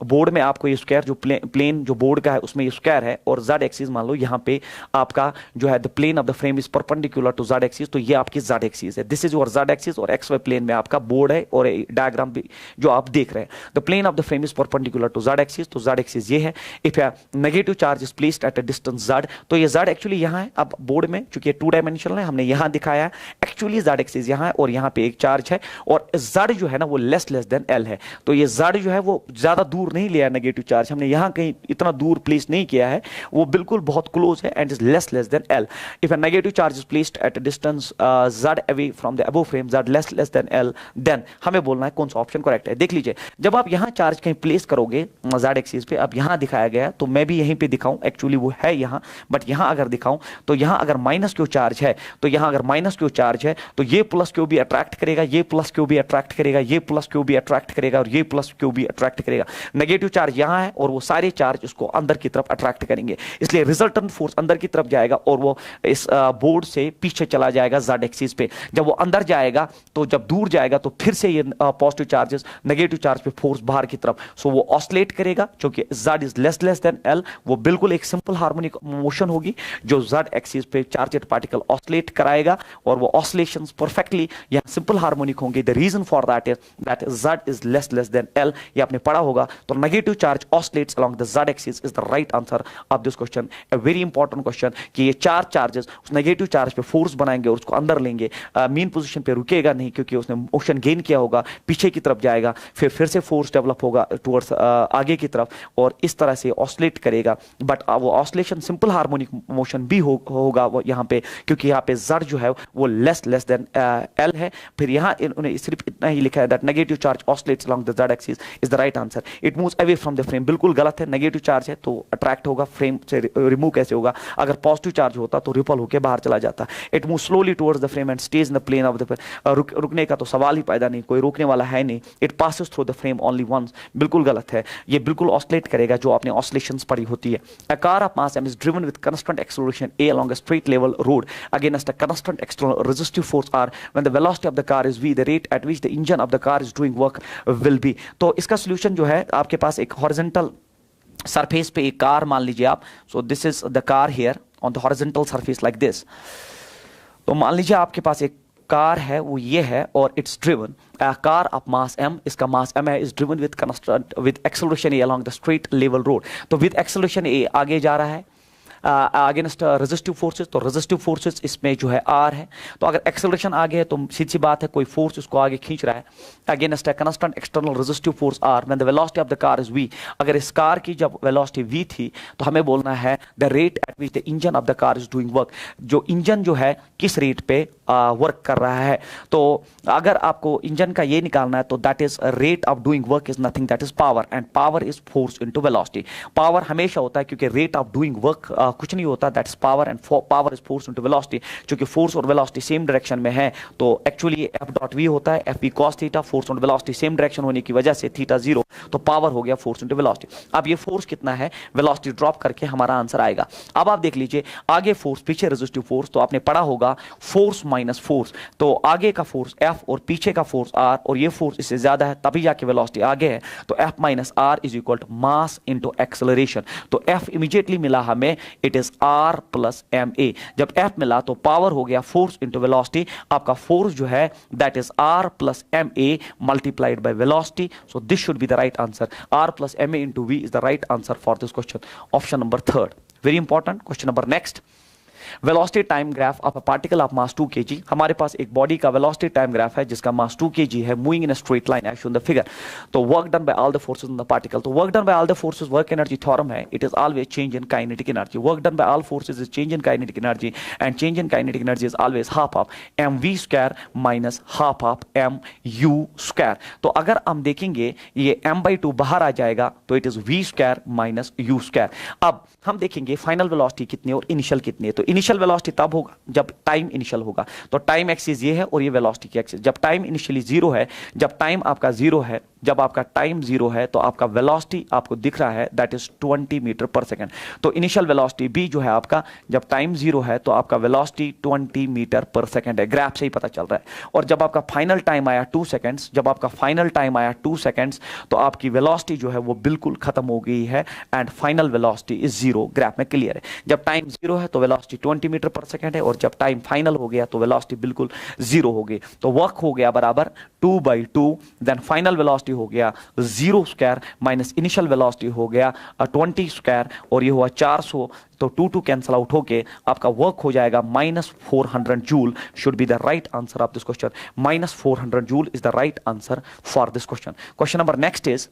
board में आपको ये square जो plane जो board का है उसमें ये स्क्वायर है और z एक्सिस मान लो यहाँ पे आपका जो है the plane of the frame is perpendicular to z axis, तो ये आपकी z एक्सिस है. This is your z axis और xy प्लेन में आपका बोर्ड है और डायग्राम भी जो आप देख रहे हैं. The plane of the frame is perpendicular to z axis, तो z एक्सिस ये है. If negative charge is placed at a distance z, तो ये z एक्चुअली यहाँ है. अब बोर्ड में चूंकि ये 2 डायमेंशनल है हमने यहाँ दिखाया है, एक्चुअली z एक्सिस यहाँ है और यहाँ पे एक चार्ज है और z जो है ना वो लेस देन l है. तो ये z जो है वो ज्यादा दूर नहीं लिया है नेगेटिव चार्ज, हमने यहाँ कहीं इतना दूर प्लेस नहीं किया है, वो बिल्कुल बहुत क्लोज है and is less than l. If a negative charge is placed at a distance z away from the above frame, z less than l, then हमें बोलना है कौन सा ऑप्शन करेक्ट है. देख लीजिए, जब आप यहाँ चार्ज कहीं प्लेस करोगे z एक्सिस पे, अब यहाँ दिखाया गया तो मैं भी यहीं पे दिखाऊं, एक्चुअली वो है यहाँ, बट यहाँ अगर दिखाऊं तो यहाँ अगर माइनस क्यू चार्ज है तो यहाँ अगर माइनस क्यू चार्ज है तो ये प्लस क्यू भी अट्रैक्ट करेगा, ये प्लस क्यू भी अट्रैक्ट करेगा, ये प्लस क्यू भी अट्रैक्ट करेगा और ये प्लस क्यू भी अट्रैक्ट करेगा. नेगेटिव चार्ज यहाँ है और वो सारे चार्ज उसको अंदर की तरफ अट्रैक्ट करेंगे, इसलिए रिजल्टेंट फोर्स अंदर की तरफ जाएगा और वो इस बोर्ड से पीछे चला जाएगा z एक्सिस पे. जब वो अंदर जाएगा तो जब दूर जाएगा तो फिर से ये पॉजिटिव चार्जेस नेगेटिव चार्ज पे फोर्स बाहर की तरफ, सो वो ऑसिलेट करेगा क्योंकि z is less than l. वो बिल्कुल एक सिंपल हार्मोनिक मोशन होगी जो z एक्सिस पे चार्जेड पार्टिकल ऑसिलेट कराएगा और वो ऑसिलेशंस परफेक्टली यहाँ सिंपल हार्मोनिक होंगे. The reason for that is that z is less than l. ये आपने पढ़ा होगा. तो negative charge oscillates along the z axis is the right answer of this question. A very important question कि ये चार charges उस नेगेटिव चार्ज पे फोर्स बनाएंगे और उसको अंदर लेंगे, मीन पोजीशन पे रुकेगा नहीं क्योंकि उसने मोशन गेन किया होगा, पीछे की तरफ जाएगा, फिर से फोर्स डेवलप होगा टुवर्ड्स आगे की तरफ और इस तरह से ऑसिलेट करेगा. बट वो ऑसिलेशन सिंपल हार्मोनिक मोशन भी होगा वो यहाँ पे, क्योंकि यहाँ पे z जो है वो लेस देन l है. फिर यहाँ उन्होंने सिर्फ इतना ही लिखा है that negative charge oscillates along the z axis is the right answer. It moves away from the frame, बिल्कुल गलत है. नेगेटिव चार्ज है तो अट्रैक्ट होगा, फ्रेम से रिमूव कैसे होगा. अगर पॉजिटिव चार्ज होता तो रिपल होकर बाहर चला जाता. It move slowly towards the frame and stays in the plane of the, रुकने का तो सवाल ही पैदा नहीं, कोई रोकने वाला है नहीं. It passes through the frame only once, बिल्कुल गलत है. ये बिल्कुल ऑसिलेट करेगा जो आपने ऑसिलेशंस पढ़ी होती है. A car of mass m is driven with constant acceleration a along a straight level road against a constant external resistive force r. When the velocity of the car is v, the rate at which the engine of the car is doing work will be. तो इसका solution जो है आपके पास एक horizontal surface पे एक car मान लीजिए आप. So this is the car here on the horizontal surface like this. तो मान लीजिए आपके पास एक कार है, वो ये है और it's driven car of mass m, इसका मास m है, is driven with constant with acceleration a along the straight level road. तो विद एक्सेलरेशन a आगे जा रहा है अगेंस्ट रेजिस्टिव फोर्सेस, तो रेजिस्टिव फोर्सेस इसमें जो है r है. तो अगर एक्सेलरेशन आगे है तो सीधी सी बात है कोई फोर्स उसको आगे खींच रहा है against a constant external resistive force r. When the velocity of the car is v, अगर इस कार की जब वेलोसिटी v थी तो हमें बोलना है the rate at which the engine of the car is doing work, जो इंजन जो है किस रेट पे वर्क कर रहा है. तो अगर आपको इंजन का ये निकालना है तो that is rate of doing work is nothing that is power, and power is force into velocity. Power हमेशा होता है क्योंकि रेट ऑफ डूइंग वर्क कुछ नहीं होता, that is power, and power is force into velocity. क्योंकि force और velocity same direction में है तो एक्चुअली एफ डॉट वी होता है F P cos theta. Force और वेलोसिटी सेम डायरेक्शन होने की वजह से थीटा जीरो, तो पावर हो गया फोर्स इनटू वेलोसिटी. अब ये फोर्स कितना है, वेलोसिटी ड्रॉप करके हमारा आंसर आएगा. अब आप देख लीजिए आगे फोर्स पीछे रेजिस्टिव फोर्स, तो आपने पढ़ा होगा फोर्स माइनस फोर्स. तो आगे का फोर्स F और पीछे का फोर्स R और ये फोर्स इससे ज्यादा है तभी जाके वेलोसिटी आगे है. तो F minus R is equal to mass into acceleration. तो F इमीडिएटली मिला हमें, it is R plus ma. जब F मिला तो पावर हो गया फोर्स इनटू वेलोसिटी. आपका फोर्स जो है that is R plus ma multiplied by velocity. So this should be the right answer. R plus ma into v is the right answer for this question. Option number 3. Very important question. Number next, velocity time graph of a particle of mass 2 kg. हमारे पास एक body का velocity time graph है जिसका mass 2 kg है, moving in a straight line as shown the figure. तो work done by all the forces in the particle. तो work done by all the forces work energy theorem है, it is always change in kinetic energy. Work done by all forces is change in kinetic energy, and change in kinetic energy is always half of mv square minus half of mu square. तो अगर हम देखेंगे ये m/2 बाहर आ जाएगा तो it is v square minus u square. अब हम देखेंगे फाइनल वेलोसिटी कितनी और इनिशियल कितनी है. तो इनिशियल वेलोसिटी तब होगा जब टाइम इनिशियल होगा. तो टाइम एक्सिस ये है और ये वेलोसिटी की एक्सिस. जब टाइम इनिशियली जीरो है, जब टाइम आपका जीरो है जब आपका टाइम 0 है तो आपका वेलोसिटी आपको दिख रहा है दैट इज 20 मीटर पर सेकेंड। तो इनिशियल वेलोसिटी b जो है आपका, जब टाइम 0 है तो आपका वेलोसिटी 20 मीटर पर सेकेंड है, ग्राफ से ही पता चल रहा है। और जब आपका फाइनल टाइम आया 2 सेकेंड्स, जब आपका फाइनल टाइम आया 2 सेकेंड्स, तो आपकी वेलोसिटी जो है वो बिल्कुल खत्म हो गई है and final velocity is 0, graph में क्लियर है। जब टाइम 0 है तो वेलोसिटी 20 मीटर पर सेकेंड है, और जब टाइम फाइनल हो गया तो वेलोसिटी बिल्कुल 0 हो गई। तो वर्क हो गया बराबर 2/2, देन फाइनल वेलोसिटी हो गया 0 स्क्वायर माइनस इनिशियल वेलोसिटी हो गया 20 स्क्वायर, और ये हुआ 400। तो 2 कैंसल आउट होके आपका वर्क हो जाएगा -400 joule should be the right answer of this question. -400 joule is the right answer for this question. Question number next is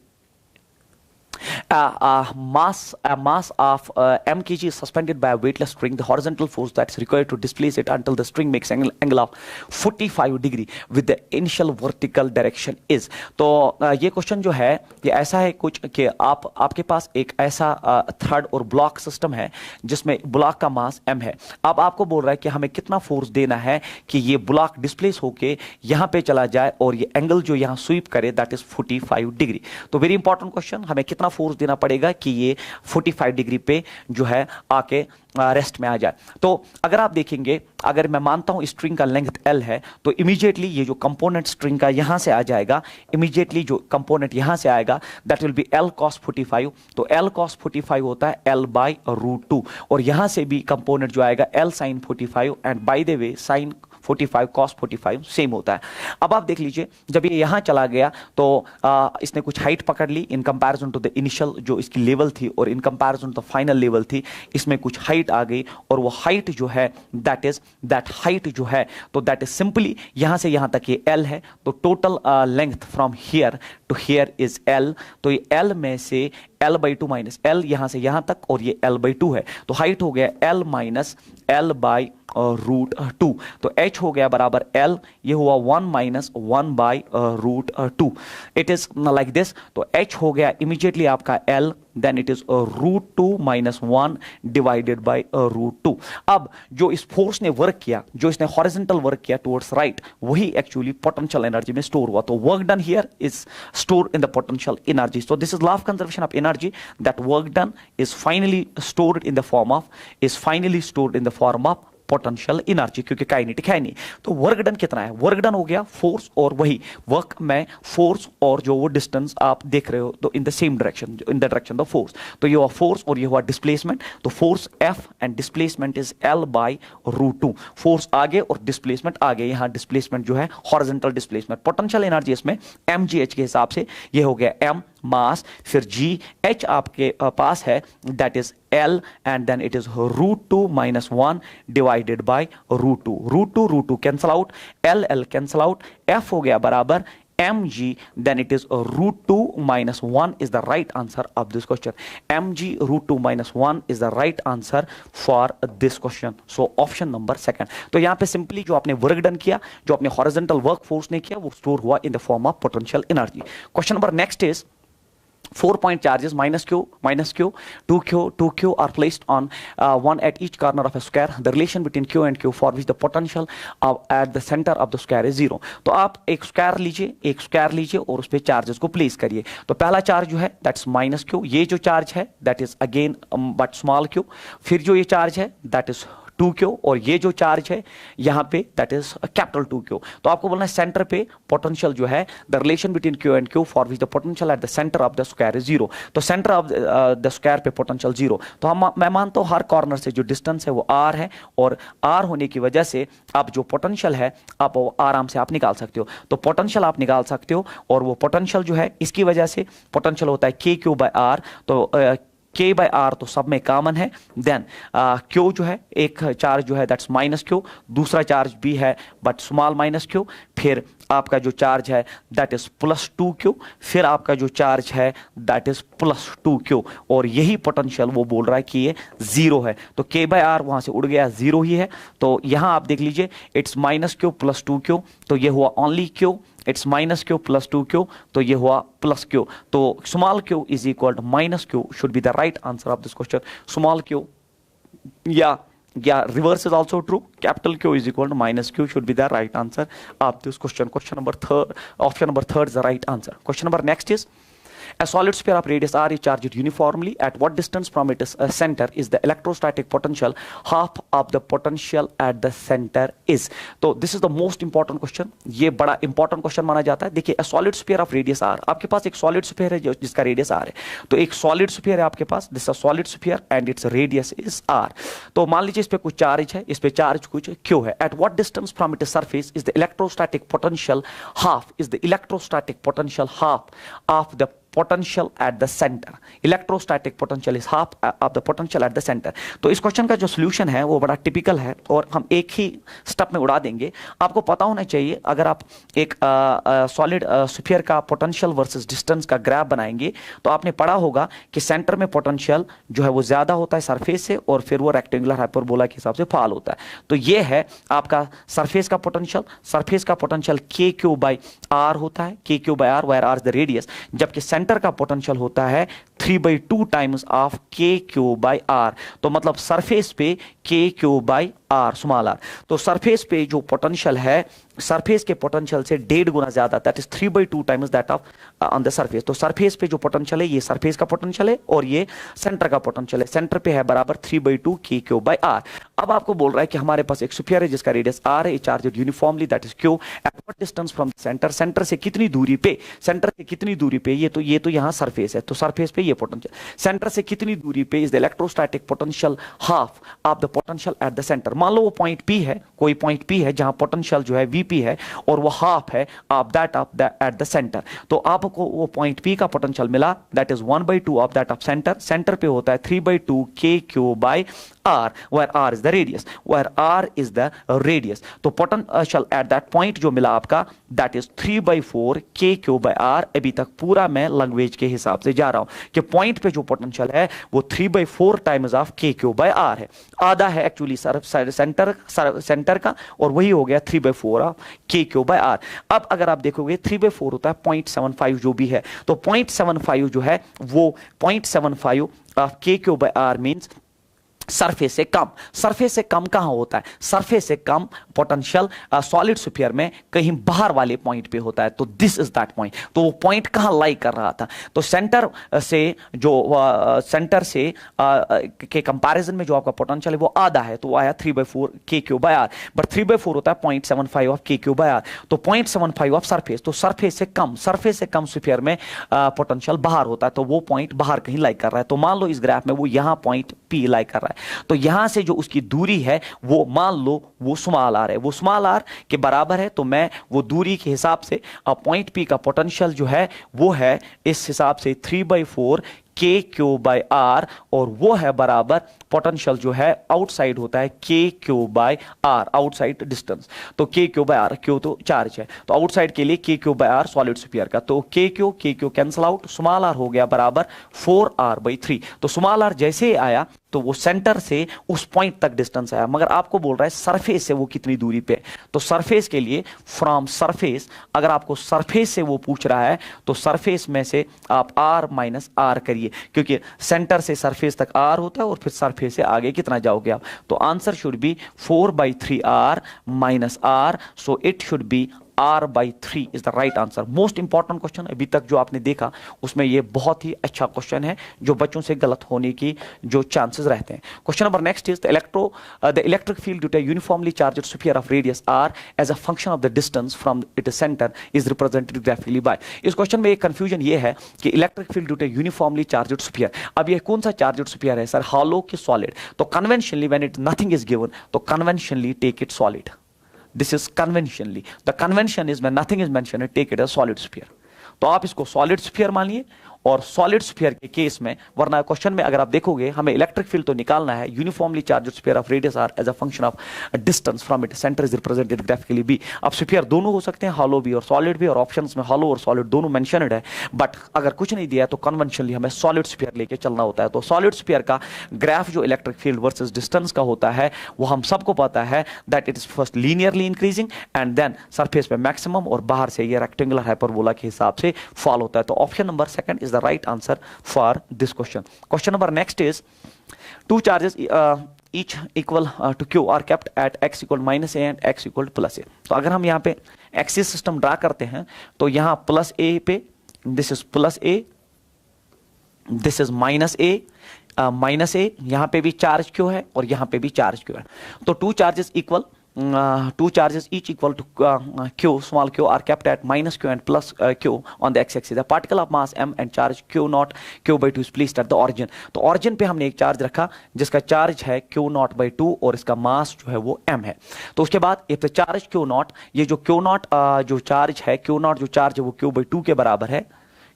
mass of mkg is suspended by a weightless string. The horizontal force that is required to displace it until the string makes angle of 45 degree with the initial vertical direction is। तो ये question जो है ये ऐसा है कुछ कि आपके पास एक ऐसा थ्रेड और ब्लॉक सिस्टम है जिसमें ब्लॉक का मास m है। अब आपको बोल रहा है कि हमें कितना फोर्स देना है कि ये ब्लॉक डिस्प्लेस होके यहाँ पे चला जाए और ये एंगल जो यहाँ स्वीप करे दैट इज 45 डिग्री। तो वेरी इंपॉर्टेंट क्वेश्चन, हमें कितना फोर्स देना पड़ेगा कि ये 45 डिग्री पे जो है आके रेस्ट में आ जाए। तो अगर आप देखेंगे, अगर मैं मानता हूं स्ट्रिंग का लेंथ L है, तो इमीडिएटली ये जो कंपोनेंट स्ट्रिंग का यहां से आ जाएगा, इमीडिएटली जो कंपोनेंट यहां से आएगा that will B L cos 45। तो L cos 45 होता है L/√2, और यहां से भी कंपोनेंट जो आएगा L sin 45, and by the way sin 45 cos 45 same होता है। अब आप देख लीजिए, जब ये यहां चला गया तो इसने कुछ हाइट पकड़ ली in comparison to the initial जो इसकी लेवल थी, और in comparison to the final level थी, इसमें कुछ हाइट आ गई, और वो हाइट जो है दैट हाइट जो है तो दैट इज सिंपली यहां से यहां तक ये L है, तो total length from here to here is L। तो ये L में से L/2 माइनस L यहां से यहां तक, और ये L/2 है, तो हाइट हो गया L माइनस L/√2। तो h हो गया बराबर L, ये हुआ 1 minus 1/√2। It is like this. तो h हो गया इमीडिएटली आपका L, then it is √2 minus 1 divided by √2। अब जो इस फोर्स ने वर्क किया, जो इसने हॉरिजॉन्टल वर्क किया टुवर्ड्स राइट, वही एक्चुअली पोटेंशियल एनर्जी में स्टोर हुआ। तो work done here is store in the potential energy. So this is law of conservation of energy, that work done is finally stored in the form of potential energy, क्योंकि kinetic है नहीं। तो work done कितना है? Work done हो गया force, और वही वर्क में फोर्स और जो वो डिस्टेंस आप देख रहे हो तो in the same direction, in the direction of force. तो ये हुआ फोर्स और ये हुआ डिस्प्लेसमेंट। तो force F and displacement is L/√2। Force आगे और डिस्प्लेसमेंट आगे, यहाँ डिस्प्लेसमेंट जो है हॉरिजॉन्टल डिस्प्लेसमेंट। पोटेंशियल एनर्जी इसमें mgh के हिसाब से ये हो गया m मास, फिर g, h आपके पास है that is L, and then it is √2 minus 1 divided by √2। √2 cancel out, L cancel out, F हो गया बराबर mg, then it is √2 minus 1 is the right answer of this question. mg √2 minus 1 is the right answer for this question. So option number 2. तो यहाँ पे simply जो आपने work done किया, जो आपने हॉरिजॉन्टल वर्क फोर्स ने किया, वो स्टोर हुआ in the form of potential energy. Question number next is 4 point charges minus q, 2q are placed on one at each corner of a square. The relation between q and q for which the potential at the center of the square is 0. तो आप एक square लीजिए और उस पर charges को place करिए। तो पहला चार्ज जो है दैट्स माइनस क्यू, ये जो चार्ज है that is again but small Q, फिर जो ये चार्ज है दैट इज 2q, और ये जो चार्ज है यहाँ पे दैट इज कैपिटल 2q। तो आपको बोलना है सेंटर पे पोटेंशियल जो है the relation between q and q for which the potential at the centre of the square is 0। तो सेंटर ऑफ द स्क्वायर पे पोटेंशियल 0। तो मैं मानता हूँ हर कॉर्नर से जो डिस्टेंस है वो r है, और r होने की वजह से आप जो पोटेंशियल है आप वो आराम से आप निकाल सकते हो। तो पोटेंशियल आप निकाल सकते हो, और वो पोटेंशियल जो है इसकी वजह से पोटेंशियल होता है kq/r। तो k/r तो सब में कॉमन है। देन q जो है एक चार्ज जो है दैट्स माइनस q, दूसरा चार्ज भी है बट स्मॉल माइनस q, फिर आपका जो चार्ज है दैट इज प्लस 2q, फिर आपका जो चार्ज है दैट इज प्लस 2q, और यही पोटेंशियल वो बोल रहा है कि ये 0 है। तो k/r वहां से उड़ गया, 0 ही है। तो यहां आप देख लीजिए it's minus q plus 2q, तो ये हुआ only q, it's minus q plus 2q, तो ये हुआ प्लस q। तो small q is equal to minus q should be the right answer of this question. Small q या Yeah, reverse is also true. Capital Q is equal to minus Q should be the right answer of this question. Question number third, option number third is the right answer. Question number next is, a solid sphere of radius r is charged uniformly. At what distance from its center is the electrostatic potential? Half of the potential at the center is. तो this is the most important question. ये बड़ा important question माना जाता है. देखिए, a solid sphere of radius r. आपके पास एक solid sphere है जिसका radius r है. तो एक solid sphere है आपके पास. This is a solid sphere and its radius is r. तो मान लीजिए इस पे कुछ charge है, इस पे charge कुछ q है. At what distance from its surface is the electrostatic potential half? Is the electrostatic potential half of the potential at the center? Electrostatic potential is half of the potential at the center. तो इस question का जो solution है वो बड़ा typical है और हम एक ही स्टेप में उड़ा देंगे. आपको पता होना चाहिए, अगर आप एक सॉलिड स्फीयर का पोटेंशियल वर्सेस डिस्टेंस का ग्राफ बनाएंगे तो आपने पढ़ा होगा कि सेंटर में पोटेंशियल जो है वो ज्यादा होता है सरफेस से और फिर वो रेक्टेंगुलर हाइपरबोला के हिसाब से फॉल होता है. तो ये है आपका सरफेस का पोटेंशियल. सरफेस का potential K Q by R होता है, K Q by R, where R is the radius. जबकि सेंटर का पोटेंशियल होता है 3/2 times of K Q by R. तो मतलब सरफेस पे K Q by R small R. तो सरफेस पे जो पोटेंशियल है सरफेस के पोटेंशियल से 1.5 गुना ज्यादा, that is 3/2 times that of on the surface. तो सरफेस पे जो पोटेंशियल है ये सरफेस का पोटेंशियल है और ये सेंटर का पोटेंशियल है. सेंटर पे है बराबर 3/2 के क्यू बाई आर. अब आपको बोल रहा है कि हमारे पास एक स्फीयर है जिसका रेडियस आर है, charge uniformly that is Q. At what distance from centre? Centre से कितनी दूरी पे? सेंटर से कितनी दूरी पे? ये तो यहां सरफेस है, तो सरफेस पे ये पोटेंशियल. सेंटर से कितनी दूरी पे is the electrostatic potential half of the potential at the centre. मान लो वो पॉइंट पी है, कोई पॉइंट पी है जहां पोटेंशियल जो है वीपी है और वो हाफ है of that of the at the centre. तो आपको वो पॉइंट पी का पोटेंशियल मिला, that is 1/2 of that of centre. Centre पे होता है 3/2 K Q by R, where R is the radius, where R is the radius. तो potential at that point जो मिला आपका दैट इज 3/4 के क्यू बाई आर. अभी तक पूरा मैं लैंग्वेज के हिसाब से जा रहा हूं कि पॉइंट पे जो पोटेंशियल है वो 3/4 times of K Q by are है. आधा है एक्चुअली सेंटर का और वही हो गया 3/4 of K Q by are. अब अगर आप देखोगे 3/4 होता है 0.75 जो भी है, तो 0.75 जो है वो 0.75 of K Q by R means surface से कम. सरफेस से कम कहां होता है? सरफेस से कम पोटेंशियल सॉलिड स्फीयर में कहीं बाहर वाले पॉइंट पे होता है. तो दिस इज दैट पॉइंट. तो वो पॉइंट कहां लाई कर रहा था? तो सेंटर से के कंपैरिजन में जो आपका पोटेंशियल है वो आधा है, तो वो आया 3/4 के क्यू बाई आर. बट 3/4 होता है 0.75 of K Q by R. तो 0.75 ऑफ सरफेस, तो सरफेस से कम स्फीयर में पोटेंशियल बाहर होता है, तो वो पॉइंट बाहर कहीं लाई कर रहा है. तो मान लो इस ग्राफ में वो यहां पॉइंट पी लाई कर रहा है, तो यहां से जो उसकी दूरी है वो मान लो वो स्मॉल आर है, वो स्मॉल आर के बराबर है. तो मैं वो दूरी के हिसाब से पॉइंट पी का पोटेंशियल जो है वो है इस हिसाब से 3/4 के क्यू बाई आर और वो है बराबर पोटेंशियल जो है आउटसाइड होता है K Q by R, outside distance. तो K Q by R, Q तो चार्ज है, तो आउटसाइड के लिए K Q by R solid sphere का. तो K Q cancel out, small R हो गया बराबर 4r/3. तो स्मॉल आर जैसे ही आया तो वो सेंटर से उस पॉइंट तक डिस्टेंस आया, मगर आपको बोल रहा है सरफेस से वो कितनी दूरी पे. तो सरफेस के लिए फ्रॉम सरफेस, अगर आपको सरफेस से वो पूछ रहा है तो सरफेस में से आप r माइनस आर करिए, क्योंकि सेंटर से सरफेस तक r होता है और फिर सरफेस से आगे कितना जाओगे आप. तो answer should B 4/3r minus r. So it should be r/3 is the right answer. Most important question अभी तक जो आपने देखा उसमें ये बहुत ही अच्छा क्वेश्चन है जो बच्चों से गलत होने की जो चांसेस रहते हैं. Question number next is the electric field due to uniformly charged sphere of radius r as a function of the distance from its centre is represented graphically by. इस क्वेश्चन में एक कंफ्यूजन ये है कि electric field due to uniformly charged sphere, अब ये कौन सा चार्ज्ड स्फीयर है सर, हॉलो कि सॉलिड? तो conventionally when it nothing is given तो conventionally take it solid. This is conventionally. The convention is when nothing is mentioned, take it as solid sphere. तो आप इसको सॉलिड स्फीयर मानिए और solid sphere के case में, वरना क्वेश्चन में अगर आप देखोगे हमें इलेक्ट्रिक फील्ड तो निकालना है, uniformly charged sphere of radius R as a function of distance from it centre is represented graphically be. अब स्फीयर दोनों हो सकते हैं, हॉलो भी और सॉलिड भी, और ऑप्शंस में हॉलो और सॉलिड दोनों मेंशनड है. बट अगर कुछ नहीं दिया तो कन्वेंशनली हमें सॉलिड स्फीयर लेके चलना होता है. तो सॉलिड स्फीयर का ग्राफ जो इलेक्ट्रिक फील्ड वर्सेस डिस्टेंस का होता है वो हम सबको पता है that it is first linearly increasing and then surface पे मैक्सिमम और बाहर से ये रेक्टेंगुलर हाइपरबोला के हिसाब से फॉल होता है. तो option number second is the right answer for this question. Question number next is two charges each equal to q are kept at x equal minus a and x equal plus a. तो अगर हम यहाँ पे axis system draw करते हैं तो यहाँ plus a पे this is plus a, this is minus a, minus a, यहाँ पे भी चार्ज क्यू है और यहाँ पे भी चार्ज क्यू है. तो two charges equal, two charges each equal to q, small q, are kept at minus q and plus q on the x-axis. The particle of mass m and charge q naught q by 2 is placed at the origin. तो origin पे हमने एक charge रखा जिसका charge है q naught by 2 और इसका मास जो है वो m है. तो उसके बाद if the charge q naught, ये जो q naught जो चार्ज है, q naught जो चार्ज है वो q by 2 के बराबर है,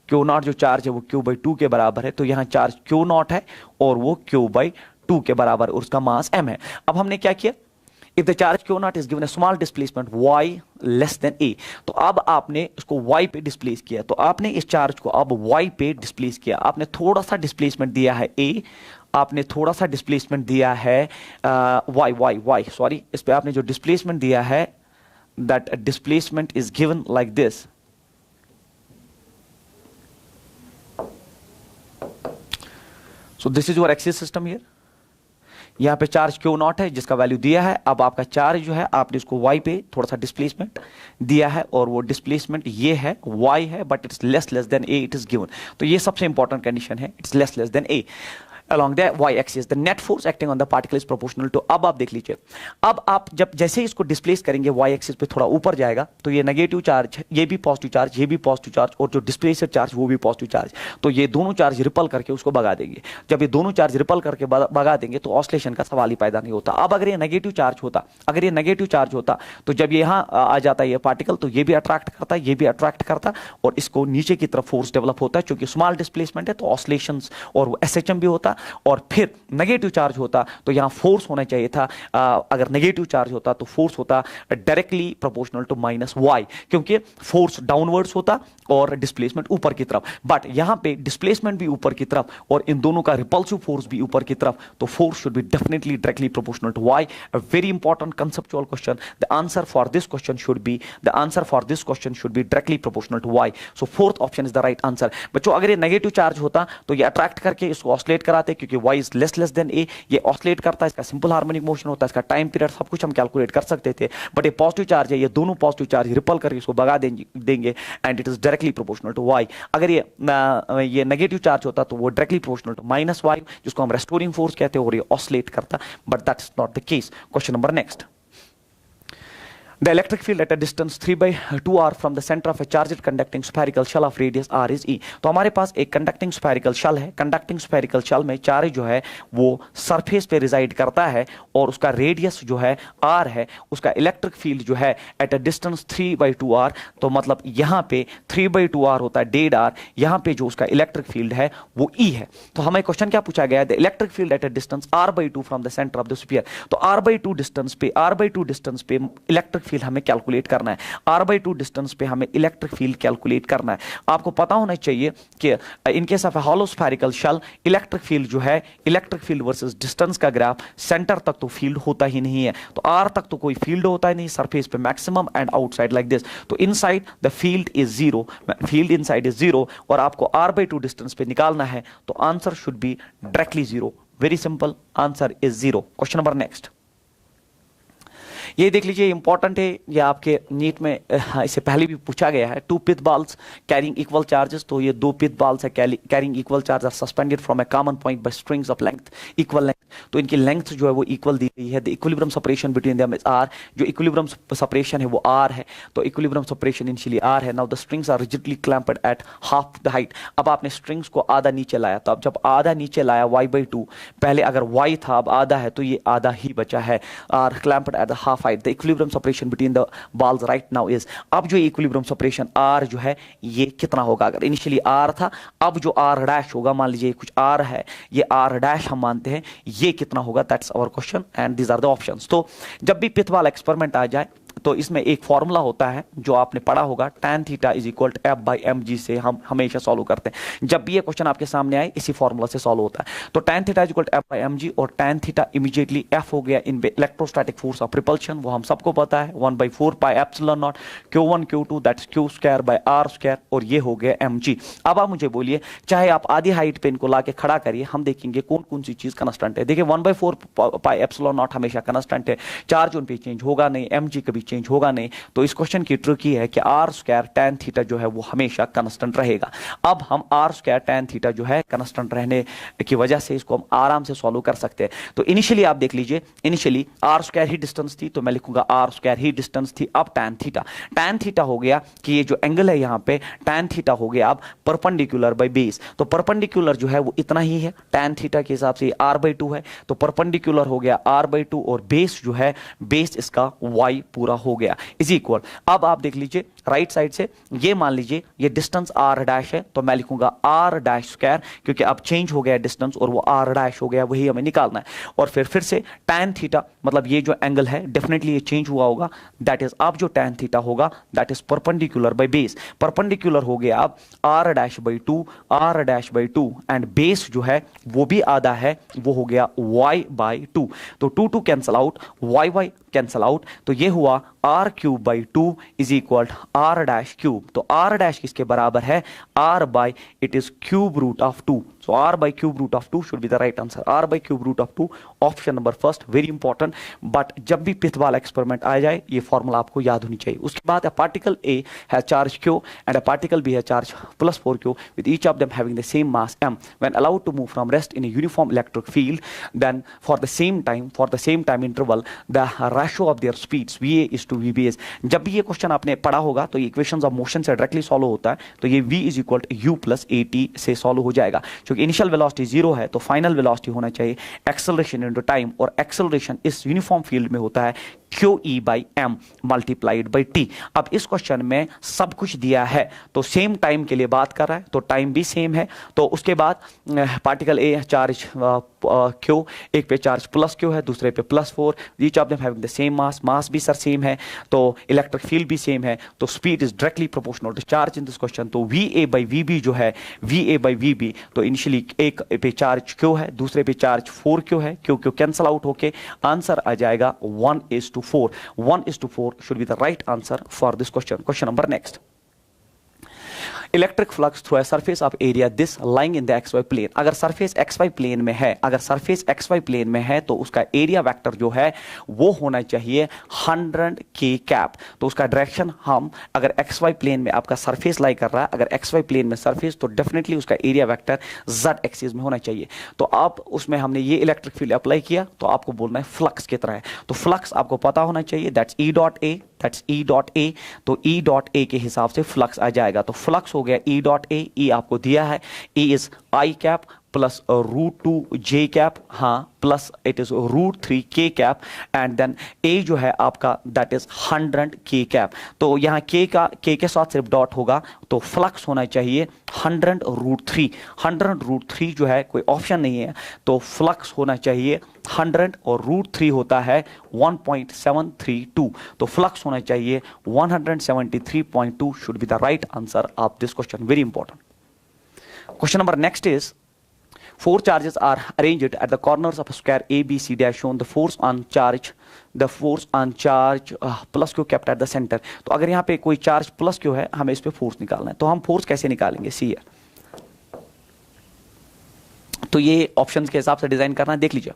q naught जो चार्ज है वो q by 2 के बराबर है. तो यहाँ चार्ज q naught है और वो q by 2 के बराबर और उसका मास m है. अब हमने क्या किया, if the charge q naught is given a small displacement y less than a, तो अब आपने इसको y पे डिस्प्लेस किया. तो आपने इस चार्ज को अब y पे डिस्प्लेस किया. आपने थोड़ा सा डिस्प्लेसमेंट दिया है a, आपने थोड़ा सा डिस्प्लेसमेंट दिया है y सॉरी, इस पे आपने जो डिस्प्लेसमेंट दिया है that displacement is given like this. So this is your axis system here. यहाँ पे चार्ज क्यू नॉट है जिसका वैल्यू दिया है. अब आपका चार्ज जो है आपने इसको y पे थोड़ा सा डिस्प्लेसमेंट दिया है और वो डिस्प्लेसमेंट ये है y है, but it's less than a it is given. तो ये सबसे इंपॉर्टेंट कंडीशन है, it's less than a along the y-axis. The net force acting on the particle is proportional to, अब आप देख लीजिए, अब आप जब जैसे इसको डिस्प्लेस करेंगे y-axis पे थोड़ा ऊपर जाएगा तो ये नेगेटिव चार्ज, ये भी पॉजिटिव चार्ज, ये भी पॉजिटिव चार्ज और जो डिस्प्लेसड चार्ज वो भी पॉजिटिव चार्ज. तो ये दोनों चार्ज रिपल करके उसको भगा देंगे. जब ये दोनों चार्ज रिपल करके भगा देंगे तो ऑस्लेशन का सवाल ही पैदा नहीं होता. अब अगर ये नेगेटिव चार्ज होता, अगर ये नेगेटिव चार्ज होता तो जब ये यहाँ आ जाता है ये पार्टिकल तो ये भी अट्रैक्ट करता, ये भी अट्रैक्ट करता और इसको नीचे की तरफ फोर्स डेवलप होता है. क्योंकि स्मॉल डिस्प्लेसमेंट है तो ऑस्लेशंस और SHM भी होता. और फिर नेगेटिव चार्ज होता तो यहां फोर्स होना चाहिए था, अगर नेगेटिव चार्ज होता तो फोर्स होता directly proportional to minus y, क्योंकि फोर्स डाउनवर्ड्स होता और डिस्प्लेसमेंट ऊपर की तरफ. बट यहां पे डिस्प्लेसमेंट भी ऊपर की तरफ और इन दोनों का रिपल्सिव फोर्स भी ऊपर की तरफ, तो force should be definitely directly proportional to y. A very important conceptual question. The answer for this question should be directly proportional to y. So fourth option is the right answer. बच्चों अगर ये negative charge होता तो ये attract करके इसको ऑस्लेट कराते, क्योंकि वाई इज लेस देन ए, ये ऑस्लेट करता है, इसका सिंपल हार्मोनिक मोशन होता है, इसका टाइम पीरियड सब कुछ हम कैलकुलेट कर सकते थे. बट ये पॉजिटिव चार्ज है, ये दोनों पॉजिटिव चार्ज रिपल करके इसको भगा देंगे and it is directly proportional to y. अगर ये नेगेटिव चार्ज होता तो वो directly proportional to minus y, जिसको हम रेस्टोरिंग फोर्स कहते हैं, और ये ऑस्लेट करता. But that is not the case. Question number next. The electric field at a distance 3/2r from the center of a charged conducting spherical shell of radius r is E. तो हमारे पास एक conducting spherical शल है. Conducting spherical शल में charge जो है वो surface पे resided करता है और उसका रेडियस जो है r है. उसका इलेक्ट्रिक फील्ड जो है एट अ डिस्टेंस 3/2r, तो मतलब यहाँ पे 3/2r होता है डेड r, यहाँ पे जो उसका इलेक्ट्रिक फील्ड है वो E है. तो हमें क्वेश्चन क्या पूछा गया है, the electric field at a distance r/2 from the centre of the sphere. तो r/2 डिस्टेंस पे इलेक्ट्रिक फील्ड हमें कैलकुलेट करना है. r/2 डिस्टेंस पे हमें इलेक्ट्रिक फील्ड कैलकुलेट करना है. आपको पता होना चाहिए कि in case of hollow spherical shell electric field जो है, इलेक्ट्रिक फील्ड वर्सेस डिस्टेंस का ग्राफ, सेंटर तक तो फील्ड होता ही नहीं है, तो r तक तो कोई फील्ड होता ही नहीं, सरफेस पे maximum and outside like this. तो inside the field is 0, field inside is 0 और आपको r/2 डिस्टेंस पे निकालना है, तो answer should be directly 0. Very simple, answer is 0. Question number next. ये देख लीजिए, इंपॉर्टेंट है, ये आपके नीट में इससे पहले भी पूछा गया है. Two pith balls carrying equal charges, तो ये दो पिथ बॉल्स है carrying equal charge are suspended from a common point by strings of length equal length. तो इनकी लेंथ जो है वो इक्वल दी गई है. The equilibrium separation between them is r, जो इक्विलिब्रियम सेपरेशन है वो आर है, तो इक्विलिब्रियम सेपरेशन इनिशियली आर है. Now the strings are rigidly clamped at half the height. अब आपने स्ट्रिंग्स को आधा नीचे लाया, तो अब जब आधा नीचे लाया y/2, पहले अगर y था अब आधा है, तो ये आधा ही बचा है. Are clamped at the half height. The equilibrium separation between the balls right now is, अब जो इक्विलिब्रियम सेपरेशन r जो है ये कितना होगा. अगर इनिशियली r था, अब जो r' होगा, मान लीजिए कुछ r है, ये r' हम मानते हैं, ये कितना होगा, that's our question and these are the options. तो जब भी पिथ वाला एक्सपेरिमेंट आ जाए, तो इसमें एक फॉर्मूला होता है जो आपने पढ़ा होगा, tan theta is equal to f by m g से हम हमेशा सॉल्व करते हैं। जब भी ये क्वेश्चन आपके सामने आए इसी फॉर्मूला से सॉल्व होता है। तो tan theta is equal to f by m g, और tan थीटा इमीडिएटली एफ हो गया in electrostatic force of repulsion, वो हम सबको पता है 1/4 pi epsilon not Q1 Q2 that's Q square by R square, और ये हो गया mg। अब आप मुझे बोलिए, चाहे आप आधी हाइट पे इनको लाके खड़ा करिए, हम देखेंगे कौन कौन सी चीज कांस्टेंट है। देखिए 1/4 पाई एप्सिलॉन नॉट हमेशा कांस्टेंट है, चार्ज उन पे चेंज होगा नहीं, mg कभी चेंज होगा नहीं। तो इस क्वेश्चन की ट्रिक ये है कि R स्क्वायर tan थीटा जो है वो हमेशा कांस्टेंट रहेगा। अब हम R स्क्वायर tan थीटा जो है कांस्टेंट रहने की वजह से इसको हम आराम से सॉल्व कर सकते हैं। तो इनिशियली आप देख लीजिए, इनिशियली R स्क्वायर ही डिस्टेंस थी, तो मैं लिखूंगा R स्क्वायर ही डिस्टेंस थी। अब tan थीटा हो गया कि ये जो एंगल है यहाँ पे tan थीटा हो गया अब परपेंडिकुलर बाय बेस। तो परपेंडिकुलर जो है वो इतना ही है, tan थीटा के हिसाब से R/2 है, तो परपेंडिकुलर हो गया R/2, और बेस जो है बेस इसका y पूरा हो गया इज इक्वल। अब आप देख लीजिए राइट साइड से, ये मान लीजिए ये डिस्टेंस r डैश है, तो मैं लिखूंगा r डैश स्क्वायर, क्योंकि अब चेंज हो गया डिस्टेंस और वो r डैश हो गया, वही हमें निकालना है। और फिर से tan थीटा, मतलब ये जो एंगल है डेफिनेटली ये चेंज हुआ होगा, दैट इज अब जो tan थीटा होगा that is perpendicular by base. Perpendicular हो गया अब r dash by 2 and base जो है वो भी आधा है, वो हो गया y/2। तो 2 cancel out, y cancel out, तो ये हुआ r³/2 is equal r dash cube. तो r डैश किसके बराबर है, r by it is cube root of 2। So r by cube root of 2 should be the right answer. R by cube root of 2, option number first, very important. But जब भी पिथ वाला experiment आ जाए ये formula आपको याद होनी चाहिए। उसके बाद a particle A has charge Q and a particle B has charge plus 4Q with each of them having the same mass m. When allowed to move from rest in a uniform electric field, then for the same time interval, the ratio of their speeds VA is to VB is। जब भी ये question आपने पढ़ा होगा तो ये equations of motion से directly solve होता है, तो ये V is equal to U plus AT से सॉल्व हो जाएगा। इनिशियल वेलोसिटी 0 है तो फाइनल वेलोसिटी होना चाहिए एक्सेलरेशन इनटू टाइम, और एक्सेलरेशन इस यूनिफॉर्म फील्ड में होता है QE/m मल्टीप्लाइड बाई T। अब इस क्वेश्चन में सब कुछ दिया है, तो सेम टाइम के लिए बात कर रहा है, तो टाइम भी सेम है। तो उसके बाद पार्टिकल A चार्ज Q, एक पे चार्ज प्लस Q है, दूसरे पे +4, each of them having the same mass भी सर सेम है, तो इलेक्ट्रिक फील्ड भी सेम है, तो speed is directly proportional to charge in this question. तो VA/VB जो है VA/VB, तो इनिशियली एक पे चार्ज Q है, दूसरे पे चार्ज 4Q है, Q कैंसल आउट होके आंसर आ जाएगा 1:4। 1:4 should be the right answer for this question. Question number next. Electric flux through a surface of area this lying in the XY plane. अगर surface XY plane में है, अगर surface XY plane में है तो उसका area vector जो है वो होना चाहिए 100 k। तो उसका डायरेक्शन हम, अगर XY प्लेन में आपका सरफेस लाई कर रहा है, अगर XY प्लेन में सरफेस, तो डेफिनेटली उसका एरिया वेक्टर Z एक्सिस में होना चाहिए। तो आप उसमें हमने ये इलेक्ट्रिक फील्ड अप्लाई किया, तो आपको बोलना है फ्लक्स की तरह है। तो फ्लक्स आपको पता होना चाहिए, दैट्स E.A, दैट्स E.A। तो E.A के हिसाब से फ्लक्स आ जाएगा। तो फ्लक्स हो गया E.A, E आपको दिया है, E is I plus √2j, हाँ, plus it is √3k, and then A जो है आपका दैट इज 100 k। तो यहाँ k के साथ सिर्फ डॉट होगा, तो फ्लक्स होना चाहिए 100√3। 100√3 जो है कोई ऑप्शन नहीं है, तो फ्लक्स होना चाहिए 100, और √3 होता है 1.732, तो फ्लक्स होना चाहिए 173.2 should be the right answer of this question. Very important question number next is 4 charges are arranged at the corners of a square ABC dash shown the force on charge plus Q kept at the center। तो अगर यहाँ पे कोई charge plus Q है, हमें इस पे force निकालना है, तो हम फोर्स कैसे निकालेंगे, सी है। तो ये ऑप्शंस के हिसाब से डिजाइन करना है, देख लीजिए।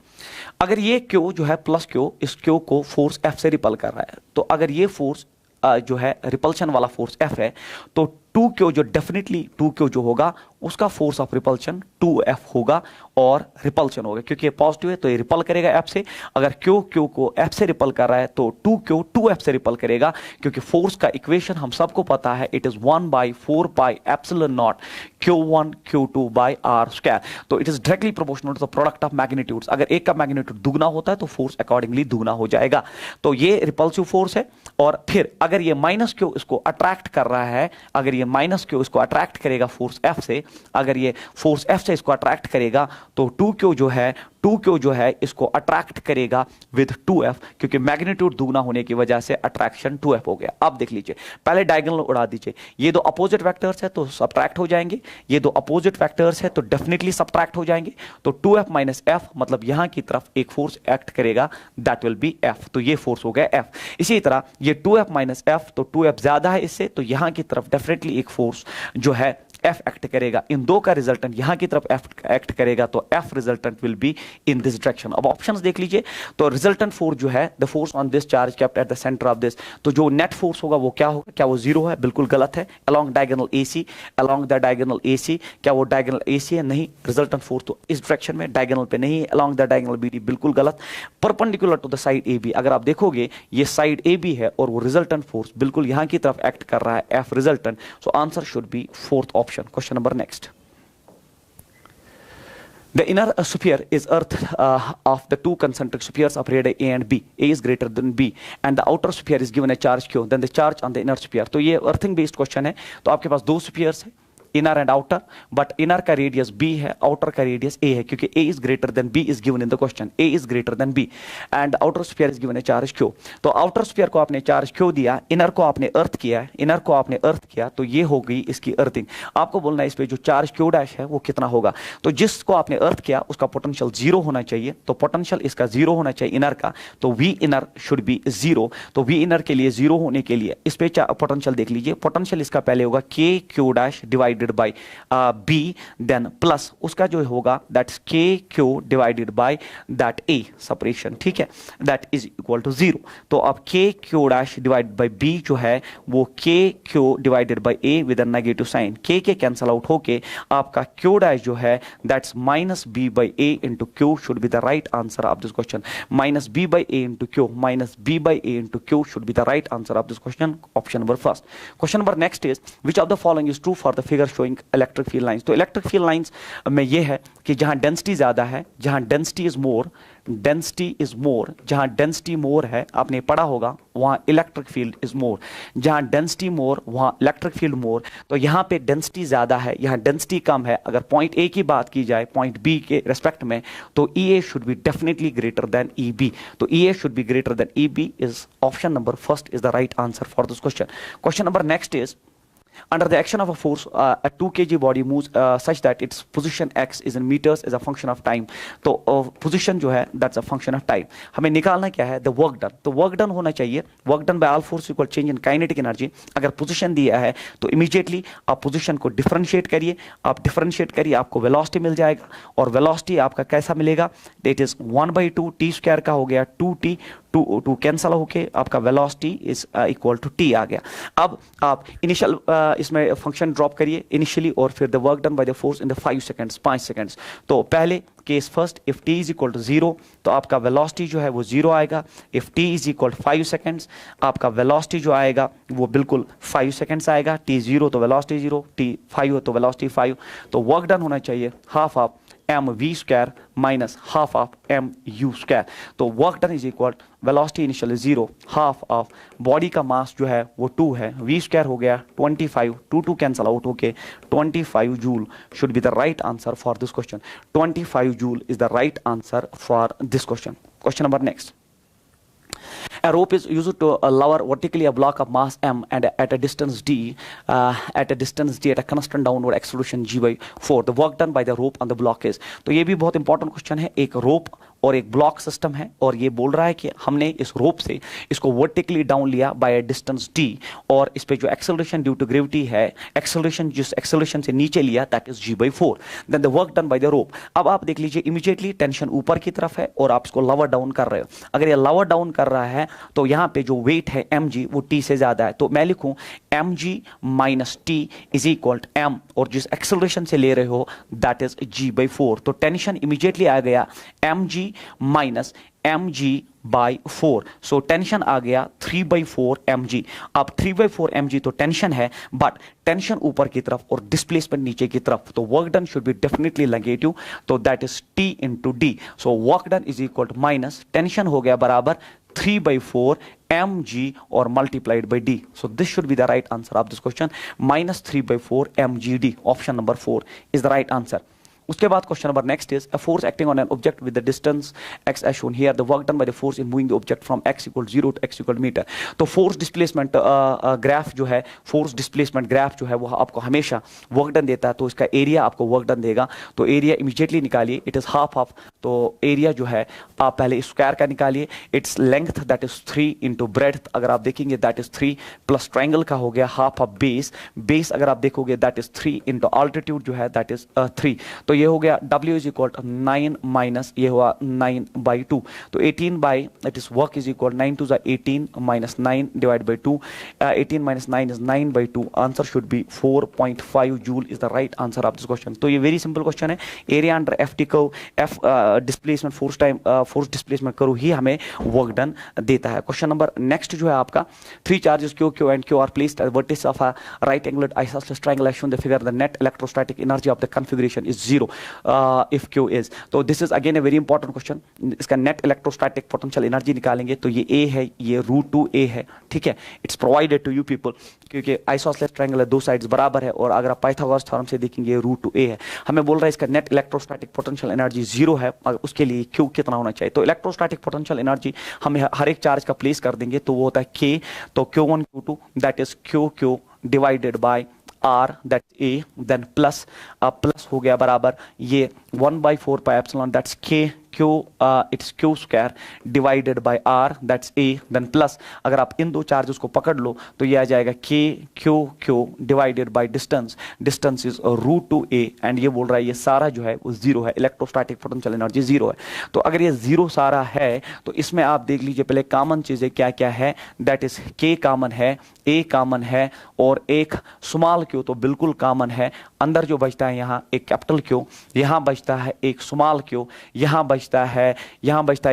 अगर ये Q जो है प्लस Q, इस Q को फोर्स F से रिपल कर रहा है, तो अगर ये फोर्स जो है रिपल्शन वाला फोर्स F है, तो 2Q जो डेफिनेटली 2Q जो होगा उसका फोर्स ऑफ रिपल्शन 2F होगा, और रिपल्शन होगा क्योंकि ये पॉजिटिव है तो ये रिपल करेगा F से। अगर Q को F से रिपल कर रहा है तो 2Q 2F से रिपल करेगा, क्योंकि फोर्स का इक्वेशन हम सबको पता है, it is 1/4 pi epsilon not Q1 Q2 by R square. तो it is directly proportional to the product of magnitudes. अगर एक का मैग्नीट्यूड दुगना होता है तो फोर्स अकॉर्डिंगली दुगना हो जाएगा। तो ये रिपल्सिव फोर्स है, और फिर अगर ये -Q इसको अट्रैक्ट कर रहा है, अगर ये -Q इसको अट्रैक्ट करेगा फोर्स F से, अगर ये फोर्स F से इसको अट्रैक्ट करेगा, तो 2Q जो है 2Q जो है इसको अट्रैक्ट करेगा विद 2F, क्योंकि मैग्नीट्यूड दुगना होने की वजह से अट्रैक्शन 2F हो गया। अब देख लीजिए, पहले डायगोनल उड़ा दीजिए, ये दो अपोजिट वेक्टर्स है तो सब्ट्रैक्ट हो जाएंगे, ये दो अपोजिट वेक्टर्स है तो डेफिनेटली सब्ट्रैक्ट हो जाएंगे। तो 2F माइनस F मतलब यहां की तरफ एक फोर्स एक्ट करेगा, दैट विल बी F, तो ये फोर्स हो गया F। इसी तरह ये 2F माइनस F, तो 2F ज्यादा है इससे, तो यहां की तरफ डेफिनेटली एक फोर्स जो है F एक्ट करेगा। इन दो का रिजल्टेंट यहां की तरफ F एक्ट करेगा, तो F resultant will be in this direction. अब ऑप्शंस देख लीजिए, तो रिजल्टेंट फोर्स जो है, the force on this charge kept at the centre of this, तो जो नेट फोर्स होगा वो क्या होगा? क्या वो 0 है? बिल्कुल गलत है। Along diagonal AC, along the diagonal AC, क्या वो डायगोनल AC है? नहीं। रिजल्टेंट फोर्स तो इस डायरेक्शन में, डायगोनल पे नहीं है। अलोंग द डायगोनल BD, बिल्कुल गलत। Perpendicular to the side AB, अगर आप देखोगे ये साइड AB है और वो रिजल्टेंट फोर्स बिल्कुल यहां की तरफ एक्ट कर रहा है, F resultant. So answer should B fourth option. Question number next. The inner sphere is earth of the two concentric spheres of radii A and B. A is greater than B and the outer sphere is given a charge Q. Then the charge on the inner sphere. तो ये earthing based question है। तो आपके पास दो spheres है, inner and outer, but inner का radius B है, outer का रेडियस A है, क्योंकि A is greater than B is given in the question. A is greater than B and outer sphere is given a charge Q. तो outer sphere को आपने charge Q दिया, inner को आपने अर्थ किया, इनर को आपने अर्थ किया, तो ये हो गई इसकी अर्थिंग। आपको बोलना है इस पे जो चार्ज Q डैश है वो कितना होगा। तो जिसको आपने अर्थ किया उसका पोटेंशियल 0 होना चाहिए, तो पोटेंशियल इसका 0 होना चाहिए इनर का, तो V इनर शुड बी 0। तो V इनर के लिए 0 होने के लिए इस पे पोटेंशियल देख लीजिए, पोटेंशियल इसका पहले होगा KQ dash divided by B, then plus उसका जो होगा that's KQ divided by that A separation, ठीक है, दैट इज इक्वल टू 0। तो अब KQ dash divided by B जो है वो KQ डिवाइडेड बाय A with a negative sign, K के कैंसल आउट होके आपका Q डैश जो है that's minus B by A into Q should be the right answer of this question. Minus B by A into Q, minus B by A into Q should be the right answer of this question, option number first. Question number next is which of the following is true for the figure showing electric field lines. तो electric field lines में ये है कि जहां density ज्यादा है, जहां density is more, density is more, जहां डेंसिटी मोर है, आपने पढ़ा होगा, वहां इलेक्ट्रिक फील्ड इज मोर। जहां डेंसिटी मोर वहां इलेक्ट्रिक फील्ड मोर। तो यहां पे डेंसिटी ज्यादा है, यहां डेंसिटी कम है। अगर पॉइंट ए की बात की जाए पॉइंट बी के रेस्पेक्ट में, तो EA should be definitely greater than EB। तो EA should be greater than EB is option number first is the right answer for this question. Question number next is under the action of a force a 2 kg body moves such that its position x is in meters as a function of time। तो position जो है that's a function of time। हमें निकालना क्या है? the work done। तो work done होना चाहिए work done by all force equal change in kinetic energy। अगर position दिया है तो immediately आप position को differentiate करिए, आप differentiate करिए आपको velocity मिल जाएगा, और velocity आपका कैसा मिलेगा? it is 1/2 t स्क्वायर का हो गया 2t, टू कैंसल होके आपका velocity is equal to t आ गया। अब आप इनिशियल इसमें फंक्शन ड्रॉप करिए इनिशियली, और फिर the work done by the force in the 5 seconds, 5 seconds. तो पहले case first, if t is equal to 0 तो आपका वेलोसिटी जो है वो 0 आएगा। If t is equal 5 seconds, आपका वेलोसिटी जो आएगा वो बिल्कुल 5 सेकंड्स आएगा। t 0 तो वेलोसिटी 0, t 5 हो तो वेलोसिटी 5। तो वर्क डन होना चाहिए half of mv square minus half of mu square. तो work done is equal velocity initial 0 half of body का मास जो है वो 2 है, v स्क्वायर हो गया 25, 2 कैंसल आउट होके 25 joule should be the right answer for this question. 25 joule is the right answer for this question. Question number next. A rope is used to lower vertically a block of mass m and at a distance d, at a constant downward acceleration g/4. The work done by the rope on the block is। तो ये भी बहुत important question है। एक रोप और एक block system है, और ये बोल रहा है कि हमने इस रोप से इसको वर्टिकली डाउन लिया बाय अ डिस्टेंस d, और इस पे जो एक्सेलरेशन ड्यू टू ग्रेविटी है, एक्सेलरेशन जिस एक्सेलरेशन से नीचे लिया that is g/4। Then the work done by the rope. अब आप देख लीजिए इमीडिएटली टेंशन ऊपर की तरफ है और आप इसको लोअर डाउन कर रहे हो। अगर ये लोअर डाउन कर रहा है तो यहाँ पे जो वेट है mg वो t से ज्यादा है, तो मैं लिखूं mg minus t is equal to m, और जिस एक्सेलरेशन से ले रहे हो दैट इज g/4। तो टेंशन इमीडिएटली आ गया mg minus mg/4। So tension आ गया 3/4 mg। अब 3/4 mg तो टेंशन है, बट टेंशन ऊपर की तरफ और डिस्प्लेसमेंट नीचे की तरफ, तो work done should be definitely negative, तो that is t into d. So work done is equal to minus tension हो गया बराबर 3/4 mg और multiplied by d। So this should be the right answer of this question, minus 3/4 mgd। Option number 4 is the right answer. उसके बाद question number next is a force acting on an object with the distance x as shown here the work done by the force in moving the object from x = 0 to x = metre. तो force displacement graph जो है, force displacement graph जो है वो आपको हमेशा work done देता है, तो इसका एरिया आपको वर्क डन देगा। तो एरिया इमीडिएटली निकालिए, इट इज हाफ ऑफ, तो एरिया जो है आप पहले स्क्वायर का निकालिए, its length that is 3 into breadth, अगर आप देखेंगे दैट इज 3 प्लस ट्राइंगल का हो गया हाफ ऑफ बेस, बेस अगर आप देखोगे दैट इज 3 इंटू ऑल्टीट्यूड जो है दैट इज 3, तो ये हो गया W इज इक्वल 9 माइनस ये हुआ 9/2, तो 18 by it is work is equal 9 2 18 minus 9 divide by 2, 18 minus 9 is 9/2, answer should be 4.5 joule is the right answer of this question. तो ये वेरी सिंपल क्वेश्चन है, area under FT curve, F displacement force time force displacement curve ही हमें work done देता है। Question number next जो है आपका, 3 charges Q, Q and Q are placed at the vertex of a right angled isosceles triangle as shown in the figure, the net electrostatic energy of the configuration is 0 if Q is, तो this is again A very important question. इसका net electrostatic potential energy निकालेंगे तो ये A है, ये √2a है, ठीक है, it's provided to you people, क्योंकि आइसोसेलेस ट्रायंगल है, दो साइड्स बराबर है, और अगर आप पाइथागोरस थ्योरम से देखेंगे ये √2a है। हमें बोल रहा है इसका नेट इलेक्ट्रोस्टैटिक पोटेंशियल एनर्जी 0 है, उसके लिए Q कितना होना चाहिए, तो इलेक्ट्रोस्टैटिक पोटेंशियल एनर्जी हमें हर एक चार्ज का प्लेस कर देंगे, तो वो होता है K, तो Q1 Q2 that is Q divided by R that A, then plus plus हो गया बराबर ये 1/4 pi epsilon that's Q it's Q square divided by R that's A, then plus अगर आप इन दो चार्जेस को पकड़ लो तो ये आ जाएगा Q divided by distance, distance is √2a, and ये बोल रहा है ये सारा जो है वो 0 है, इलेक्ट्रोस्टैटिक पोटेंशियल एनर्जी 0 है। तो अगर ये 0 सारा है तो इसमें आप देख लीजिए पहले कॉमन चीजें क्या क्या है, दैट इज K कॉमन है, A कॉमन है, और एक स्मॉल Q तो बिल्कुल कॉमन है, अंदर जो बचता है यहाँ एक कैपिटल Q, यहाँ बचता है एक स्मॉल Q, यहाँ बचता है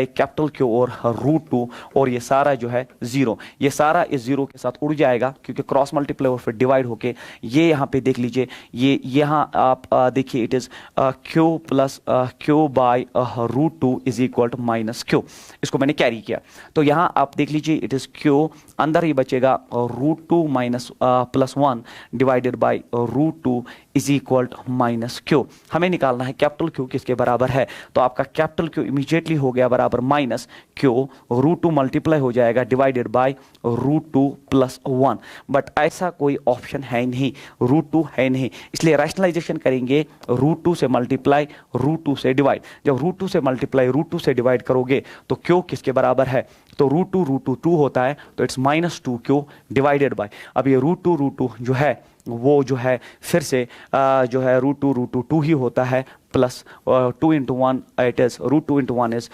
एक कैपिटल Q और √2, और ये सारा जो है 0, ये सारा इस 0 के साथ उड़ जाएगा क्योंकि क्रॉस मल्टीप्लाई और फिर डिवाइड होके ये यहाँ पे देख लीजिए, ये यहाँ आप देखिए it is Q plus Q by √2 is equal to minus Q, इसको मैंने कैरी किया, तो यहाँ आप देख लीजिए इट इज Q, अंदर ही बचेगा √2 minus +1 divided by √2 is equal to minus Q। हमें निकालना है कैपिटल Q किसके बराबर है, तो आपका कैपिटल Q इमीडिएटली हो गया बराबर माइनस Q, √2 मल्टीप्लाई हो जाएगा डिवाइडेड बाय √2 + 1, बट ऐसा कोई ऑप्शन है नहीं, √2 है नहीं, इसलिए रैशनलाइजेशन करेंगे √2 से मल्टीप्लाई √2 से डिवाइड, जब √2 से मल्टीप्लाई √2 से डिवाइड करोगे तो Q किसके बराबर है, तो √2 2 होता है, तो इट्स -2Q डिवाइडेड बाय, अब ये √2 जो है वो जो है फिर से जो है √2 2 ही होता है, plus 2 into 1 it is √2 into 1 is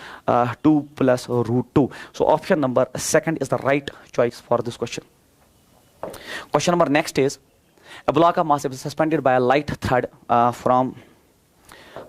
2 plus √2, so option number 2 is the right choice for this question. Question number next is a block of mass is suspended by a light thread from,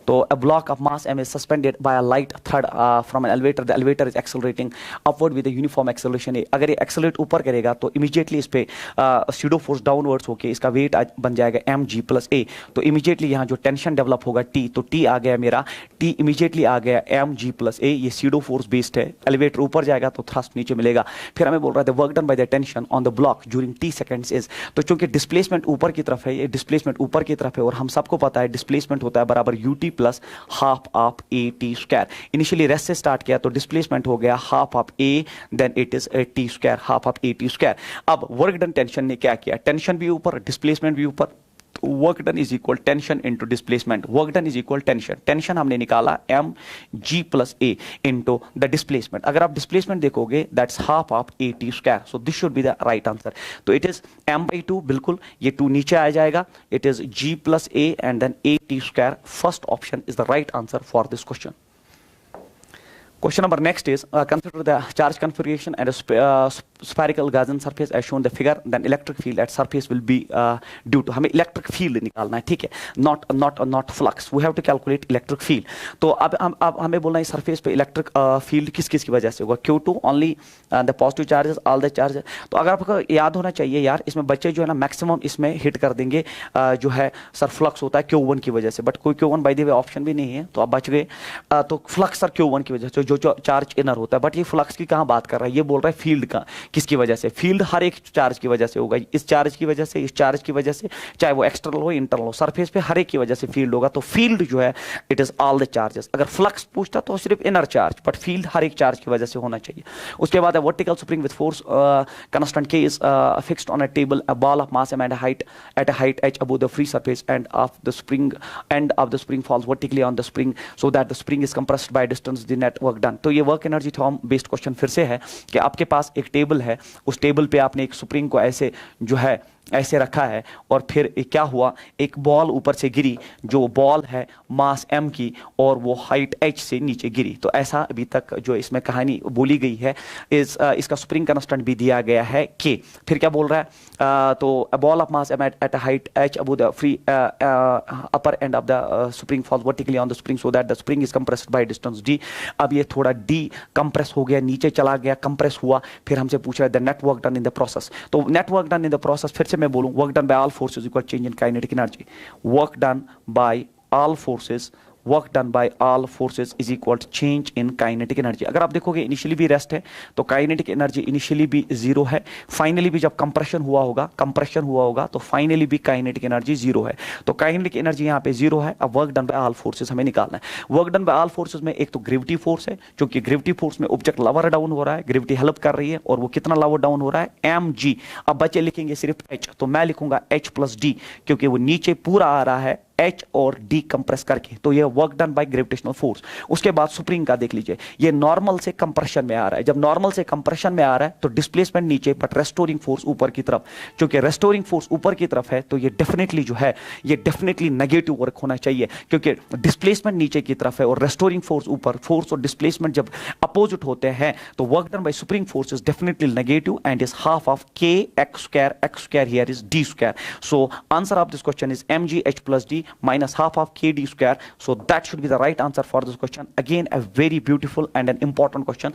तो a block of mass m is suspended by a light thread from an elevator, the elevator is accelerating upward with a uniform acceleration A, अगर ये accelerate ऊपर करेगा तो immediately इस पे pseudo force downwards होके इसका वेट बन जाएगा mg + a, तो इमीडिएटली यहाँ जो टेंशन डेवलप होगा T, तो T आ गया मेरा, T इमीडिएटली आ गया mg + a, ये स्यूडो फोर्स बेस्ड है, एलिवेटर ऊपर जाएगा तो थ्रस्ट नीचे मिलेगा, फिर हमें बोल रहा है work done by the tension on the block during t seconds is, तो चूंकि डिस्प्लेसमेंट ऊपर की तरफ है, ये डिस्प्लेसमेंट ऊपर की तरफ है, और हम सबको पता है डिस्प्लेसमेंट होता है बराबर ut plus half of at square, initially rest से स्टार्ट किया तो डिस्प्लेसमेंट हो गया half of a, then it is t square, half of at square. अब वर्क डन टेंशन ने क्या किया, टेंशन भी ऊपर डिस्प्लेसमेंट भी ऊपर, work done is equal tension into displacement, work done is equal tension, tension हमने निकाला mg + a into the displacement, अगर आप डिस्प्लेसमेंट देखोगे that's half of at square, so this should be the right answer, तो it is m/2, बिल्कुल ये 2 नीचे आ जाएगा, it is g + a and then at square, first option is the right answer for this question. Question number next is consider the charge configuration and a spherical Gaussian surface as shown the figure, then electric field at surface will be due to, हमें electric field निकालना है, ठीक है, not flux, we have to calculate electric field। तो अब हमें बोलना है सरफेस पे इलेक्ट्रिक फील्ड किस किस की वजह से होगा, Q2 only the positive charges, all the charges, तो अगर आपको याद होना चाहिए यार, इसमें बच्चे जो है ना मैक्सिमम इसमें हिट कर देंगे जो है सर फ्लक्स होता है Q1 की वजह से, बट कोई Q1 by the way option भी नहीं है, तो आप बच गए, तो फ्लक्स सर Q1 की वजह से, जो चार्ज इनर होता है, बट ये फ्लक्स की कहाँ बात कर रहा है, ये बोल रहा है फील्ड का, किसकी वजह से, फील्ड हर एक चार्ज की वजह से होगा, इस चार्ज की वजह से, इस चार्ज की वजह से, चाहे वो एक्सटर्नल हो इंटरनल हो, सरफेस पे हर एक की वजह से फील्ड होगा। तो फील्ड जो है it is all the charges. अगर फ्लक्स पूछता तो सिर्फ इनर चार्ज, बट फील्ड हर एक चार्ज की वजह से होना चाहिए। उसके बाद है vertical spring with force constant K is fixed on a table, a ball of mass m and a height at a height h above the free surface and of the spring end of the spring falls vertically on the spring so that the spring is compressed by distance the net work done। तो ये work energy theorem based question फिर से है कि आपके पास एक table है, उस टेबल पे आपने एक स्प्रिंग को ऐसे जो है ऐसे रखा है, और फिर क्या हुआ, एक बॉल ऊपर से गिरी, जो बॉल है मास m की और वो हाइट h से नीचे गिरी। तो ऐसा अभी तक जो इसमें कहानी बोली गई है, इसका स्प्रिंग कांस्टेंट भी दिया गया है k। फिर क्या बोल रहा है, तो a ball of mass m at a height h above the free upper end of the spring falls vertically on the spring so that the spring is compressed by distance d। अब ये थोड़ा d compress हो गया, नीचे चला गया, compress हुआ, फिर हमसे पूछ रहा है the net work done in the process. तो net work done in the process फिर से मैं बोलूं, work done by all forces equal change in kinetic energy. Work done by all forces, work done by all forces is equal to change in kinetic energy. अगर आप देखोगे initially भी rest है तो काइनेटिक एनर्जी इनिशियली भी zero है, finally भी जब कंप्रेशन हुआ होगा तो फाइनली भी काइनेटिक एनर्जी जीरो है। तो काइनेटिक एनर्जी यहाँ पे जीरो है। अब work done by all forces हमें निकालना है। Work done by all forces में एक तो ग्रेविटी फोर्स है, क्योंकि ग्रेविटी फोर्स में ऑब्जेक्ट लवर डाउन हो रहा है, ग्रेविटी हेल्प कर रही है, और वो कितना लवर डाउन हो रहा है, mg। अब बच्चे लिखेंगे सिर्फ h, तो मैं लिखूंगा h प्लस डी, क्योंकि वो नीचे पूरा आ रहा है H और D कंप्रेस करके। तो ये work done by gravitational force. उसके बाद स्प्रिंग का देख लीजिए, ये नॉर्मल से कंप्रेशन में आ रहा है। जब नॉर्मल से कंप्रेशन में आ रहा है तो डिस्प्लेसमेंट नीचे, बट रेस्टोरिंग फोर्स ऊपर की तरफ। क्योंकि रेस्टोरिंग फोर्स ऊपर की तरफ है तो ये डेफिनेटली जो है ये डेफिनेटली नेगेटिव वर्क होना चाहिए, क्योंकि डिस्प्लेसमेंट नीचे की तरफ है और रेस्टोरिंग फोर्स ऊपर। फोर्स और डिस्प्लेसमेंट जब अपोजिट होते हैं तो work done bye spring force is definitely negative and is half of k x square here is d square। So answer of this question is mg h plus d minus half of k d square। So that should be the right answer for this question। Again a very beautiful and an important question।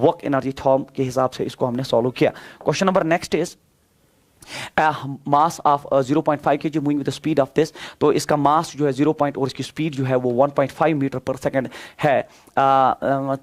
work energy theorem के हिसाब से इसको हमने solve किया। Question number next is mass of 0.5 kg moving with the speed of this. तो इसका मास जो है 0 और इसकी स्पीड जो है वो 1.5 मीटर पर सेकंड है।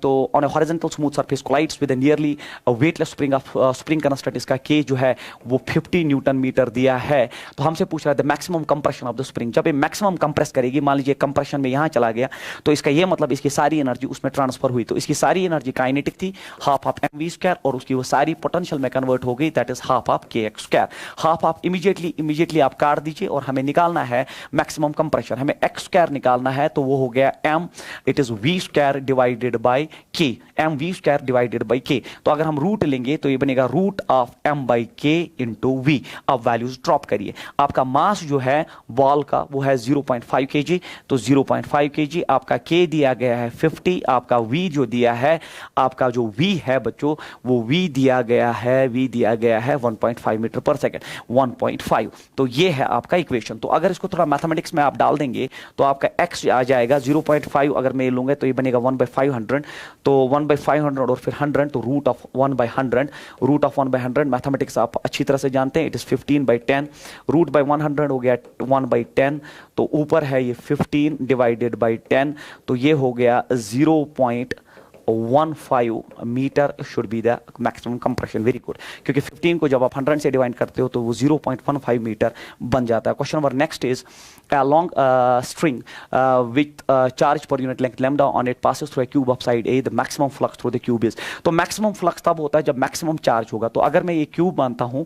तो on a horizontal smooth surface collides with a nearly weightless spring of spring constant, इसका k जो है वो 50 न्यूटन मीटर दिया है। तो हमसे पूछ रहा है the maximum compression of the spring. जब ये मैक्सिमम कंप्रेस करेगी, मान लीजिए कंप्रेशन में यहाँ चला गया, तो इसका ये मतलब इसकी सारी एनर्जी उसमें ट्रांसफर हुई। तो इसकी सारी एनर्जी काइनेटिक थी, हाफ ऑफ mv स्क्वायर, और उसकी वो सारी पोटेंशियल में कन्वर्ट हो गई, that is half of kx square. Half of immediately आप काट दीजिए, और हमें निकालना है मैक्सिमम कंप्रेशन। हमें x स्क्वायर निकालना है, तो वो हो गया m, it is v square divided bye k, m v square divided bye k। तो अगर हम रूट लेंगे तो ये बनेगा root of m by k into v। अब वैल्यूज ड्रॉप करिए। आपका मास जो है बॉल का वो है 0.5 kg, तो 0.5 kg आपका k दिया गया है 50, आपका v जो दिया है, आपका जो v है बच्चों वो v दिया गया है 1.5 मीटर पर सेकंड, 1.5। तो ये है आपका इक्वेशन। तो अगर इसको थोड़ा मैथमेटिक्स में आप डाल देंगे तो आपका x आ जाएगा 0.5, अगर मैं लूंगा तो ये बनेगा 1/500, तो 1/500 और फिर 100, तो root of 1/100, root of 1/100 mathematics आप अच्छी तरह से जानते हैं, इट इज 15/10, रूट बाय 100 हो गया 1/10, तो ऊपर है ये 15 डिवाइडेड बाय 10, तो ये हो गया 0.15 metre should be the maximum compression. Very good, क्योंकि 15 को जब आप 100 से डिवाइड करते हो तो वो 0.15 मीटर बन जाता है। Question number next is a long string with charge per unit length lambda on it passes through a cube of side A, the maximum flux through the cube is। तो maximum flux तब होता है जब maximum charge होगा। तो अगर मैं ये क्यूब मानता हूं,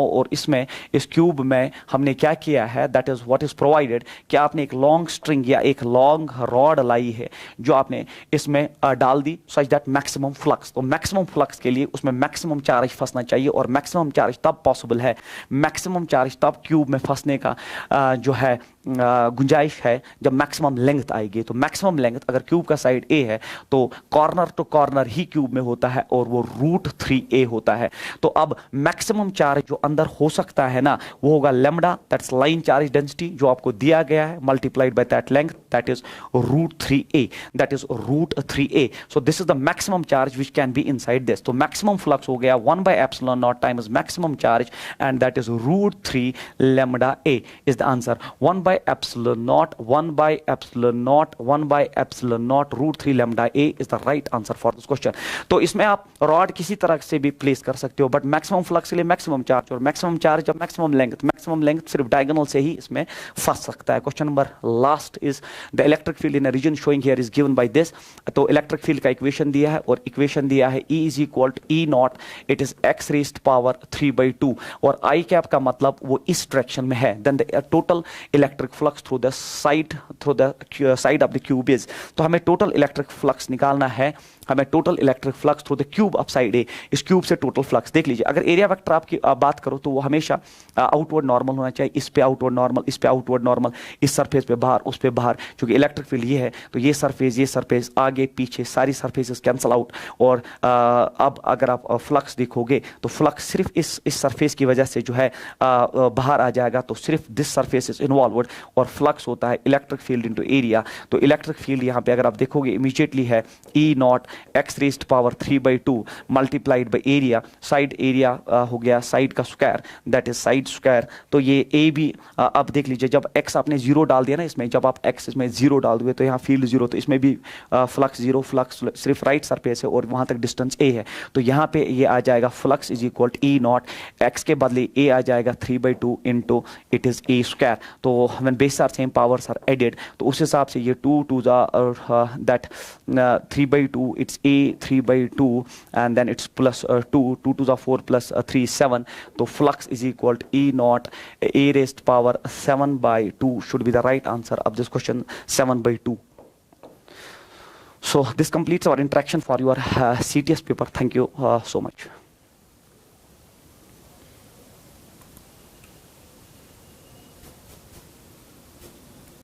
और इसमें इस क्यूब में हमने क्या किया है, that is what is provided, कि आपने एक लॉन्ग स्ट्रिंग या एक लॉन्ग रॉड लाई है जो आपने इसमें डाल दी, such that maximum flux। तो maximum flux के लिए उसमें maximum चार्ज फंसना चाहिए, और maximum चार्ज तब पॉसिबल है, maximum चार्ज तब क्यूब में फंसने का जो है गुंजाइश है जब मैक्सिमम लेंथ आएगी। तो मैक्सिमम लेंथ अगर क्यूब का साइड ए है तो कॉर्नर टू कॉर्नर ही क्यूब में होता है, और वो √3a होता है। तो अब मैक्सिमम चार्ज जो अंदर हो सकता है ना, वो होगा lambda, that's line charge density जो आपको दिया गया है, multiplied by that length, that is √3a, that is √3a। So this is the maximum charge which can be inside this. तो मैक्सिमम फ्लक्स हो गया 1/ε0 times maximum charge, and that is √3 lambda a is the answer. 1/ε0 by epsilon naught, 1 by epsilon naught, 1 by epsilon naught root 3 lambda a is the right answer for this question. तो इसमें आप rod किसी तरह से भी place कर सकते हो, बट मैक्सिमम फ्लक्स के लिए मैक्सिमम चार्ज, और मैक्सिमम चार्ज जब मैक्सिमम लेंथ सिर्फ डायगोनल से ही इसमें फंस सकता है. Question number last is the electric field in a region showing here is given by this. तो इलेक्ट्रिक फील्ड का इक्वेशन दिया है, और इक्वेशन दिया है E is equal to E naught, it is x raised power 3/2, और I cap का मतलब वो इस डायरेक्शन में है. Then the total electric flux through the side of the cube is. तो हमें टोटल इलेक्ट्रिक फ्लक्स निकालना है, हमें total electric flux through the cube of side a. इस क्यूब से टोटल फ्लक्स देख लीजिए. अगर एरिया वेक्टर आपकी बात करो तो वो हमेशा आउटवर्ड नॉर्मल होना चाहिए. इस पे आउटवर्ड नॉर्मल, इस पे आउटवर्ड नॉर्मल, इस सरफेस पे बाहर, उस पे बाहर. क्योंकि इलेक्ट्रिक फील्ड ये है तो ये सरफेस आगे पीछे सारी सरफेसेस कैंसल आउट. और अब अगर आप फ्लक्स देखोगे तो फ्लक्स सिर्फ इस सरफेस की वजह से जो है बाहर आ जाएगा. तो सिर्फ दिस सरफेस इज इन्वॉल्वड, और फ्लक्स होता है इलेक्ट्रिक फील्ड इनटू एरिया. तो इलेक्ट्रिक फील्ड यहाँ पे अगर आप देखोगे इमीडिएटली है E naught x raised power 3/2 multiplied by area. Side area हो गया साइड का square, that is side square. तो ये ए भी अब देख लीजिए, जब x आपने 0 डाल दिया ना इसमें, जब आप x इसमें 0 डाल दोगे तो यहाँ फील्ड 0, तो इसमें भी फ्लक्स 0, फ्लक्स सिर्फ राइट सरफेस है और वहाँ तक डिस्टेंस a है. तो यहाँ पे ये आ जाएगा flux is equal to E naught, x के बदले a आ जाएगा 3/2 into it is a square. तो when base are same powers are added, तो उस हिसाब से ये 2 2 that 3/2 it's a 3/2 and then it's plus 2 2 to 4 plus 3 7. So flux is equal to E naught a raised power 7/2 should be the right answer of this question, 7/2. So this completes our interaction for your CTS paper. Thank you so much.